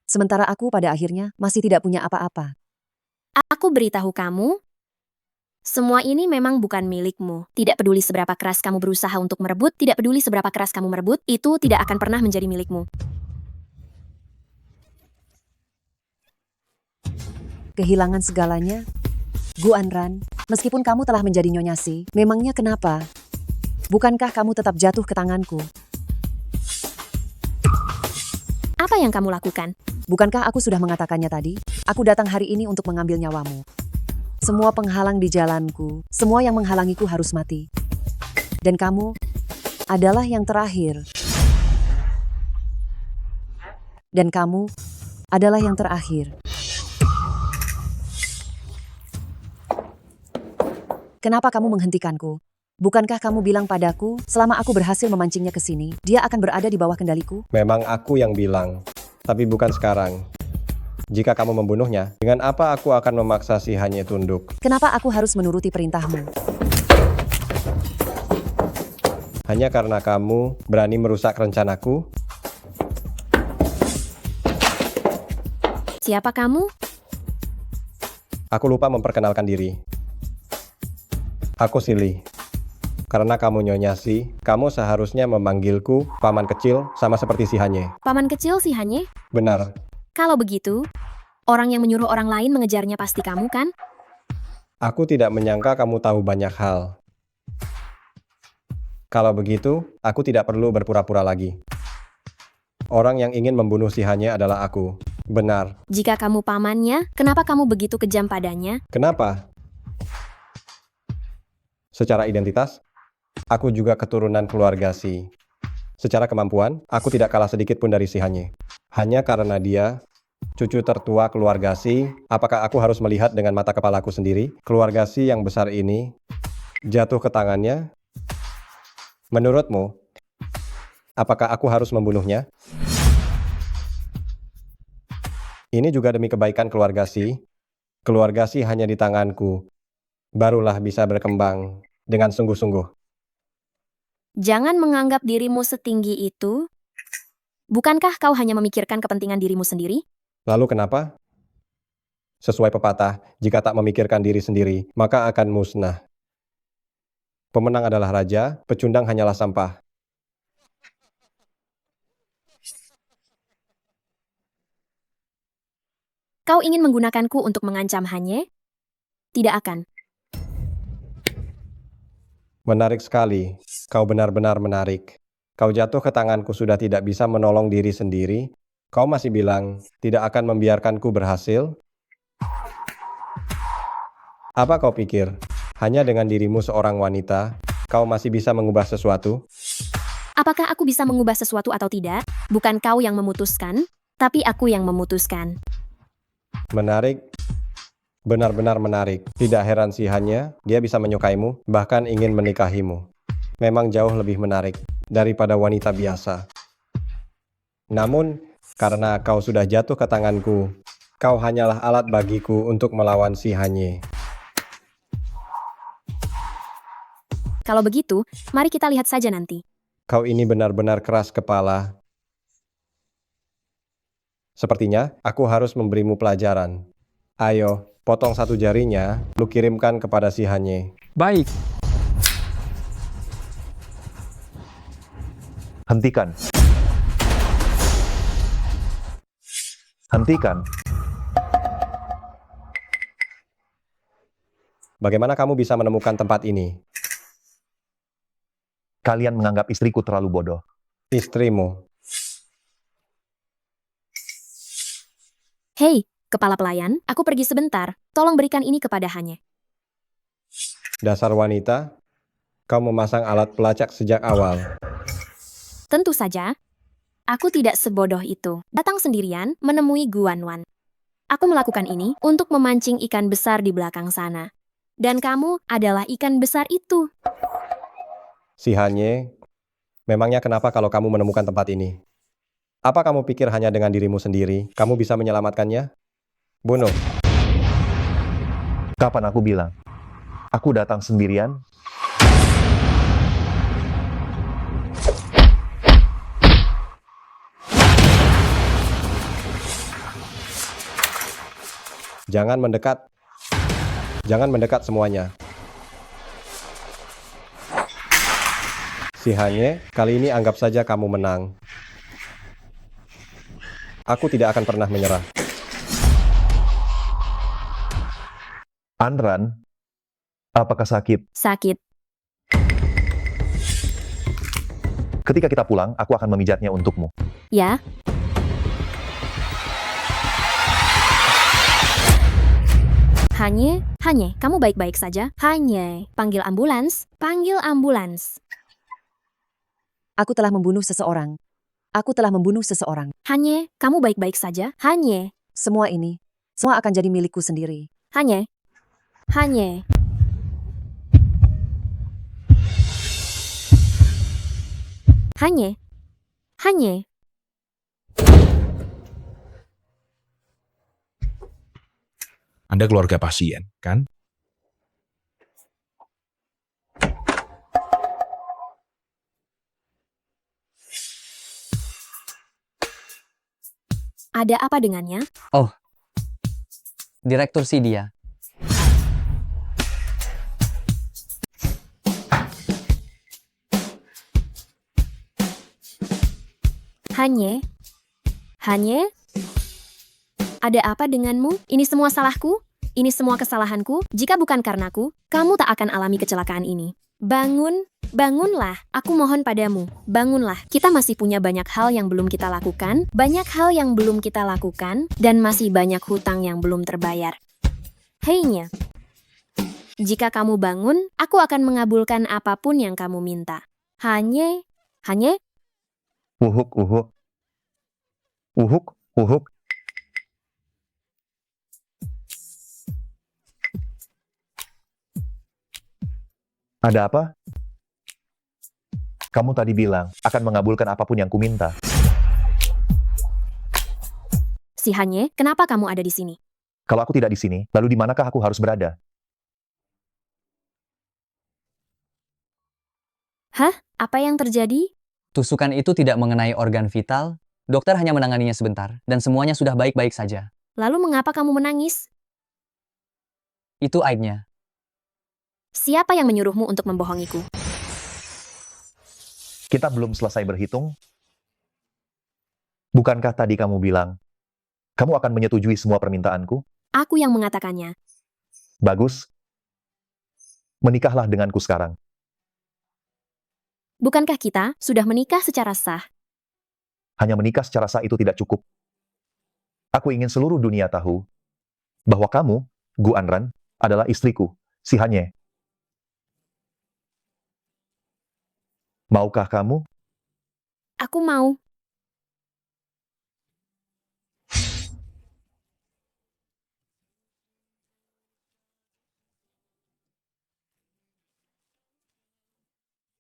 Sementara aku pada akhirnya masih tidak punya apa-apa. Aku beritahu kamu, semua ini memang bukan milikmu. Tidak peduli seberapa keras kamu berusaha untuk merebut, tidak peduli seberapa keras kamu merebut, itu tidak akan pernah menjadi milikmu. kehilangan segalanya? Gu Anran, meskipun kamu telah menjadi Nyonya Si, memangnya kenapa? Bukankah kamu tetap jatuh ke tanganku? Apa yang kamu lakukan? Bukankah aku sudah mengatakannya tadi? Aku datang hari ini untuk mengambil nyawamu. Semua penghalang di jalanku, semua yang menghalangiku harus mati. Dan kamu adalah yang terakhir. Dan kamu adalah yang terakhir. Kenapa kamu menghentikanku? Bukankah kamu bilang padaku, selama aku berhasil memancingnya ke sini, dia akan berada di bawah kendaliku? Memang aku yang bilang, tapi bukan sekarang. Jika kamu membunuhnya, dengan apa aku akan memaksa si Hanye tunduk? Kenapa aku harus menuruti perintahmu? Hanya karena kamu berani merusak rencanaku? Siapa kamu? Aku lupa memperkenalkan diri. Aku Silly. Karena kamu Nyonya Si, kamu seharusnya memanggilku paman kecil sama seperti si Hanye. Paman kecil si Hanye? Benar. Kalau begitu, orang yang menyuruh orang lain mengejarnya pasti kamu kan? Aku tidak menyangka kamu tahu banyak hal. Kalau begitu, aku tidak perlu berpura-pura lagi. Orang yang ingin membunuh si Hanye adalah aku. Benar. Jika kamu pamannya, kenapa kamu begitu kejam padanya? Kenapa? Secara identitas, aku juga keturunan keluarga Si. Secara kemampuan, aku tidak kalah sedikit pun dari si Hanye. Hanya karena dia cucu tertua keluarga Si, apakah aku harus melihat dengan mata kepalaku sendiri keluarga Si yang besar ini jatuh ke tangannya? Menurutmu, apakah aku harus membunuhnya? Ini juga demi kebaikan keluarga Si. Keluarga Si hanya di tanganku, barulah bisa berkembang dengan sungguh-sungguh. Jangan menganggap dirimu setinggi itu. Bukankah kau hanya memikirkan kepentingan dirimu sendiri? Lalu kenapa? Sesuai pepatah, jika tak memikirkan diri sendiri, maka akan musnah. Pemenang adalah raja, pecundang hanyalah sampah. Kau ingin menggunakanku untuk mengancam Hanye? Tidak akan. Menarik sekali. Kau benar-benar menarik. Kau jatuh ke tanganku sudah tidak bisa menolong diri sendiri. Kau masih bilang tidak akan membiarkanku berhasil? Apa kau pikir? Hanya dengan dirimu seorang wanita, kau masih bisa mengubah sesuatu? Apakah aku bisa mengubah sesuatu atau tidak? Bukan kau yang memutuskan, tapi aku yang memutuskan. Menarik. Benar-benar menarik. Tidak heran si Hanye, dia bisa menyukaimu, bahkan ingin menikahimu. Memang jauh lebih menarik daripada wanita biasa. Namun, karena kau sudah jatuh ke tanganku, kau hanyalah alat bagiku untuk melawan si Hanye. Kalau begitu, mari kita lihat saja nanti. Kau ini benar-benar keras kepala. Sepertinya, aku harus memberimu pelajaran. Ayo, potong satu jarinya, lu kirimkan kepada si Hanye. Baik. Hentikan. Hentikan. Bagaimana kamu bisa menemukan tempat ini? Kalian menganggap istriku terlalu bodoh. Istrimu. Hei, kepala pelayan, aku pergi sebentar. Tolong berikan ini kepada Hanye. Dasar wanita, kau memasang alat pelacak sejak awal. Tentu saja. Aku tidak sebodoh itu. Datang sendirian menemui Gu Wanwan. Aku melakukan ini untuk memancing ikan besar di belakang sana. Dan kamu adalah ikan besar itu. Si Hanye, memangnya kenapa kalau kamu menemukan tempat ini? Apa kamu pikir hanya dengan dirimu sendiri, kamu bisa menyelamatkannya? Bunuh. Kapan aku bilang? Aku datang sendirian. Jangan mendekat. Jangan mendekat semuanya. Si Hanye, kali ini anggap saja kamu menang. Aku tidak akan pernah menyerah. Anran, apakah sakit? Sakit. Ketika kita pulang, aku akan memijatnya untukmu. Ya. Hanye, kamu baik-baik saja? Hanye, panggil ambulans, panggil ambulans. Aku telah membunuh seseorang. Aku telah membunuh seseorang. Hanye, kamu baik-baik saja? Hanye. Semua akan jadi milikku sendiri. Hanye. Hanye. Hanye. Hanye. Anda keluarga pasien, kan? Ada apa dengannya? Oh, Direktur si dia. Hanye? Hanye? Ada apa denganmu? Ini semua salahku? Ini semua kesalahanku? Jika bukan karenaku, kamu tak akan alami kecelakaan ini. Bangun, bangunlah. Aku mohon padamu, bangunlah. Kita masih punya banyak hal yang belum kita lakukan, dan masih banyak hutang yang belum terbayar. Hei-nya. Jika kamu bangun, aku akan mengabulkan apapun yang kamu minta. Hanye? Uhuk, uhuk. Uhuk, uhuk. Ada apa? Kamu tadi bilang akan mengabulkan apapun yang kuminta. Si Hanye, kenapa kamu ada di sini? Kalau aku tidak di sini, lalu di manakah aku harus berada? Hah? Apa yang terjadi? Tusukan itu tidak mengenai organ vital, dokter hanya menanganinya sebentar, dan semuanya sudah baik-baik saja. Lalu mengapa kamu menangis? Itu aibnya. Siapa yang menyuruhmu untuk membohongiku? Kita belum selesai berhitung. Bukankah tadi kamu bilang, kamu akan menyetujui semua permintaanku? Aku yang mengatakannya. Bagus. Menikahlah denganku sekarang. Bukankah kita sudah menikah secara sah? Hanya menikah secara sah itu tidak cukup. Aku ingin seluruh dunia tahu bahwa kamu, Gu Anran, adalah istriku, si Hanye. Maukah kamu? Aku mau.